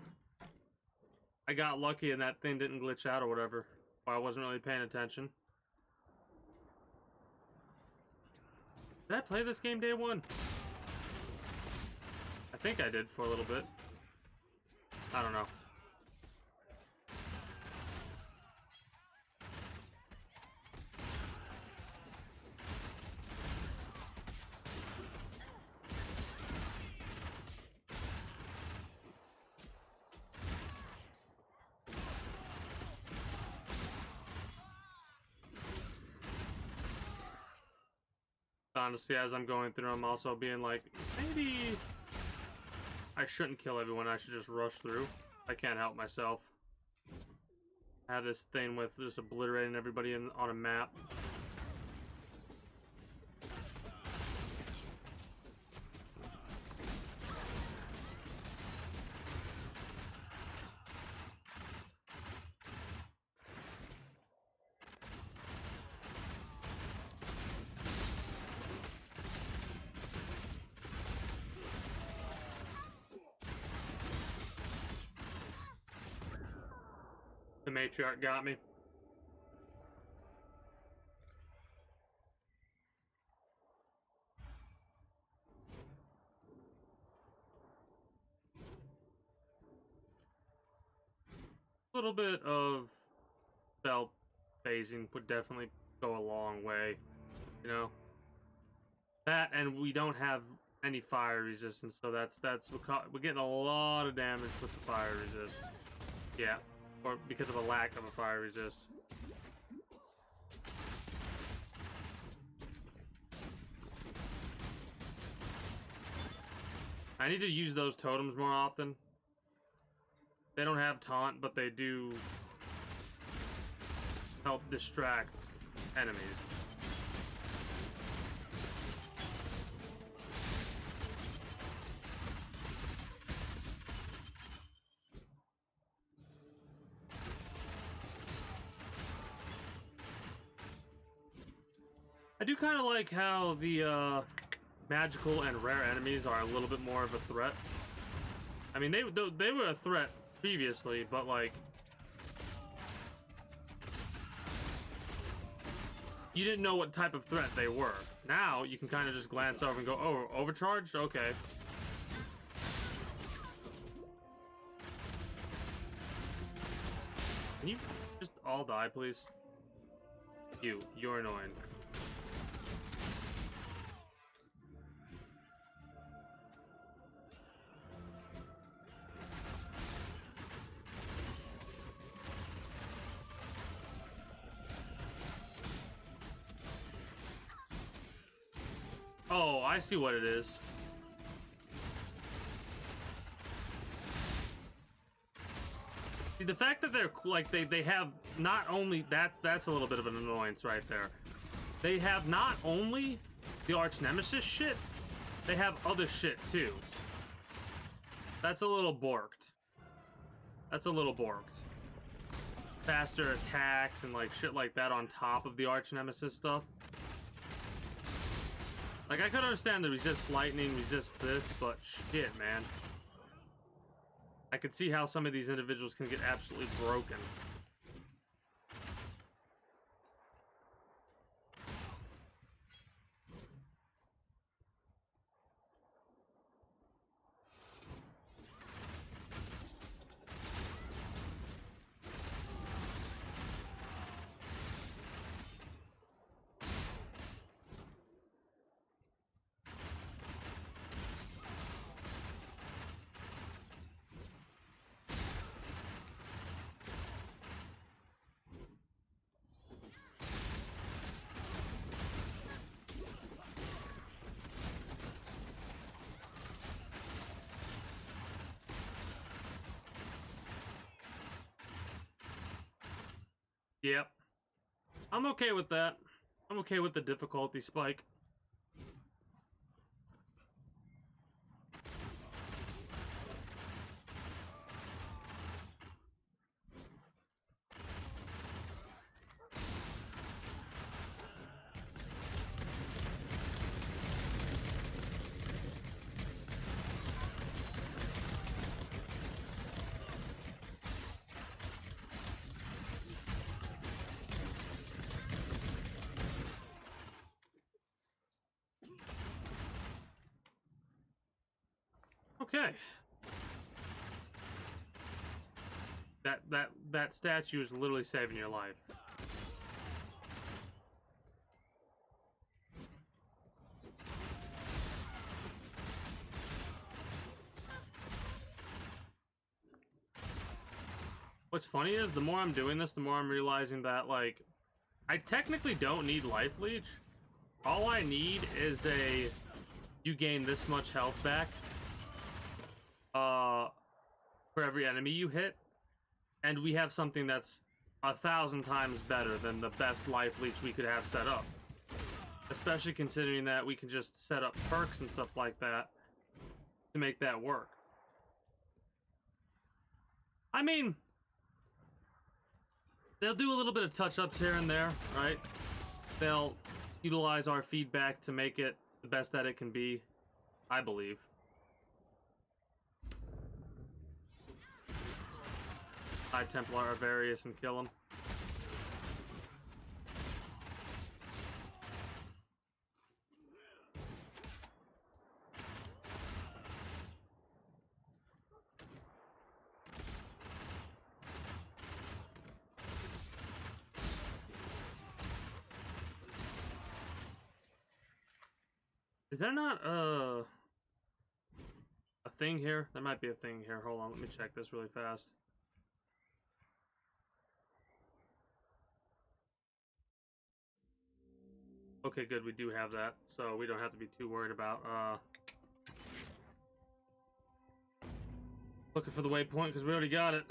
got lucky and that thing didn't glitch out or whatever. Or I wasn't really paying attention. Did I play this game day one? I think I did for a little bit. I don't know. Honestly, as I'm going through, I'm also being like, maybe I shouldn't kill everyone, I should just rush through. I can't help myself. I have this thing with just obliterating everybody on a map. The matriarch got me. A little bit of spell phasing would definitely go a long way, you know. That, and we don't have any fire resistance, so we're getting a lot of damage with the fire resist. Yeah, or because of a lack of a fire resist. I need to use those totems more often. They don't have taunt, but they do help distract enemies. I do kind of like how the magical and rare enemies are a little bit more of a threat. I mean, they were a threat previously, but like you didn't know what type of threat they were. Now you can kind of just glance over and go, "Oh, overcharged? Okay." Can you just all die, please? You're annoying. Oh, I see what it is. See, the fact that they're like they have not only that's a little bit of an annoyance right there. They have not only the arch nemesis shit, they have other shit too. That's a little borked. That's a little borked. Faster attacks and like shit like that on top of the arch nemesis stuff. Like, I could understand the resist lightning, resist this, but shit, man. I could see how some of these individuals can get absolutely broken. Yep. I'm okay with that. I'm okay with the difficulty spike. Okay. That statue is literally saving your life. What's funny is the more I'm doing this, the more I'm realizing that, like, I technically don't need life leech. All I need is you gain this much health back for every enemy you hit, and we have something that's 1,000 times better than the best life leech we could have set up. Especially considering that we can just set up perks and stuff like that to make that work. I mean, they'll do a little bit of touch-ups here and there, right? They'll utilize our feedback to make it the best that it can be, I believe. High Templar Avarius and kill him. Is there not a thing here? There might be a thing here. Hold on, let me check this really fast. Okay, good, we do have that, so we don't have to be too worried about Looking for the waypoint because we already got it.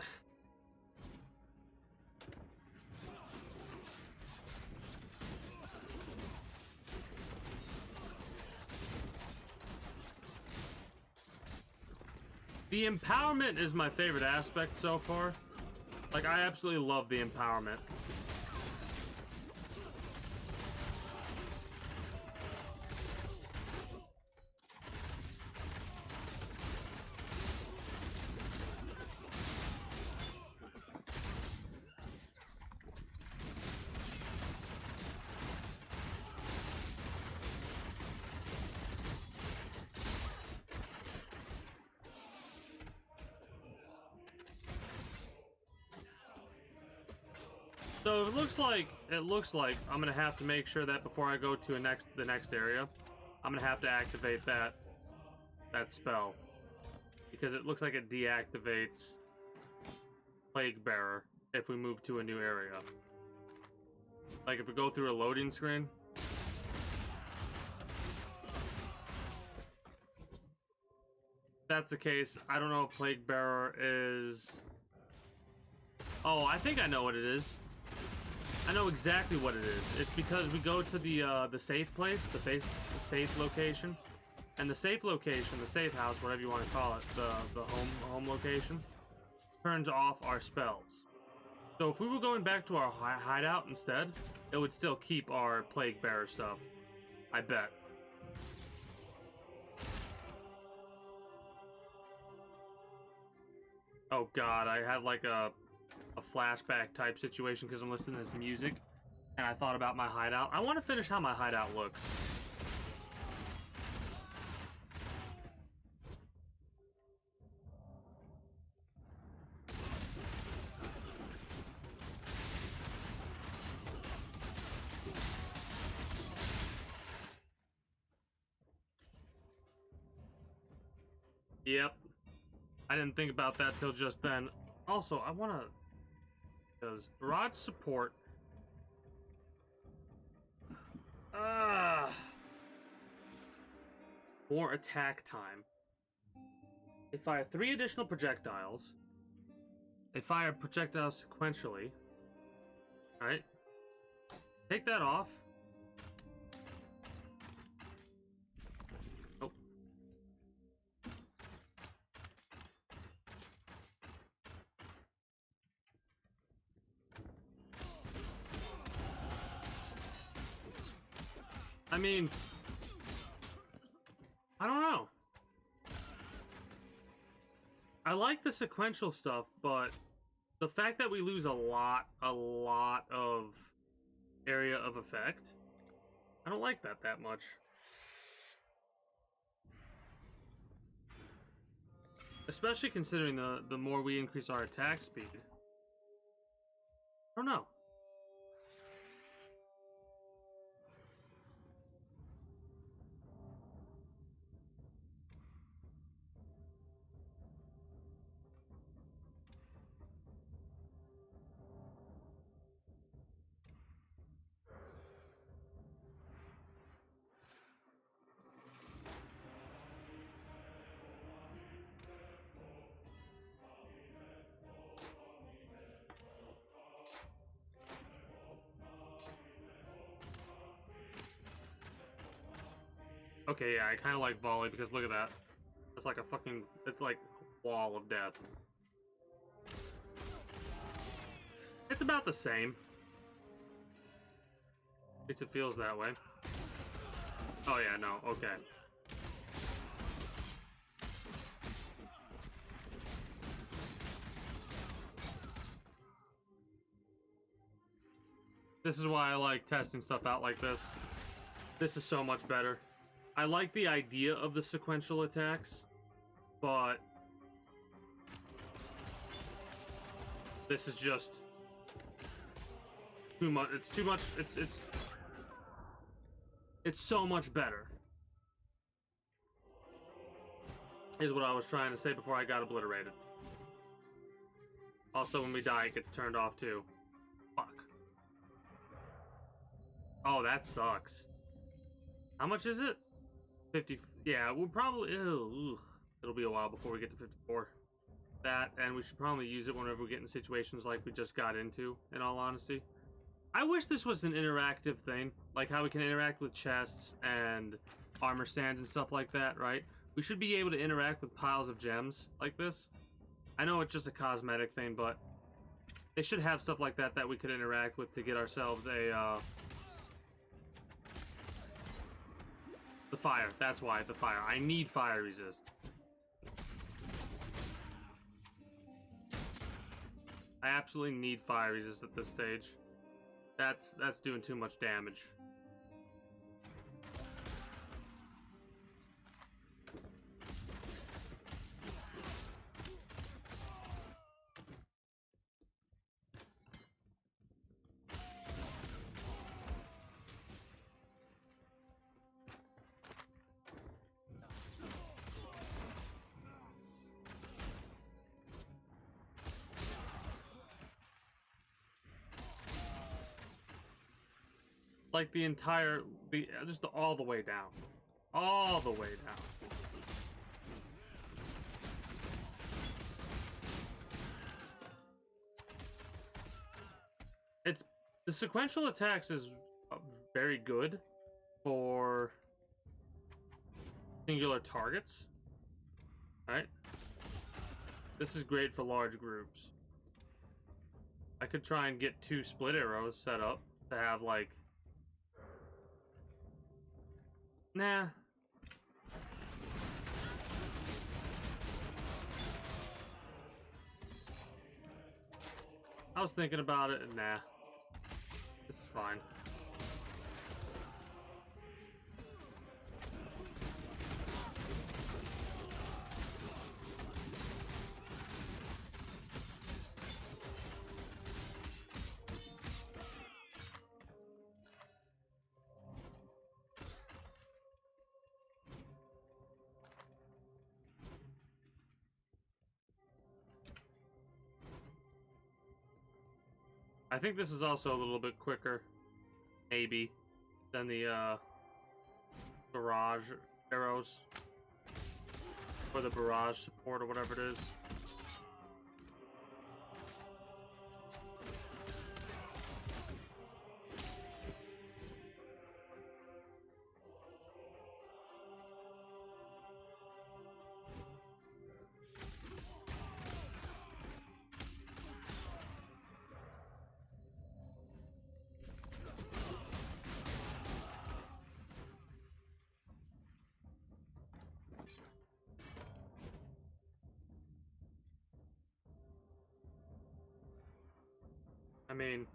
The empowerment is my favorite aspect so far. Like, I absolutely love the empowerment. So it looks like I'm gonna have to make sure that before I go to the next area, I'm gonna have to activate that spell, because it looks like it deactivates Plague Bearer if we move to a new area. Like if we go through a loading screen. If that's the case, I don't know if Plague Bearer is. Oh, I think I know what it is. I know exactly what it is. It's because we go to the safe place, the safe location, and the safe location, the safe house, whatever you want to call it, the home location, turns off our spells. So if we were going back to our hideout instead, it would still keep our Plague Bearer stuff. I bet. Oh god, I had like a flashback type situation because I'm listening to this music and I thought about my hideout. I want to finish how my hideout looks. Yep. I didn't think about that till just then. Also, I want to... Because barrage support... More attack time. They fire 3 additional projectiles. They fire projectiles sequentially. Alright. Take that off. Oh. I mean, I don't know. I like the sequential stuff, but the fact that we lose a lot of area of effect, I don't like that much. Especially considering the more we increase our attack speed. I don't know. Okay, yeah, I kind of like volley because look at that. It's like a fucking, it's like a wall of death. It's about the same. At least it feels that way. Oh yeah, no, okay. This is why I like testing stuff out like this. This is so much better. I like the idea of the sequential attacks, but this is just too much. It's too much. It's so much better. Is what I was trying to say before I got obliterated. Also, when we die, it gets turned off too. Fuck. Oh, that sucks. How much is it? 50. Yeah, we'll probably. Ugh, it'll be a while before we get to 54. that, and we should probably use it whenever we get in situations like we just got into, in all honesty. I wish this was an interactive thing, like how we can interact with chests and armor stands and stuff like that, right? We should be able to interact with piles of gems like this. I know it's just a cosmetic thing, but they should have stuff like that that we could interact with to get ourselves a, the fire. That's why, the fire. I need fire resist. I absolutely need fire resist at this stage. That's doing too much damage. Like the entire, just all the way down. All the way down. It's, the sequential attacks is very good for singular targets. Right? This is great for large groups. I could try and get 2 split arrows set up to have like, nah. I was thinking about it, and nah. This is fine. I think this is also a little bit quicker, maybe, than the barrage arrows, or the barrage support, or whatever it is. I mean,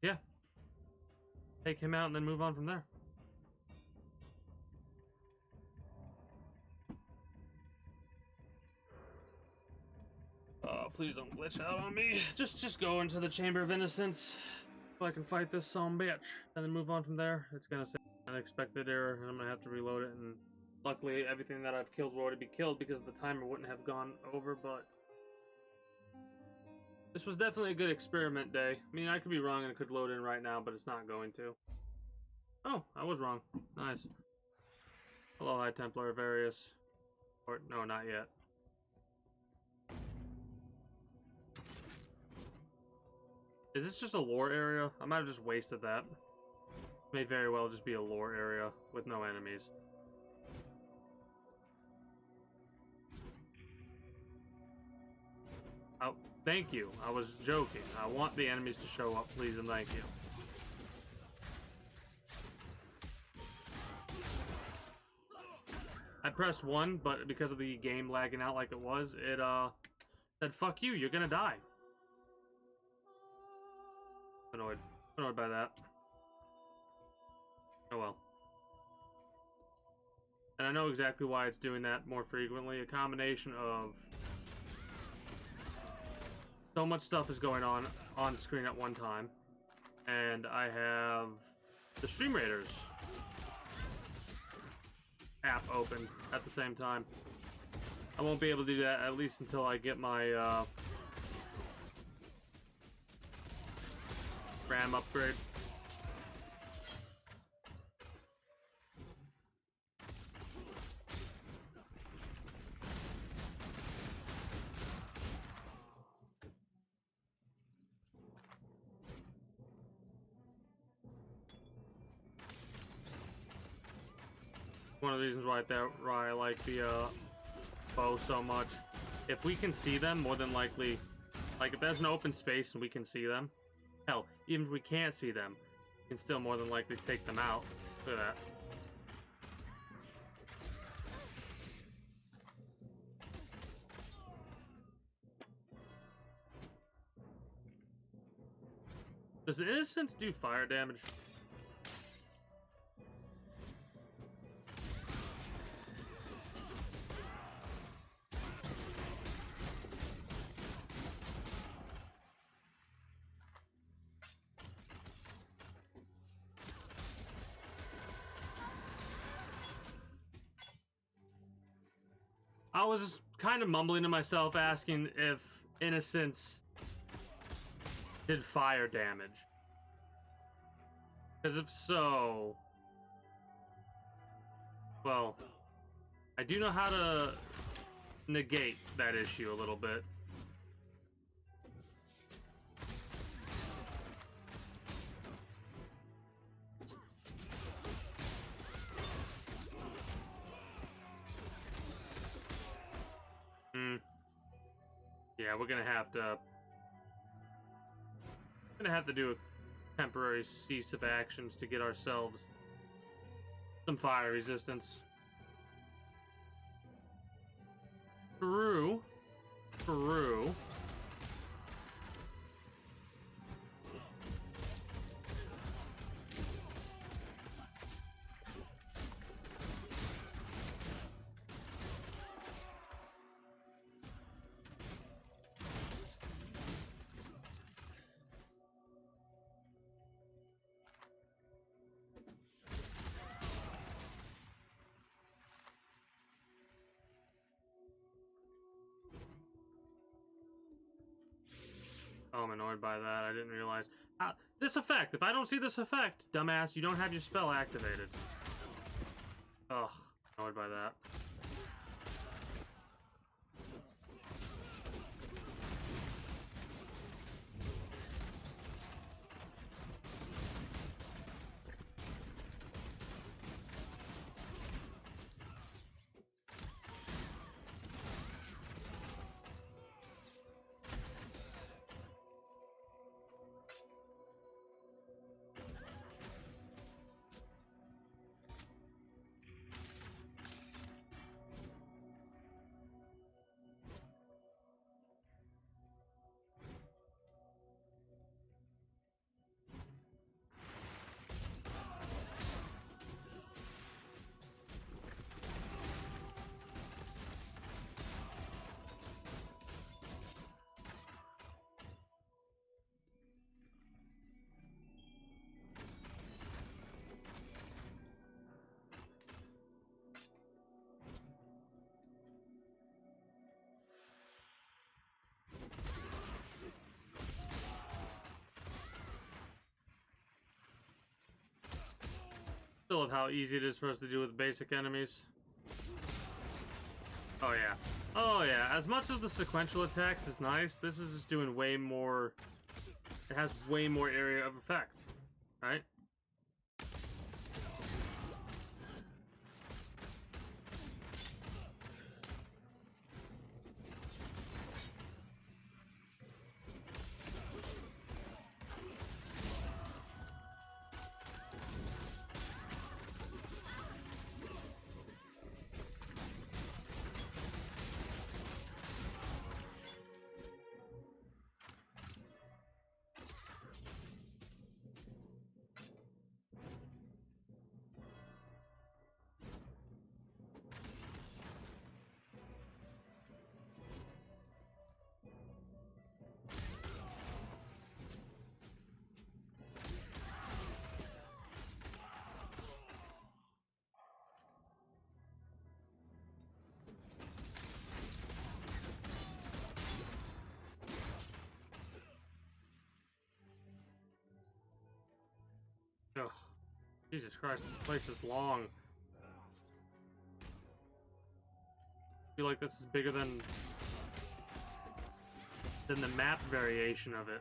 yeah. Take him out and then move on from there. Oh, please don't glitch out on me. Just go into the Chamber of Innocence so I can fight this son bitch, and then move on from there. It's gonna say unexpected error, and I'm gonna have to reload it. And luckily, everything that I've killed will already be killed because the timer wouldn't have gone over. But this was definitely a good experiment day. I mean, I could be wrong and it could load in right now, but it's not going to. Oh, I was wrong. Nice. Hello, High Templar Various. Or no, not yet. Is this just a lore area? I might have just wasted that. May very well just be a lore area with no enemies. Oh, thank you. I was joking. I want the enemies to show up, please and thank you. I pressed 1, but because of the game lagging out like it was, it said, fuck you, you're gonna die. Annoyed by that. Oh well. And I know exactly why it's doing that more frequently. A combination of so much stuff is going on screen at one time, and I have the Stream Raiders app open at the same time. I won't be able to do that at least until I get my RAM upgrade. One of the reasons why I like the bow so much. If we can see them, more than likely, like if there's an open space and we can see them, hell, even if we can't see them, we can still more than likely take them out. Look at that. Does the Innocence do fire damage? I was kind of mumbling to myself, asking if Innocence did fire damage. Because if so, well, I do know how to negate that issue a little bit. Yeah, we're gonna have to do a temporary cease of actions to get ourselves some fire resistance. True. Oh, I'm annoyed by that. I didn't realize. This effect! If I don't see this effect, dumbass, you don't have your spell activated. Ugh, annoyed by that. Still love how easy it is for us to deal with basic enemies. Oh yeah. Oh yeah. As much as the sequential attacks is nice, this is just doing way more. It has way more area of effect, right? Ugh. Jesus Christ, this place is long. I feel like this is bigger than the map variation of it.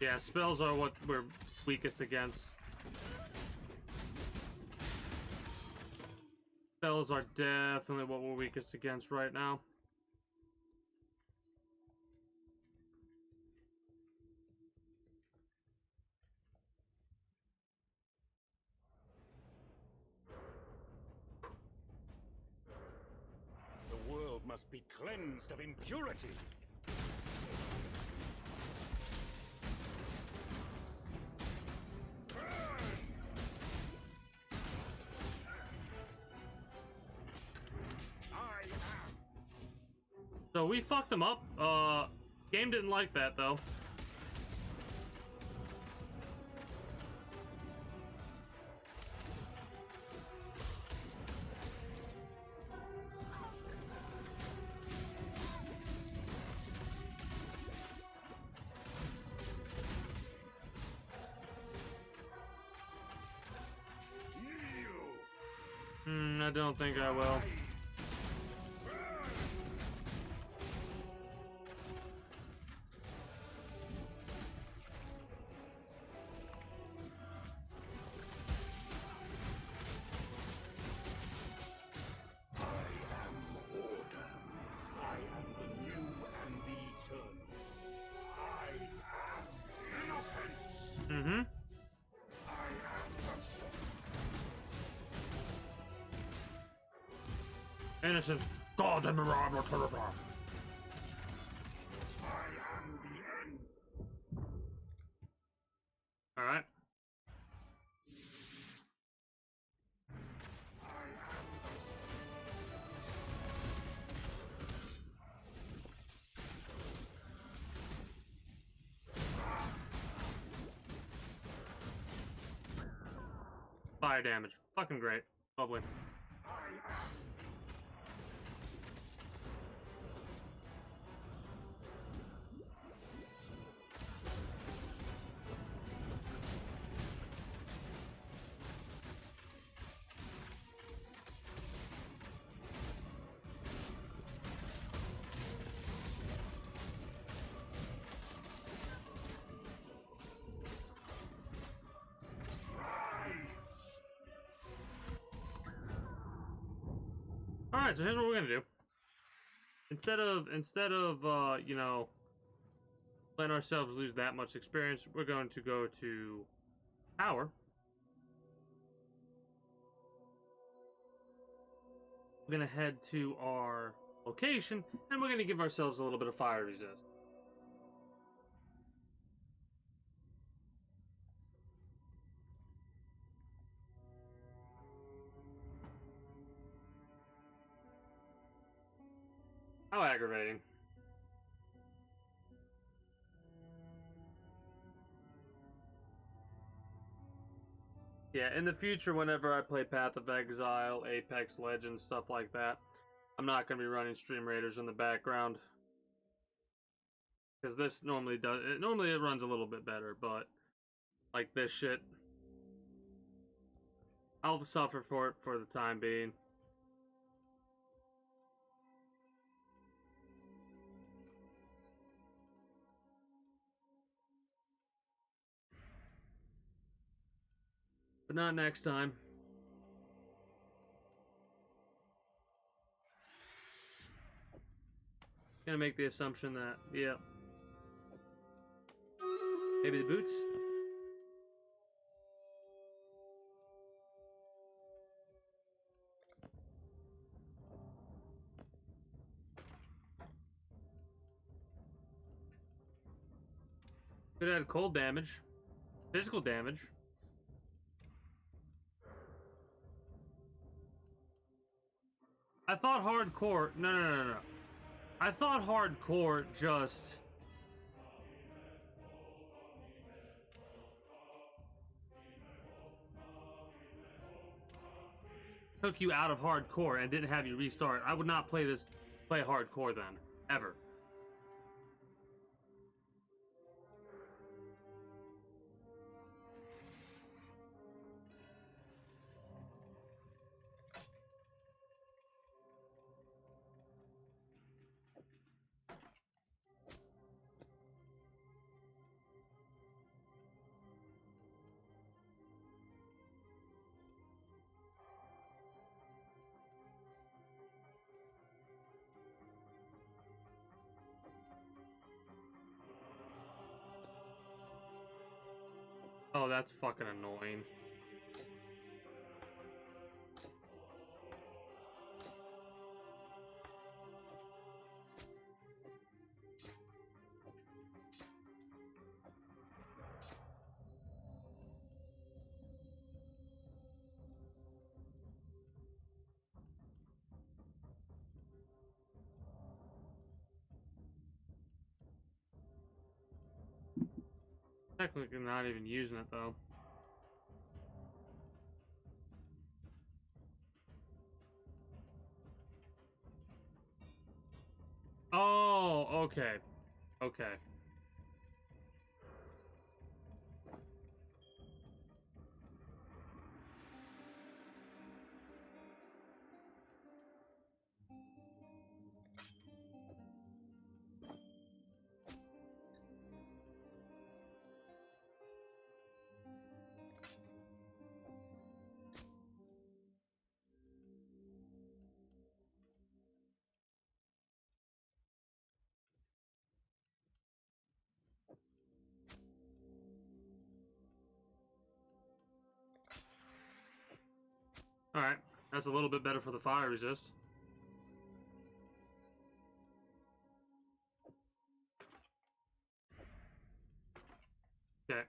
Yeah, spells are what we're weakest against. Spells are definitely what we're weakest against right now. The world must be cleansed of impurity. So we fucked them up. Game didn't like that though. I don't think I will. Mm-hmm. Innocent. God, the mirage. All right. Fire damage. Fucking great. Lovely. Alright, so here's what we're gonna do. Instead of you know, letting ourselves lose that much experience, we're going to go to power. We're gonna head to our location, and we're gonna give ourselves a little bit of fire resist. How aggravating. Yeah, in the future, whenever I play Path of Exile, Apex Legends, stuff like that, I'm not going to be running Stream Raiders in the background. Because this normally does... Normally it runs a little bit better, but... Like this shit... I'll suffer for it for the time being. But not next time. Gonna make the assumption that, yeah. Maybe the boots? Could add cold damage. Physical damage. I thought hardcore... No. I thought hardcore just... took you out of hardcore and didn't have you restart. I would not play hardcore then. Ever. Oh, that's fucking annoying. Technically not even using it though. Oh, okay. Okay. Alright. That's a little bit better for the fire resist. Okay.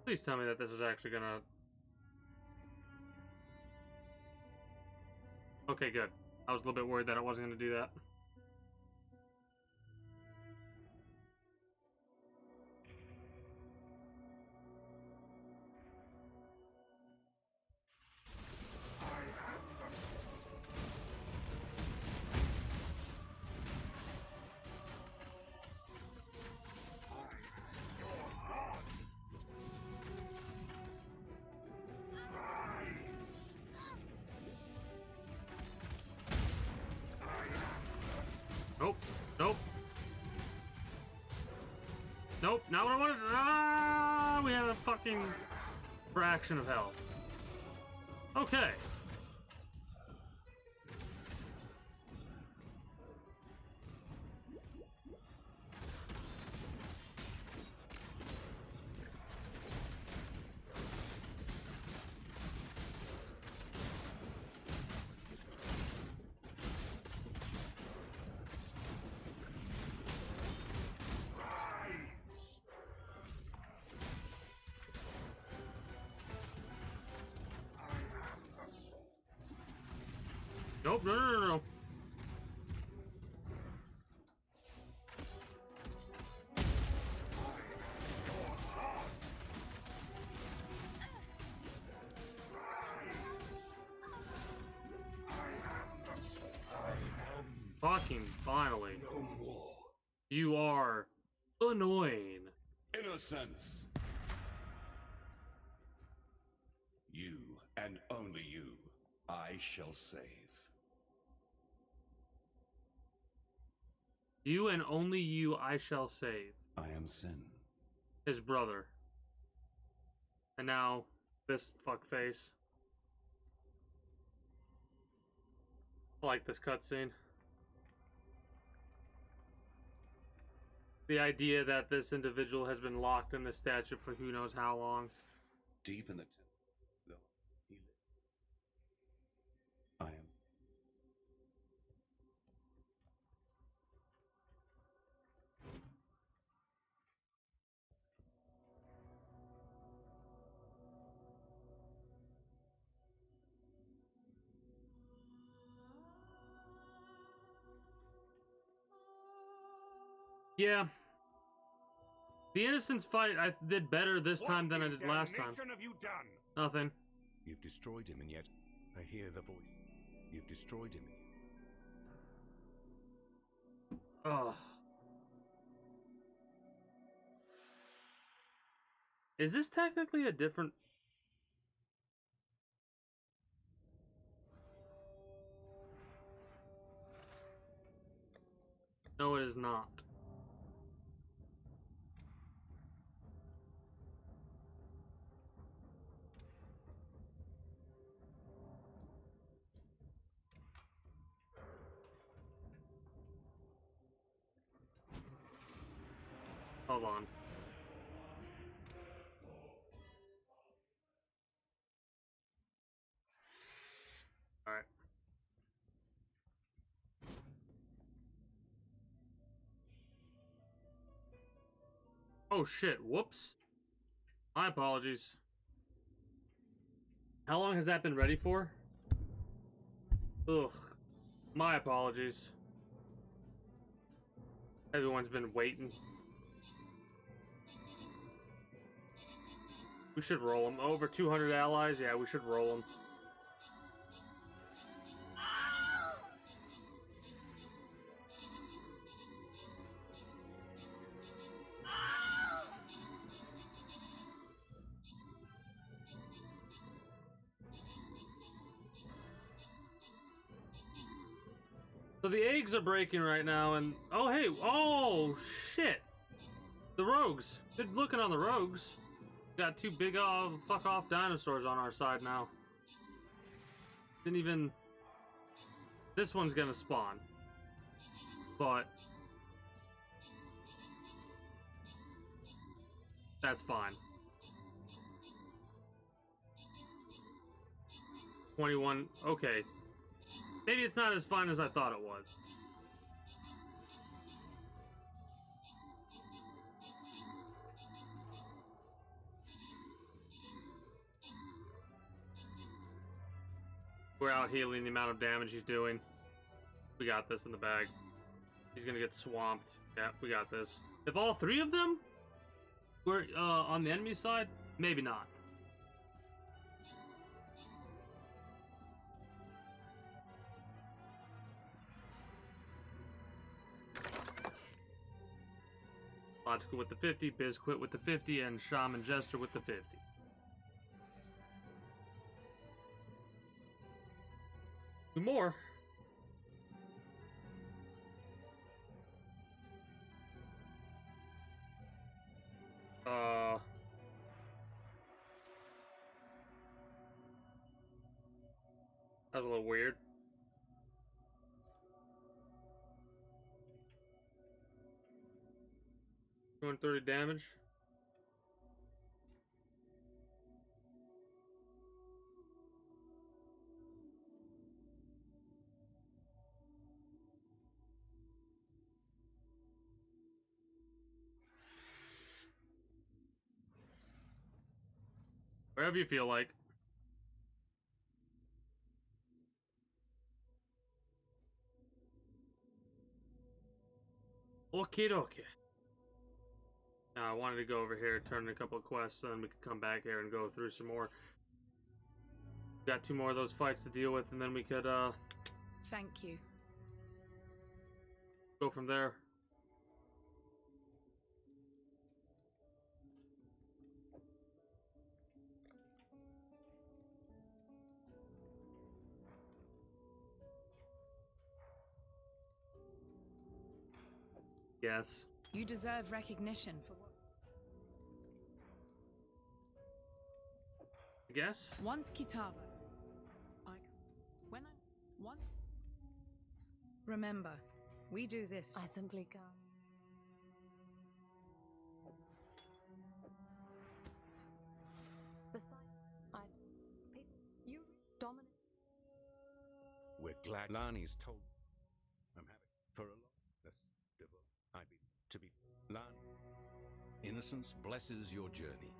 Please tell me that this is actually gonna... Okay, good. I was a little bit worried that it wasn't gonna do that. Nope. Nope. Nope. Not what I wanted. Ah, we had a fucking fraction of health. Okay. Nope, no. Fucking finally. No more. You are annoying. Innocence. You, and only you, I shall save. You and only you I shall save. I am Sin. His brother. And now, this fuckface. I like this cutscene. The idea that this individual has been locked in the statue for who knows how long. Deep in the temple, though he lived. I am. Yeah. The Innocence fight, I did better this time than I did last time. What have you done? Nothing. You've destroyed him, and yet I hear the voice. You've destroyed him. Ugh. Is this technically a different... No, it is not. Hold on. Alright. Oh shit, whoops. My apologies. How long has that been ready for? Ugh. My apologies. Everyone's been waiting. We should roll them. Over 200 allies? Yeah, we should roll them. So the eggs are breaking right now, and oh hey, oh shit, the rogues. Good looking on the rogues. Got two big fuck off dinosaurs on our side now. Didn't even. This one's gonna spawn, but that's fine. 21. Okay. Maybe it's not as fun as I thought it was. We're out healing the amount of damage he's doing. We got this in the bag. He's gonna get swamped. Yeah, we got this. If all three of them were on the enemy side, maybe not. Logical with the 50, Bizquit with the 50, and Shaman Jester with the 50. Two more. That was a little weird. Doing 30 damage. Wherever you feel like. Okay, okay. Now I wanted to go over here, turn in a couple of quests, and then we could come back here and go through some more. Got two more of those fights to deal with, and then we could Thank you. go from there. Yes. You deserve recognition for what? I guess. Once Kitava. Remember, we do this. I simply can't. Besides, you dominate. We're glad Lani's told. I'm happy for a long. Let's devote. I'd be to be Lani. Innocence blesses your journey.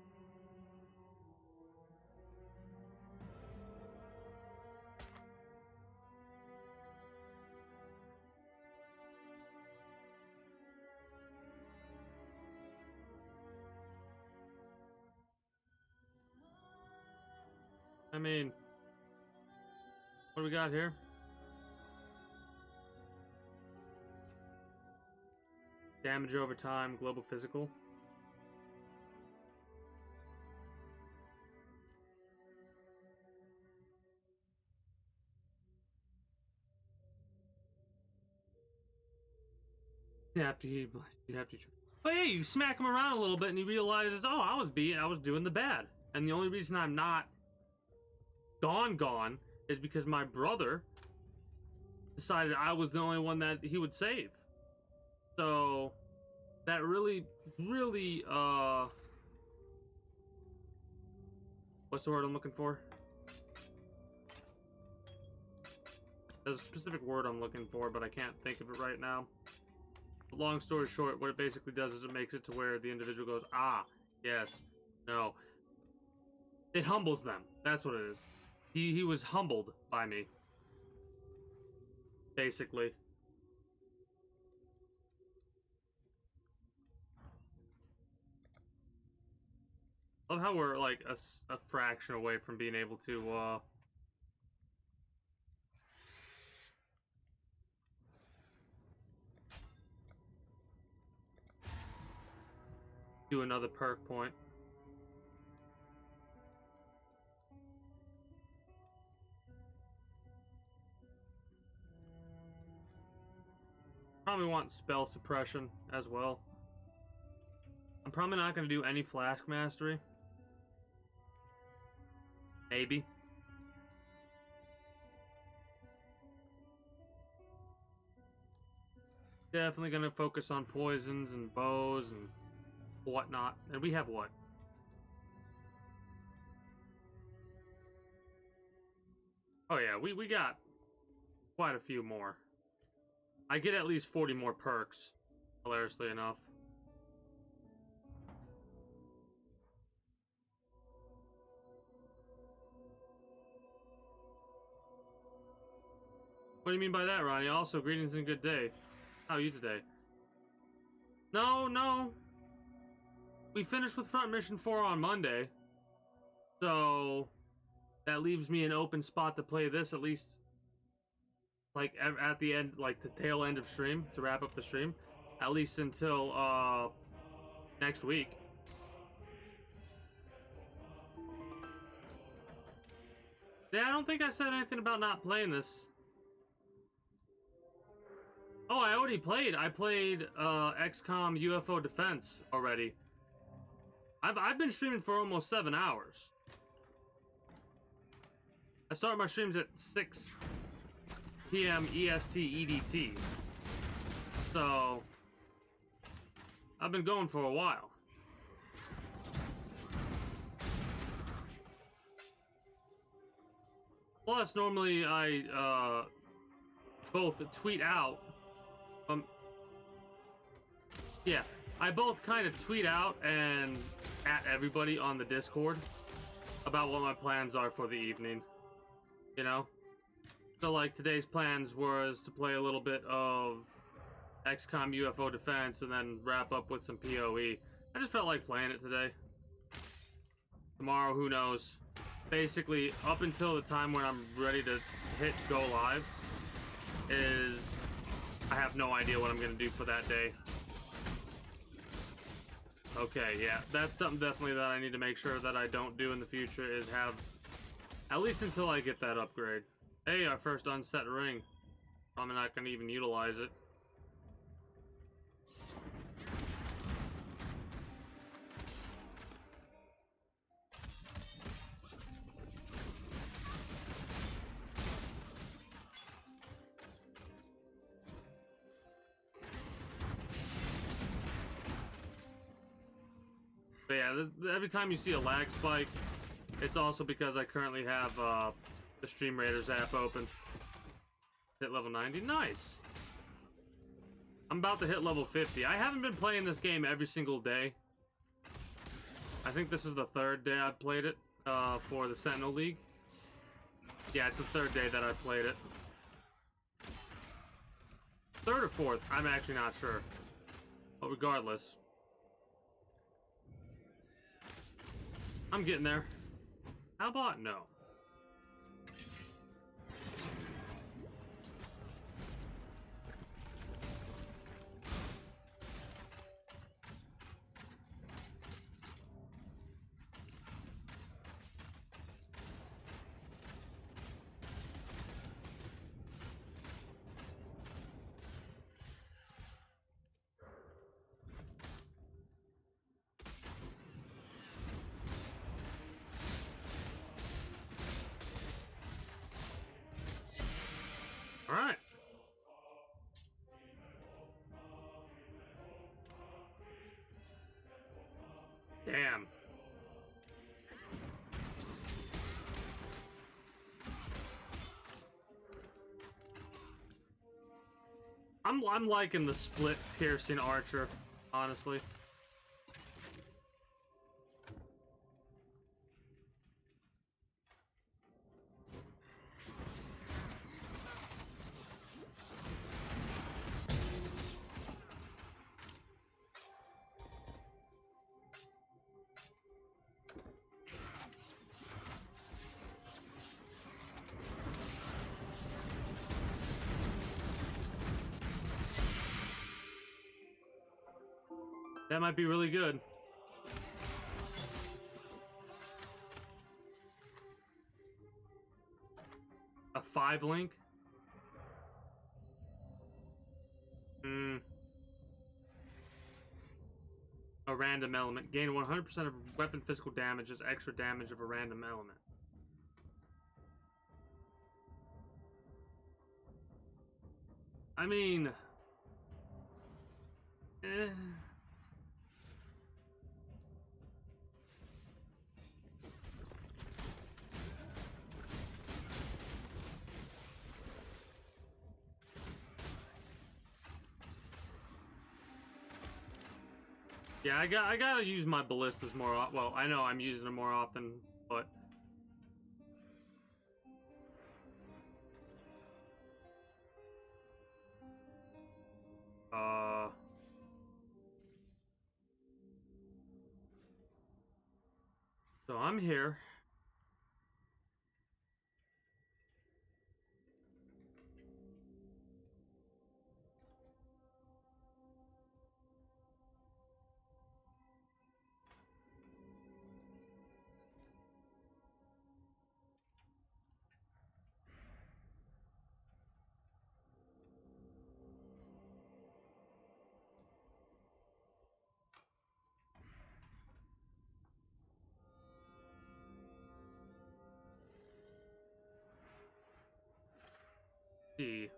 I mean, what do we got here? Damage over time, global physical. You have to. But yeah, you smack him around a little bit, and he realizes, oh, I was doing the bad, and the only reason I'm not gone is because my brother decided I was the only one that he would save. So that really really, what's the word I'm looking for? There's a specific word I'm looking for, but I can't think of it right now. But long story short, what it basically does is it makes it to where the individual goes, ah, yes, no. It humbles them. That's what it is. He was humbled by me. Basically. Love how we're like a fraction away from being able to do another perk point. Probably want spell suppression as well. I'm probably not going to do any flask mastery. Maybe. Definitely going to focus on poisons and bows and whatnot. And we have what? Oh yeah, we got quite a few more. I get at least 40 more perks, hilariously enough. What do you mean by that, Ronnie? Also, greetings and good day. How are you today? No. We finished with front mission 4 on Monday. So, that leaves me an open spot to play this at least, like, at the end, like, the tail end of stream, to wrap up the stream. At least until, next week. Yeah, I don't think I said anything about not playing this. Oh, I already played. I played XCOM UFO Defense already. I've been streaming for almost 7 hours. I start my streams at 6 p.m. EST EDT. So I've been going for a while. Plus, normally I both tweet out. Yeah, I both kind of tweet out and at everybody on the Discord about what my plans are for the evening. You know? So, like, today's plans was to play a little bit of XCOM UFO Defense and then wrap up with some PoE. I just felt like playing it today. Tomorrow, who knows? Basically, up until the time when I'm ready to hit go live, I have no idea what I'm going to do for that day. Okay, yeah, that's something definitely that I need to make sure that I don't do in the future, is have, at least until I get that upgrade. Hey, our first unset ring. I'm not going to even utilize it. But yeah, every time you see a lag spike, it's also because I currently have the Stream Raiders app open. Hit level 90, nice. I'm about to hit level 50. I haven't been playing this game every single day. I think this is the 3rd day I've played it for the Sentinel League. Yeah, it's the 3rd day that I've played it. 3rd or 4th, I'm actually not sure. But regardless, I'm getting there. How about no? Damn. I'm liking the split piercing archer, honestly. That might be really good. A 5 link? A random element. Gain 100% of weapon physical damage as extra damage of a random element. I mean... Yeah, I gotta use my ballistas more. Well, I know I'm using them more often, but so I'm here. See.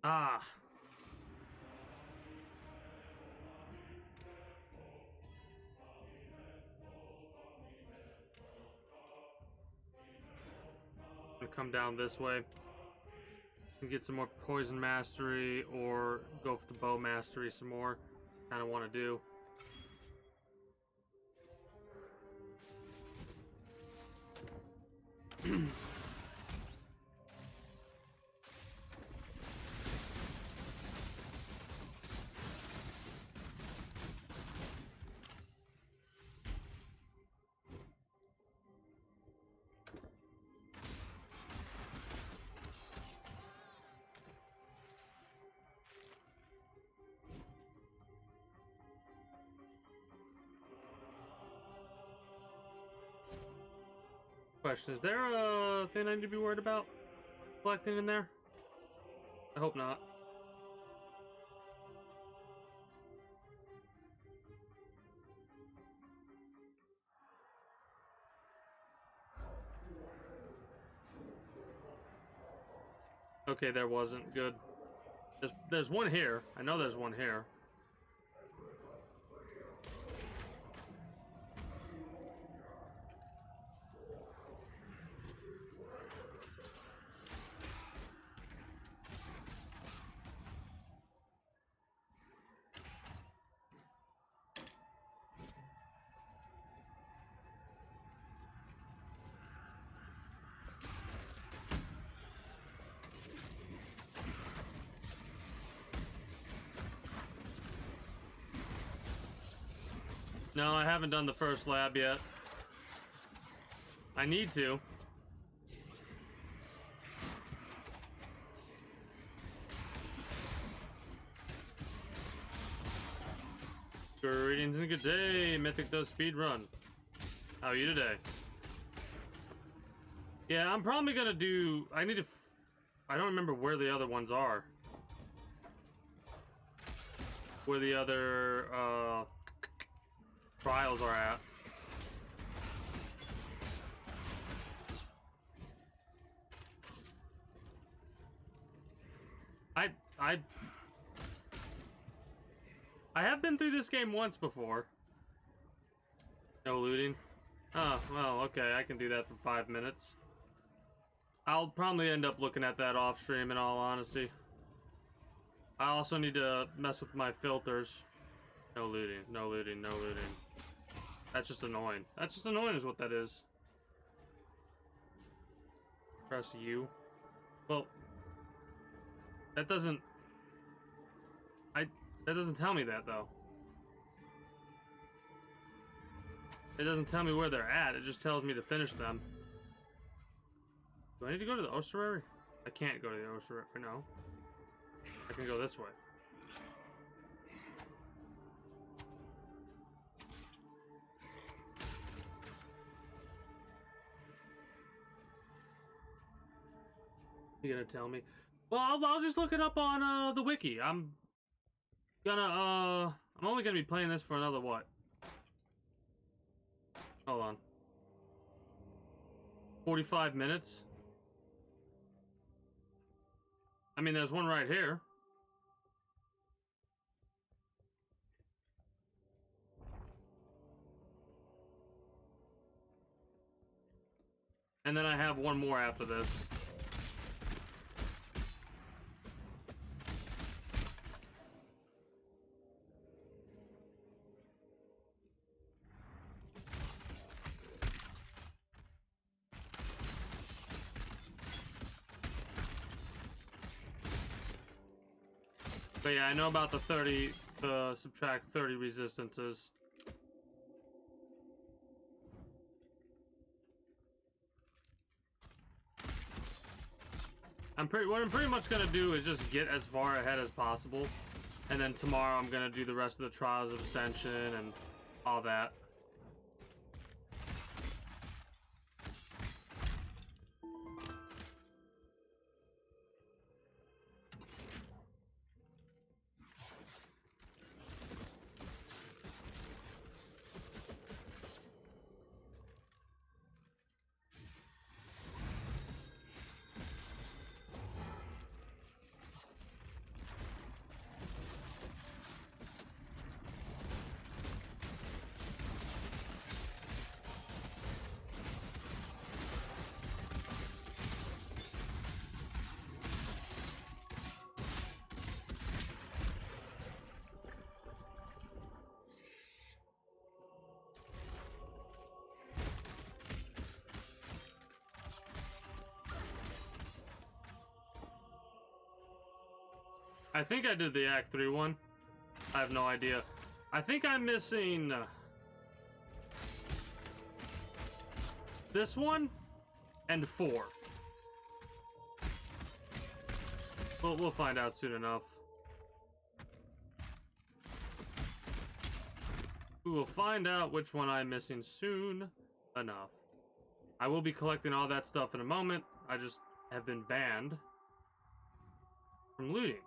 Ah. I'm gonna come down this way and get some more poison mastery or go for the bow mastery some more. Kind of want to do. Question, is there a thing I need to be worried about collecting in there? I hope not. Okay, there wasn't. Good. There's one here. I know there's one here. No, I haven't done the first lab yet. I need to. Greetings and a good day. Mythic does speed run. How are you today? Yeah, I'm probably gonna do. I need to. I don't remember where the other ones are. where the other trials are at. I have been through this game once before. No looting. Oh, well, okay, I can do that for 5 minutes. I'll probably end up looking at that off stream in all honesty. I also need to mess with my filters. No looting, no looting, no looting. That's just annoying. That's just annoying is what that is. Press U. Well, that doesn't... That doesn't tell me that, though. It doesn't tell me where they're at. It just tells me to finish them. Do I need to go to the ossuary? I can't go to the ossuary. No. I can go this way. You gonna tell me? Well, I'll just look it up on the wiki. I'm only gonna be playing this for another what? Hold on. 45 minutes? I mean, there's one right here. And then I have one more after this. But yeah, I know about the subtract 30 resistances. What I'm pretty much gonna do is just get as far ahead as possible, and then tomorrow I'm gonna do the rest of the Trials of Ascension and all that. I think I did the Act 3 one. I have no idea. I think I'm missing this one and 4. We'll find out soon enough. We will find out which one I'm missing soon enough. I will be collecting all that stuff in a moment. I just have been banned from looting.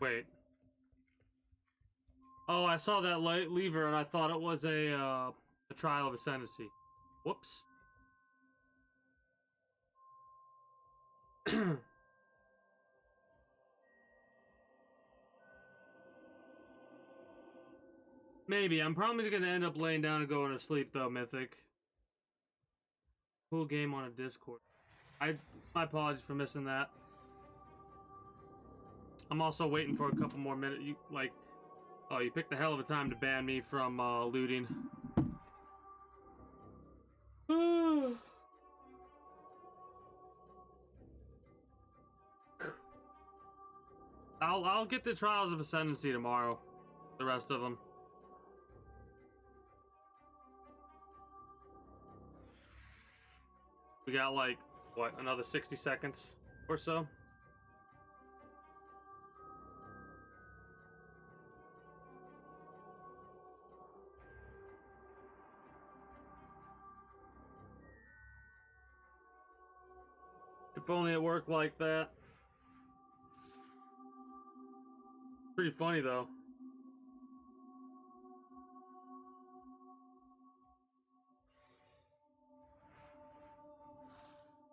Wait. Oh, I saw that lever and I thought it was a trial of ascendancy. Whoops. Maybe. I'm probably gonna end up laying down and going to sleep though, Mythic. Cool game on a Discord. My apologies for missing that. I'm also waiting for a couple more minutes. You picked a hell of a time to ban me from looting. I'll get the Trials of Ascendancy tomorrow. The rest of them. We got like, what, another 60 seconds or so? If only it worked like that. Pretty funny though.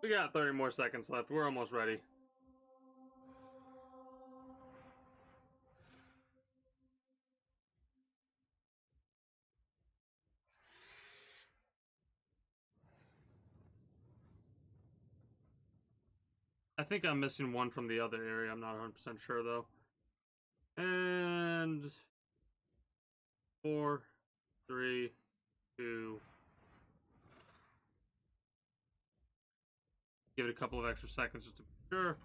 We got 30 more seconds left. We're almost ready. I think I'm missing one from the other area. I'm not 100% sure though. And 4, 3, 2. Give it a couple of extra seconds just to be sure.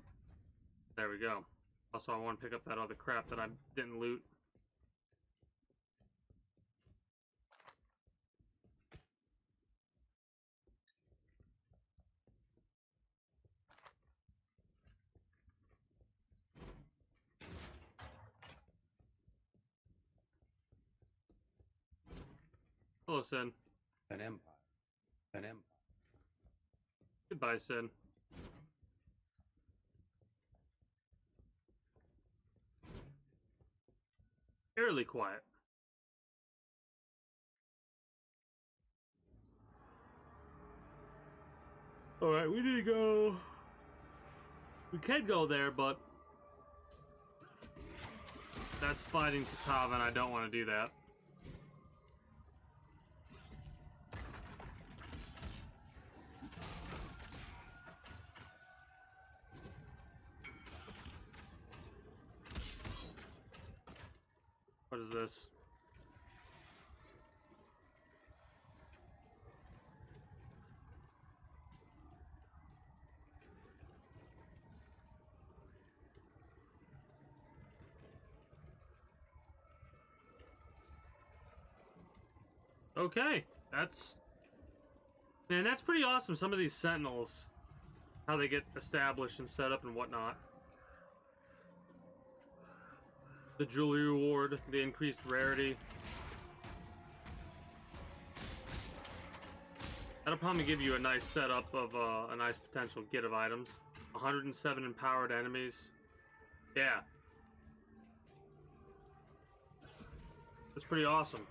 There we go. Also, I want to pick up that other crap that I didn't loot. Hello, Sin. An empire. An empire. Goodbye, Sin. Fairly quiet. Alright, we need to go. We can go there, but that's fighting Kitava, and I don't want to do that. What is this? Okay, that's... Man, that's pretty awesome, some of these Sentinels. How they get established and set up and whatnot. The jewelry reward, the increased rarity. That'll probably give you a nice setup of a nice potential get of items. 107 empowered enemies. Yeah. That's pretty awesome.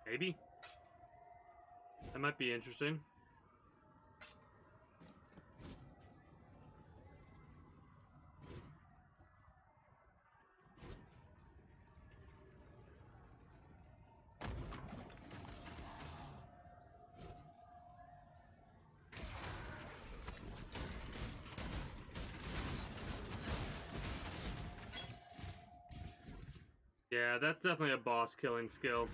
Maybe. That might be interesting. Yeah, that's definitely a boss killing skill.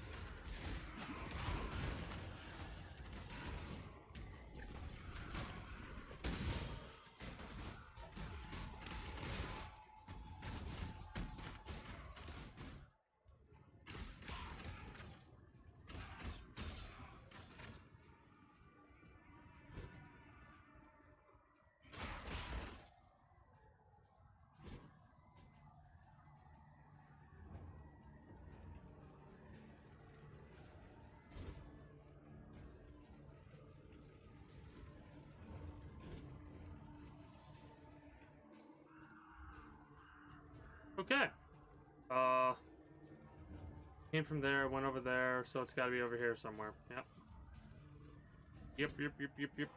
Okay. Came from there, went over there, so it's gotta be over here somewhere. Yep. Yep.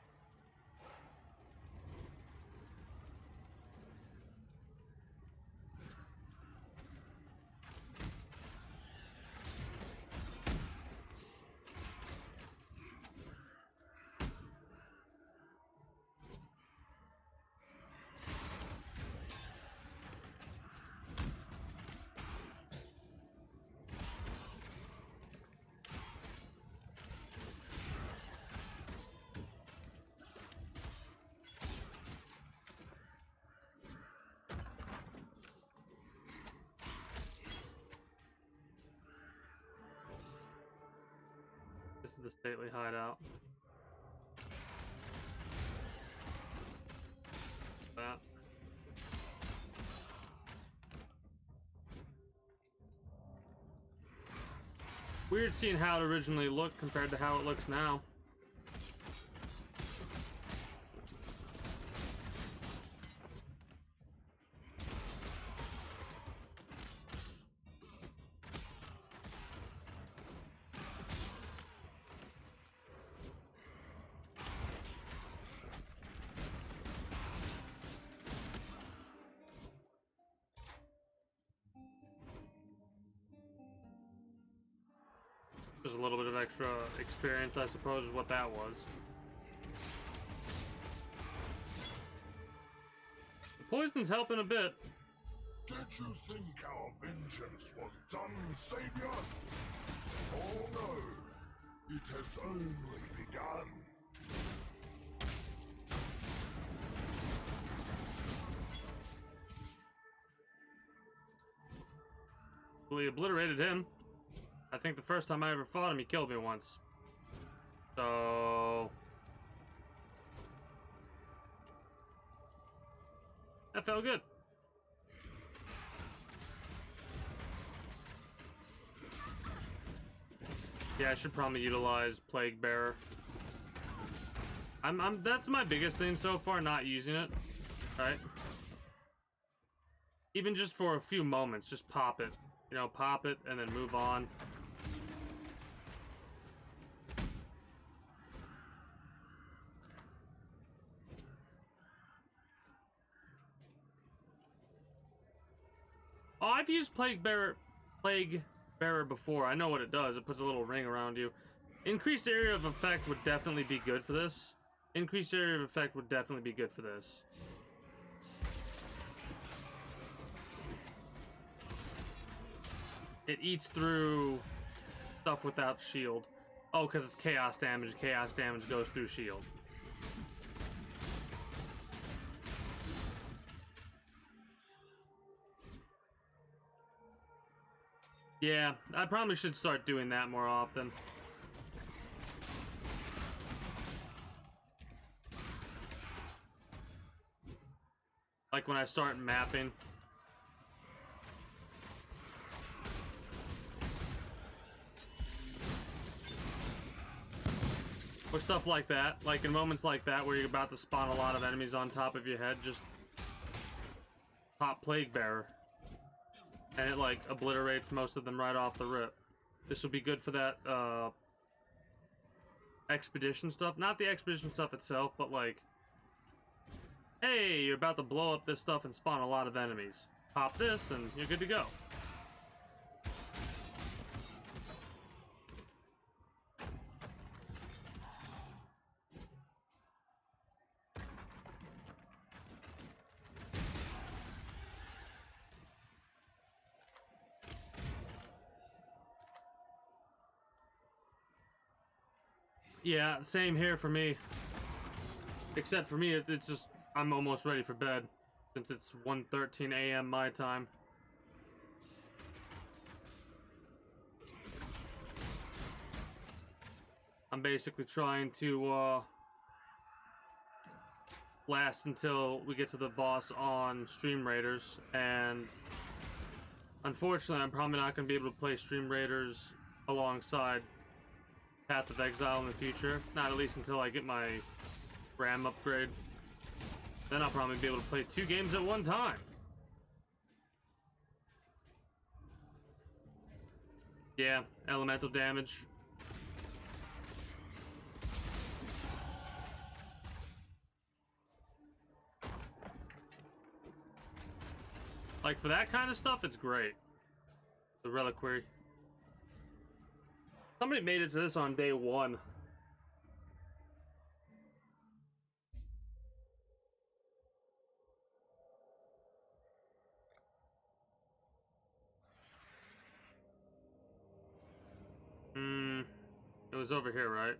This is the stately hideout. That. Weird seeing how it originally looked compared to how it looks now. Just a little bit of extra experience, I suppose, is what that was. The poison's helping a bit. Did you think our vengeance was done, Savior? Oh no, it has only begun. We obliterated him. I think the first time I ever fought him, he killed me once. So... that felt good. Yeah, I should probably utilize Plague Bearer. That's my biggest thing so far, not using it. Right? Even just for a few moments, just pop it. You know, pop it and then move on. Oh, I've used Plague Bearer before. I know what it does. It puts a little ring around you. Increased area of effect would definitely be good for this. Increased area of effect would definitely be good for this. It eats through stuff without shield. Oh, because it's chaos damage. Chaos damage goes through shield. Yeah, I probably should start doing that more often. Like when I start mapping. Or stuff like that. Like in moments like that where you're about to spawn a lot of enemies on top of your head, just pop Plague Bearer. And it like obliterates most of them right off the rip. This will be good for that expedition stuff. Not the expedition stuff itself, but like, hey, you're about to blow up this stuff and spawn a lot of enemies. Pop this and you're good to go. Yeah, same here for me. Except for me, it's just, I'm almost ready for bed. Since it's 1:13 a.m. my time. I'm basically trying to, last until we get to the boss on Stream Raiders. And unfortunately, I'm probably not going to be able to play Stream Raiders alongside Path of Exile in the future. Not at least until I get my RAM upgrade. Then I'll probably be able to play 2 games at one time. Yeah, elemental damage. Like for that kind of stuff, it's great. The Reliquary. Somebody made it to this on day 1. It was over here, right?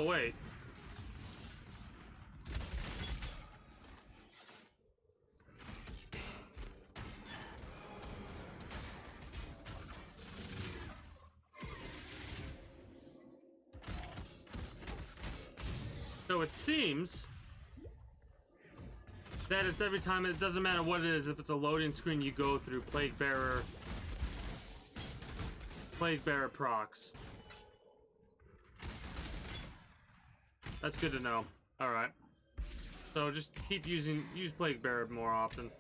Oh, wait. So it seems that it's every time, it doesn't matter what it is, if it's a loading screen you go through, Plague Bearer procs. That's good to know. Alright. So just keep use Plague Bearer more often.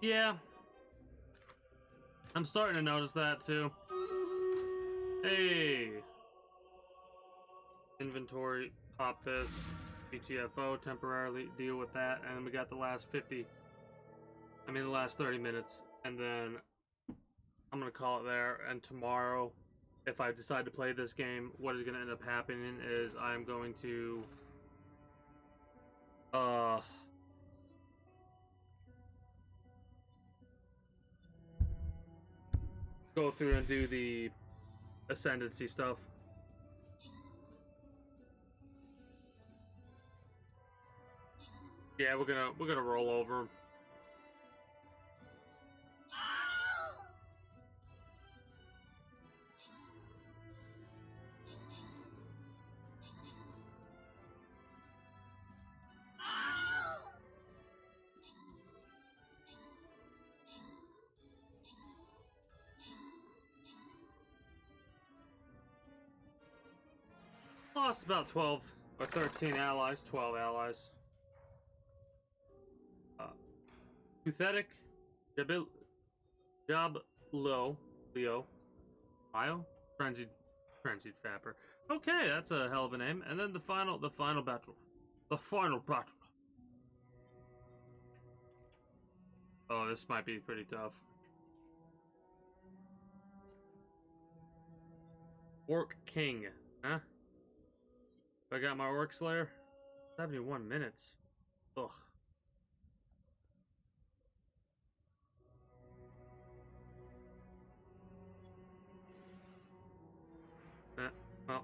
Yeah. I'm starting to notice that too. Hey. Inventory, pop this, GTFO, temporarily deal with that, and then we got the last 30 minutes, and then I'm gonna call it there, and tomorrow, if I decide to play this game, what is gonna end up happening is I'm going to, go through and do the ascendancy stuff. Yeah, we're gonna roll over. Lost about 12 or 13 allies, 12 allies. Pathetic, Leo, Io, Frenzied Fapper. Okay, that's a hell of a name. And then the final battle. The final battle. Oh, this might be pretty tough. Orc King, huh? I got my Orc Slayer. 71 minutes. Ugh. Well.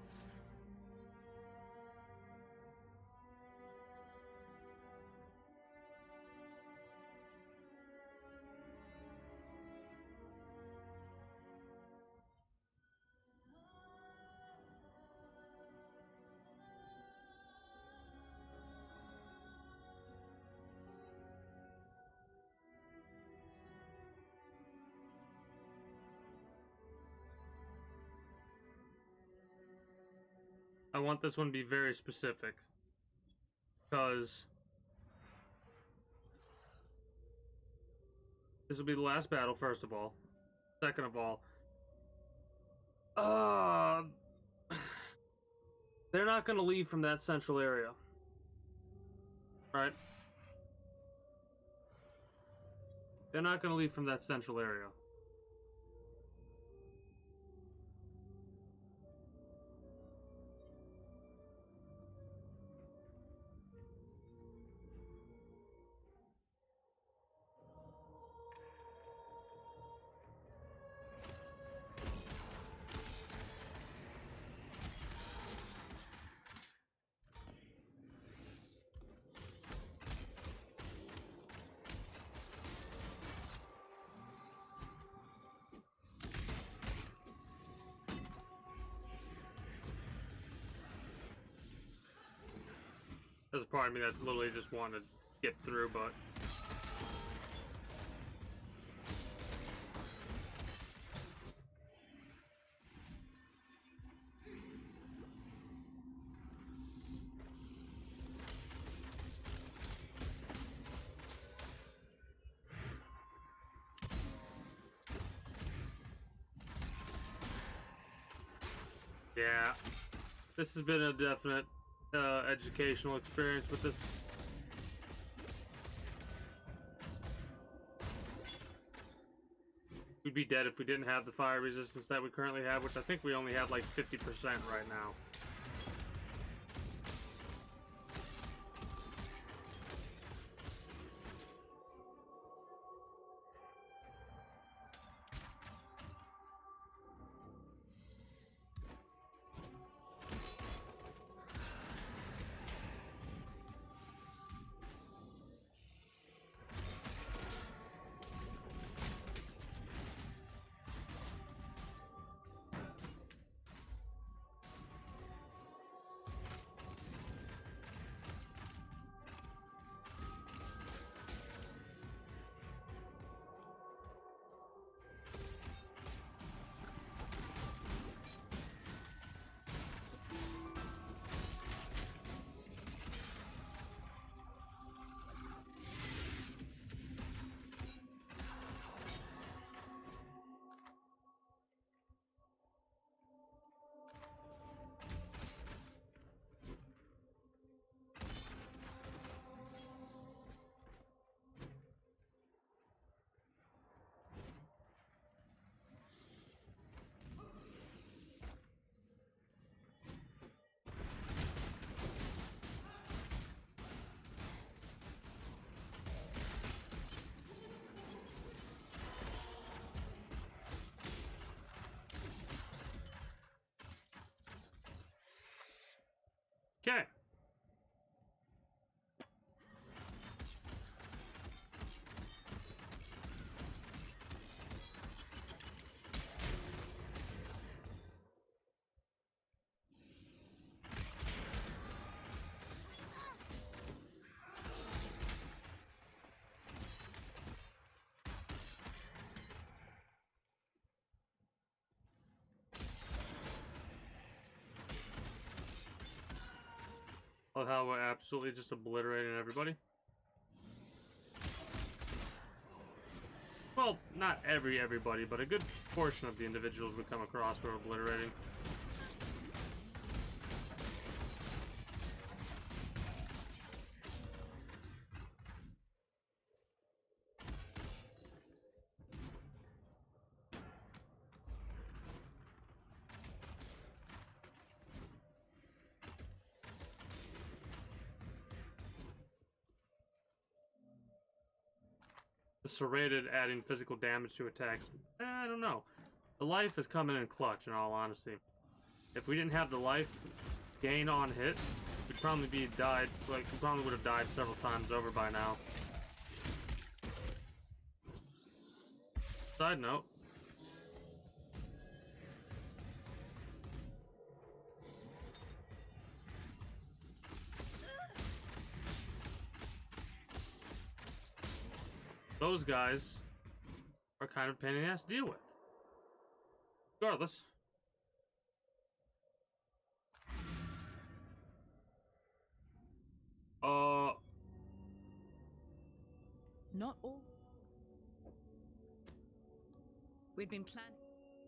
I want this one to be very specific. Because this will be the last battle, first of all. Second of all, they're not going to leave from that central area. Right? They're not going to leave from that central area. There's a part of me that's literally just wanted to skip through, but Yeah, this has been a definite educational experience with this. We'd be dead if we didn't have the fire resistance that we currently have, which I think we only have like 50% right now. Okay. Love how we're absolutely just obliterating everybody. Well, not everybody, but a good portion of the individuals we come across we're obliterating. Serrated adding physical damage to attacks. I don't know. The life is coming in clutch, in all honesty. If we didn't have the life gain on hit, we'd probably be died. Like, we probably would have died several times over by now. Side note. Those guys are kind of a pain in the ass to deal with. Regardless. Not all. We'd been planning.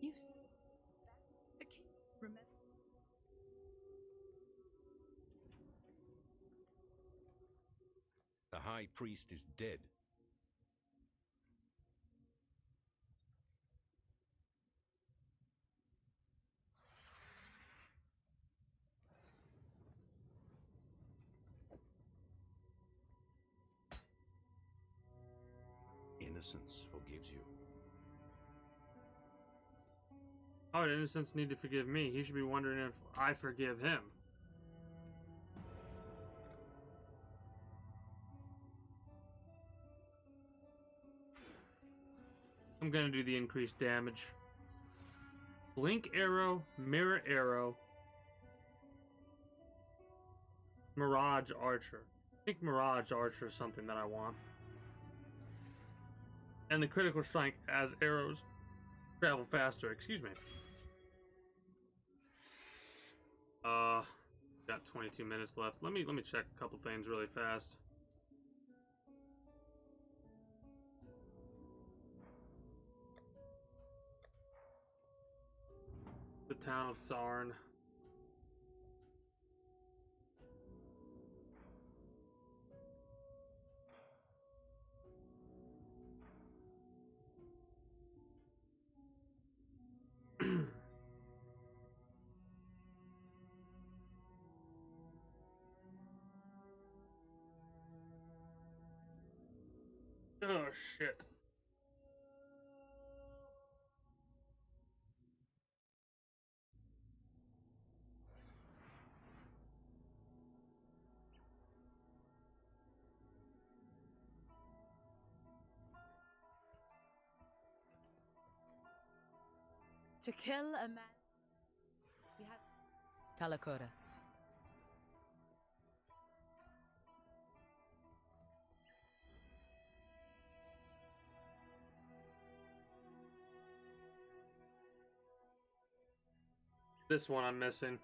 You've said the king. Remember. The High Priest is dead. Innocence forgives you. How would Innocence need to forgive me? He should be wondering if I forgive him. I'm gonna do the increased damage. Blink arrow, mirror arrow, Mirage Archer. I think Mirage Archer is something that I want. And the critical strike as arrows travel faster. Excuse me. Got 22 minutes left. Let me check a couple things really fast. The town of Sarn. Oh shit. To kill a man, we have Talakota. This one I'm missing.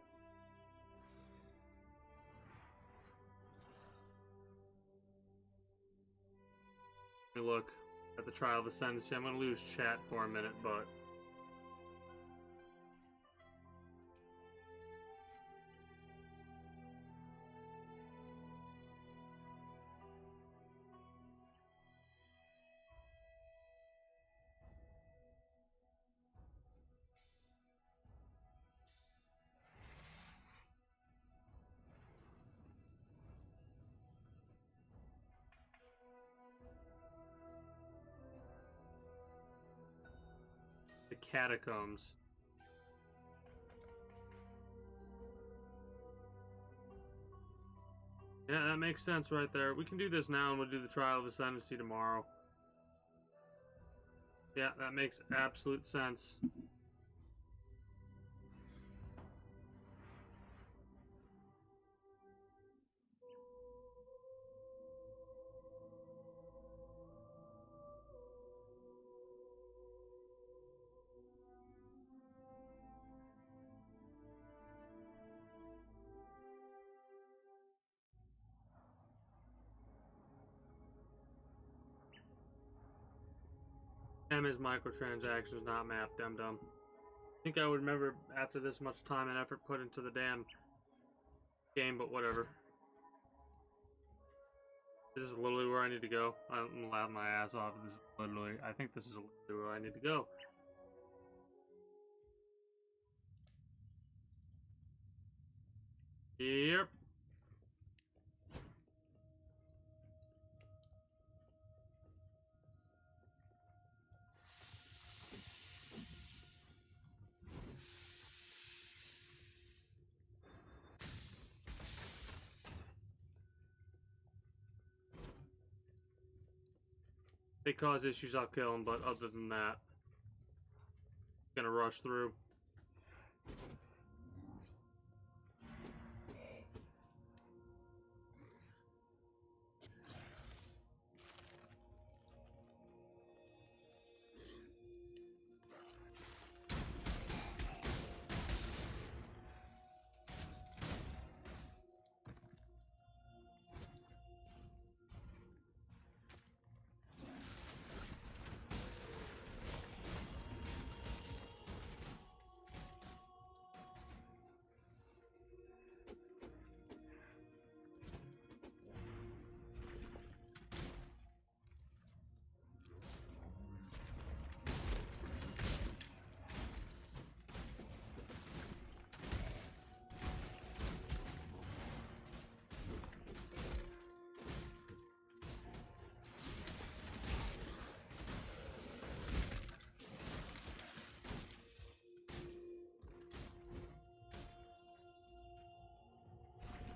Let me look at the Trial of Ascendancy. I'm gonna lose chat for a minute, but the catacombs. Yeah, that makes sense right there. We can do this now and we'll do the Trial of Ascendancy tomorrow. Yeah, that makes absolute sense. Damn, his microtransactions not mapped, dum-dum. I think I would remember after this much time and effort put into the damn game, but whatever. This is literally where I need to go. I'm laughing my ass off. This is literally, I think this is literally where I need to go. Yep. They cause issues, I'll kill them, but other than that, gonna rush through.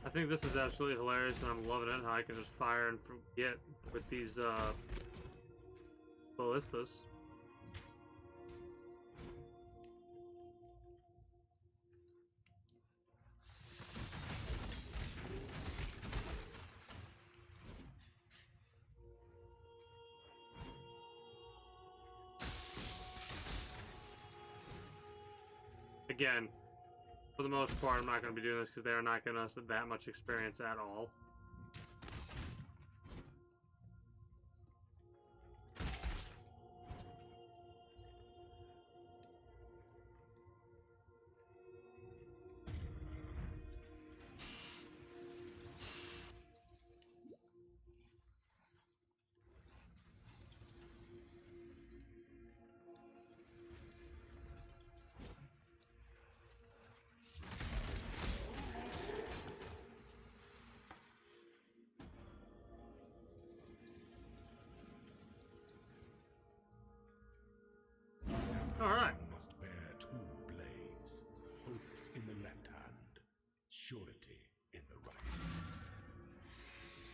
I think this is absolutely hilarious and I'm loving it how I can just fire and forget with these ballistas. Again, for the most part, I'm not going to be doing this because they are not giving us that much experience at all.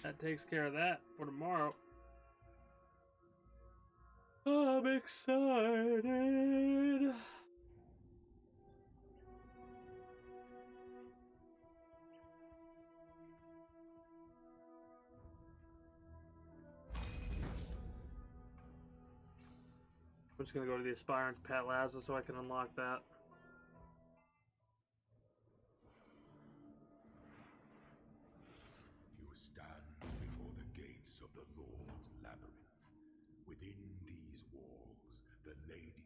That takes care of that for tomorrow. Oh, I'm excited. I'm just gonna go to the Aspirant's Plaza so I can unlock that. You stand before the gates of the Lord's Labyrinth. Within these walls, the Lady...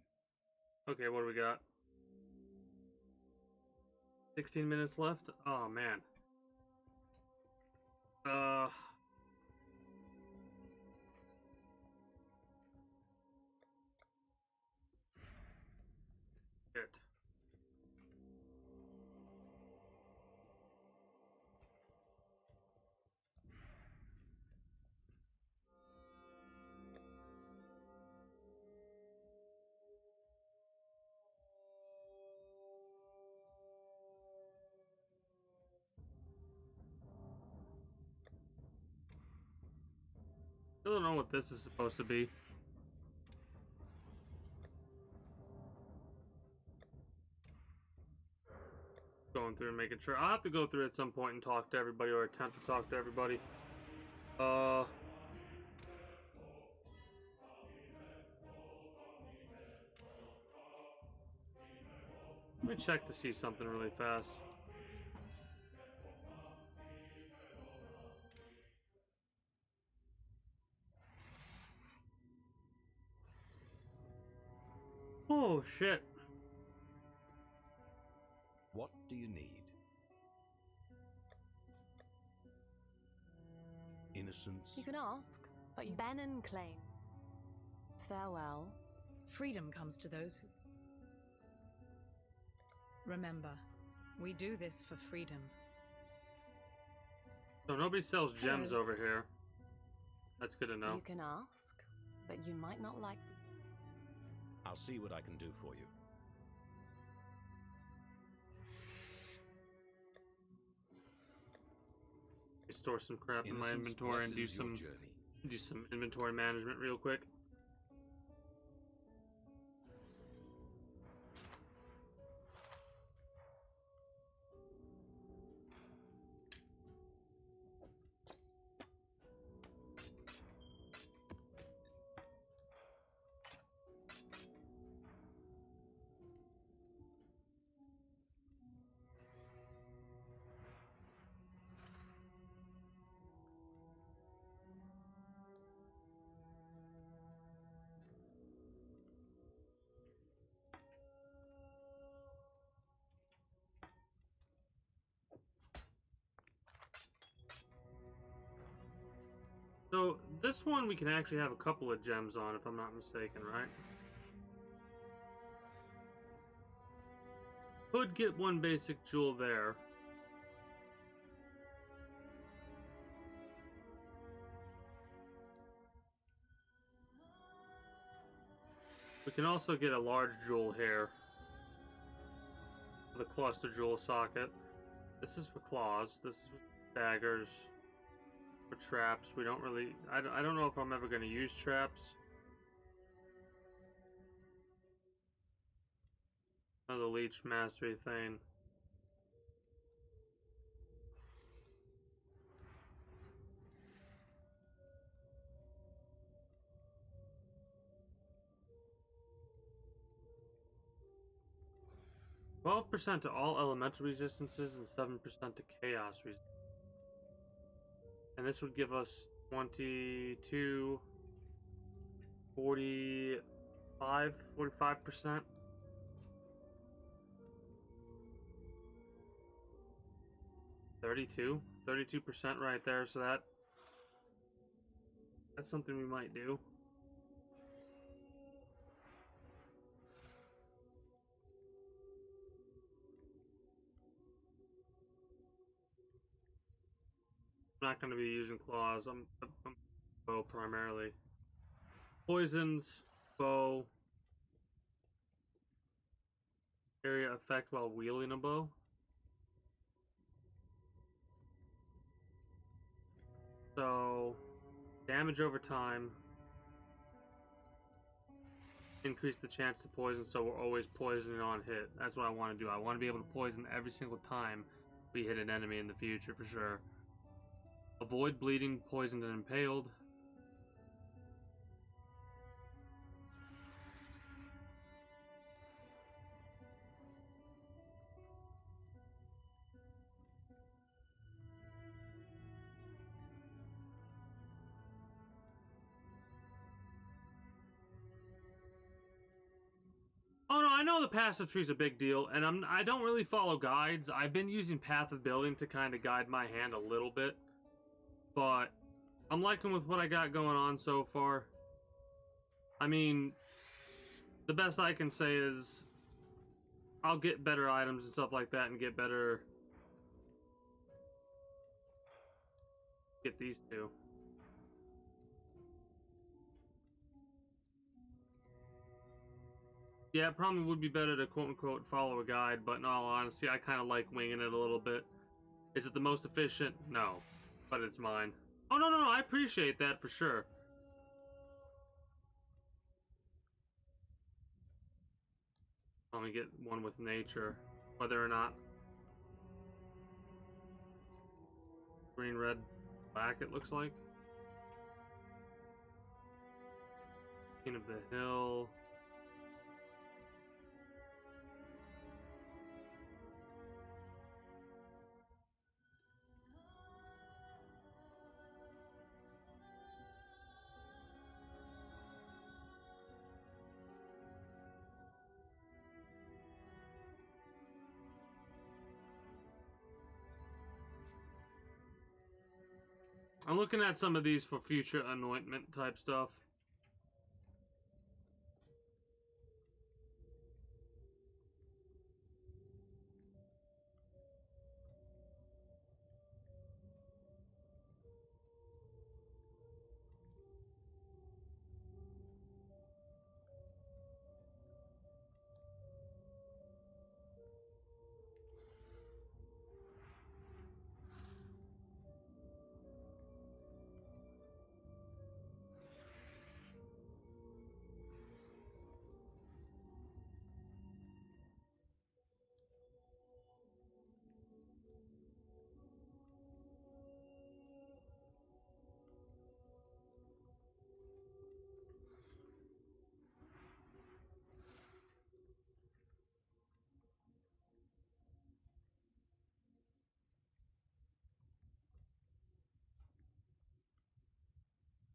Okay, what do we got? 16 minutes left? Oh, man. Shit. I don't know what this is supposed to be. Going through and making sure. I'll have to go through at some point and talk to everybody, or attempt to talk to everybody. Let me check to see something really fast. Oh, shit. What do you need? Innocence? You can ask, but you ban and claim. Farewell. Freedom comes to those who... Remember, we do this for freedom. So nobody sells gems Hello. over here. That's good to know. You can ask, but you might not like me. I'll see what I can do for you. Store some crap in my Innocence inventory and do blesses your some journey. Inventory management real quick. So, this one we can actually have a couple of gems on, if I'm not mistaken, right? Could get one basic jewel there. We can also get a large jewel here. The cluster jewel socket. This is for claws. This is for daggers. For traps, we don't really... I don't know if I'm ever going to use traps. Another leech mastery thing. %12 to all elemental resistances and 7% to chaos resistance. And this would give us 22, 45%. $32 32% right there, so that's something we might do. I'm not going to be using claws. I'm bow primarily. Poisons, bow. Area effect while wielding a bow. So Damage over time. Increase the chance to poison, so we're always poisoning on hit. That's what I want to do. I want to be able to poison every single time we hit an enemy in the future, for sure. Avoid bleeding, poisoned, and impaled. Oh no, I know the passive tree's a big deal, and I don't really follow guides. I've been using Path of Building to kind of guide my hand a little bit, but I'm liking with what I got going on so far. I mean, the best I can say is I'll get better items and stuff like that and get better... Get these two. Yeah, it probably would be better to quote-unquote follow a guide, but in all honesty, I kind of like winging it a little bit. Is it the most efficient? No. But it's mine. Oh, no, I appreciate that for sure. Let me get one with nature. Whether or not... Green, red, black, it looks like. King of the Hill... I'm looking at some of these for future anointment type stuff.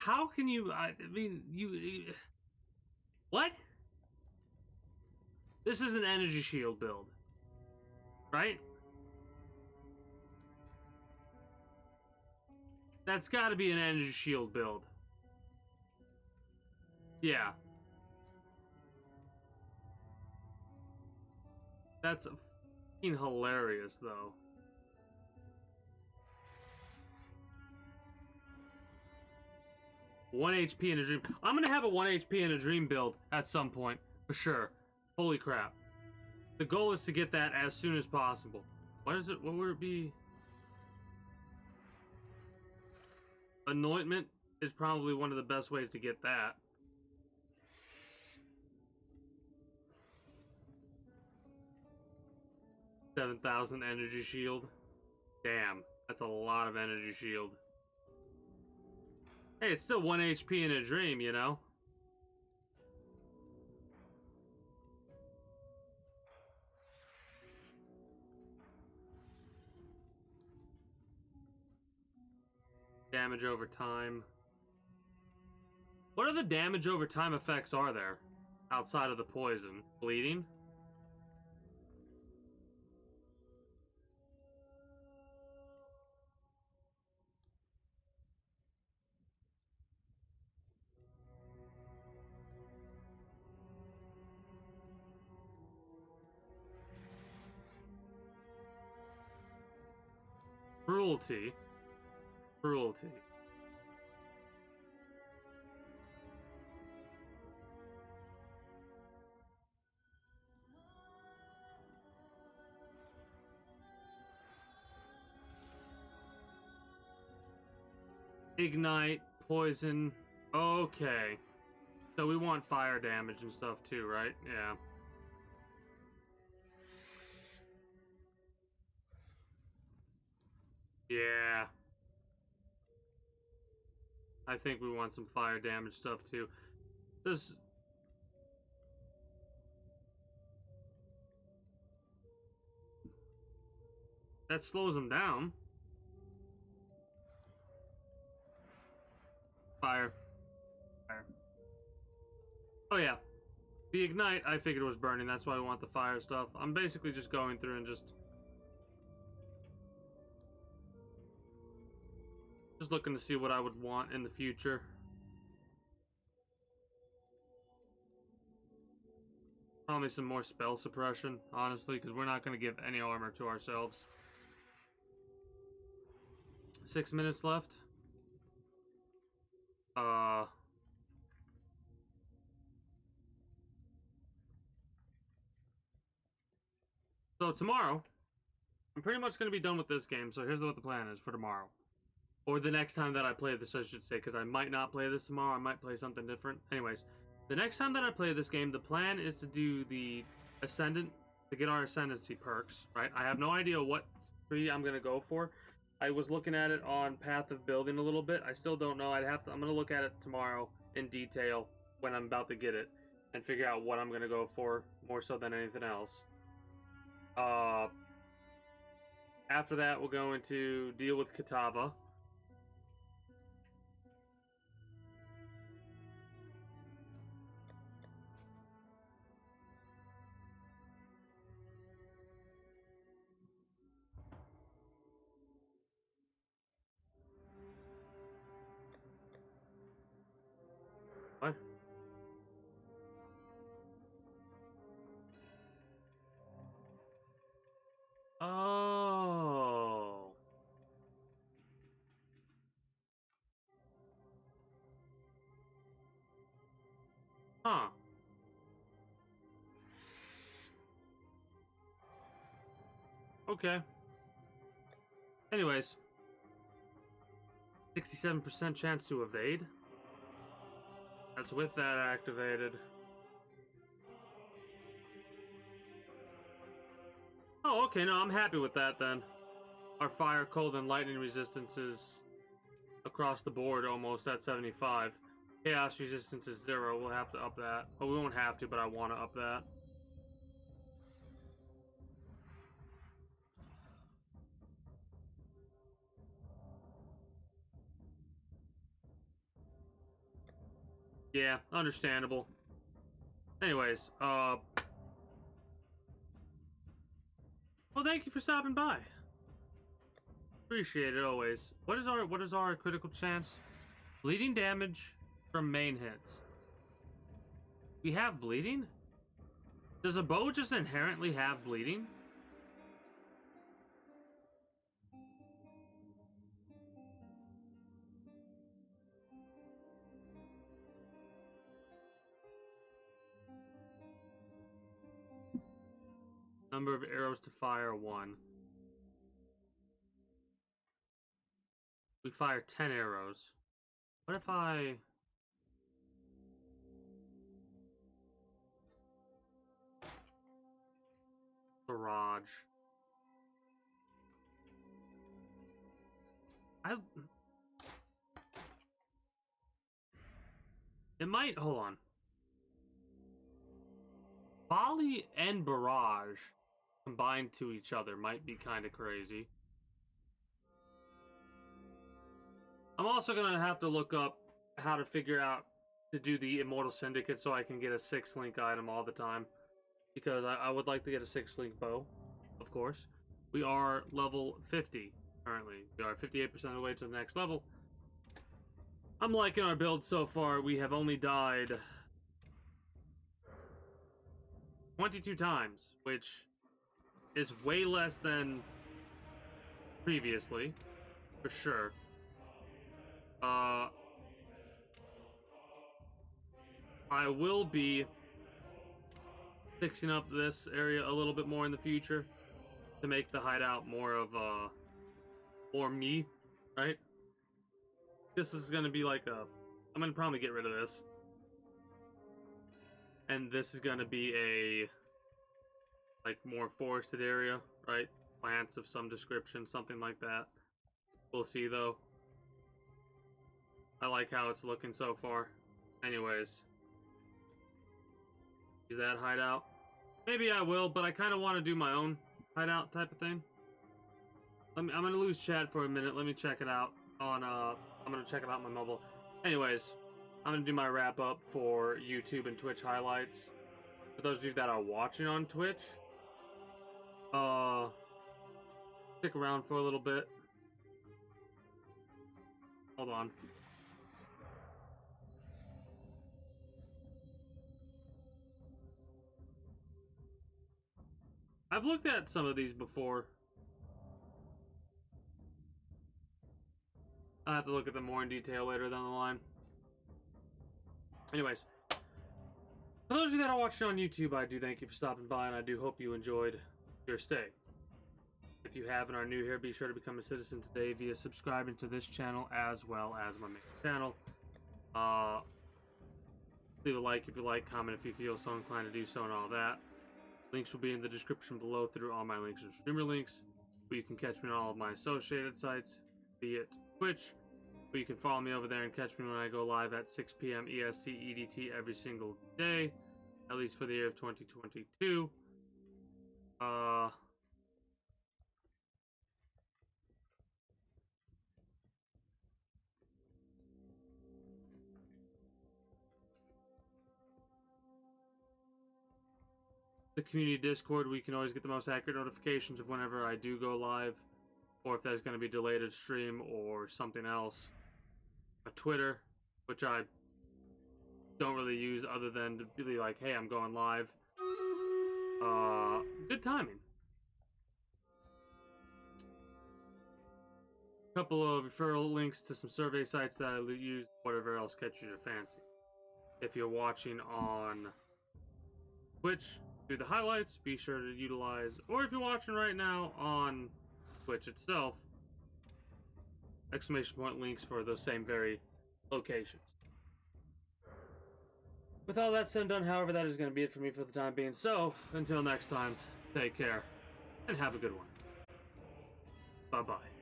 How can you... I mean, you... What? This is an energy shield build. Right? That's gotta be an energy shield build. Yeah. That's fucking hilarious, though. One HP in a dream. I'm gonna have a 1 HP in a dream build at some point, for sure. Holy crap. The goal is to get that as soon as possible. What is it? What would it be? Anointment is probably one of the best ways to get that. $7,000 energy shield. Damn, that's a lot of energy shield. Hey, it's still 1 HP in a dream, you know? Damage over time. What other damage over time effects are there? Outside of the poison? Bleeding? Cruelty. Cruelty. Ignite, poison. Okay. So we want fire damage and stuff too, right? Yeah. Yeah. I think we want some fire damage stuff too. This... That slows them down. Fire. Fire. Oh yeah. The ignite, I figured it was burning. That's why we want the fire stuff. I'm basically just going through and just looking to see what I would want in the future. Probably some more spell suppression, honestly, because we're not going to give any armor to ourselves. 6 minutes left. So tomorrow, I'm pretty much going to be done with this game, so here's what the plan is for tomorrow. Or the next time that I play this, I should say, because I might not play this tomorrow, I might play something different. Anyways, the next time that I play this game, the plan is to do the Ascendant, to get our Ascendancy perks, right? I have no idea what tree I'm going to go for. I was looking at it on Path of Building a little bit. I still don't know. I'm going to look at it tomorrow in detail when I'm about to get it and figure out what I'm going to go for, more so than anything else. After that, we're going to deal with Kitava. What? Oh. Huh. Okay. Anyways. 67% chance to evade. That's with that activated. Oh, okay, no, I'm happy with that then. Our fire, cold, and lightning resistance is across the board almost at 75. Chaos resistance is 0. We'll have to up that. Oh, we won't have to, but I want to up that. Yeah, understandable. Anyways, well, thank you for stopping by. Appreciate it always. What is our critical chance? Bleeding damage from main hits. We have bleeding? Does a bow just inherently have bleeding? Number of arrows to fire, 1. We fire 10 arrows. What if I... Barrage. It might... Hold on. Volley and Barrage combined to each other might be kind of crazy. I'm also going to have to look up how to figure out to do the Immortal Syndicate so I can get a 6-link item all the time. Because I would like to get a 6-link bow, of course. We are level 50 currently. We are 58% of the way to the next level. I'm liking our build so far. We have only died 22 times, which is way less than previously, for sure. I will be fixing up this area a little bit more in the future to make the hideout more of more me, right? this is gonna be like a. I'm gonna probably get rid of this, and this is gonna be a like more forested area, right? Plants of some description, something like that. We'll see though. I like how it's looking so far. Anyways, is that hideout? Maybe I will, but I kind of want to do my own hideout type of thing. I'm gonna lose chat for a minute. Let me check it out on I'm gonna check it out on my mobile. Anyways, I'm gonna do my wrap up for YouTube and Twitch highlights. For those of you that are watching on Twitch, stick around for a little bit. Hold on. I've looked at some of these before. I'll have to look at them more in detail later down the line. Anyways, for those of you that are watching on YouTube, I do thank you for stopping by, and I do hope you enjoyed your stay. If you have and are new here, be sure to become a citizen today via subscribing to this channel as well as my main channel. Leave a like if you like, comment if you feel so inclined to do so, and all that. Links will be in the description below through all my links and streamer links, where you can catch me on all of my associated sites, be it Twitch, where you can follow me over there and catch me when I go live at 6 p.m. EST EDT every single day, at least for the year of 2022. The community Discord, we can always get the most accurate notifications of whenever I do go live, or if there's going to be delayed stream or something else. A Twitter, which I don't really use other than to be like, hey, I'm going live. Good timing. A couple of referral links to some survey sites that I use, whatever else catches your fancy. If you're watching on Twitch, through the highlights, be sure to utilize, or if you're watching right now on Twitch itself, exclamation point links for those same very locations. With all that said and done, however, that is going to be it for me for the time being. So, until next time, take care, and have a good one. Bye-bye.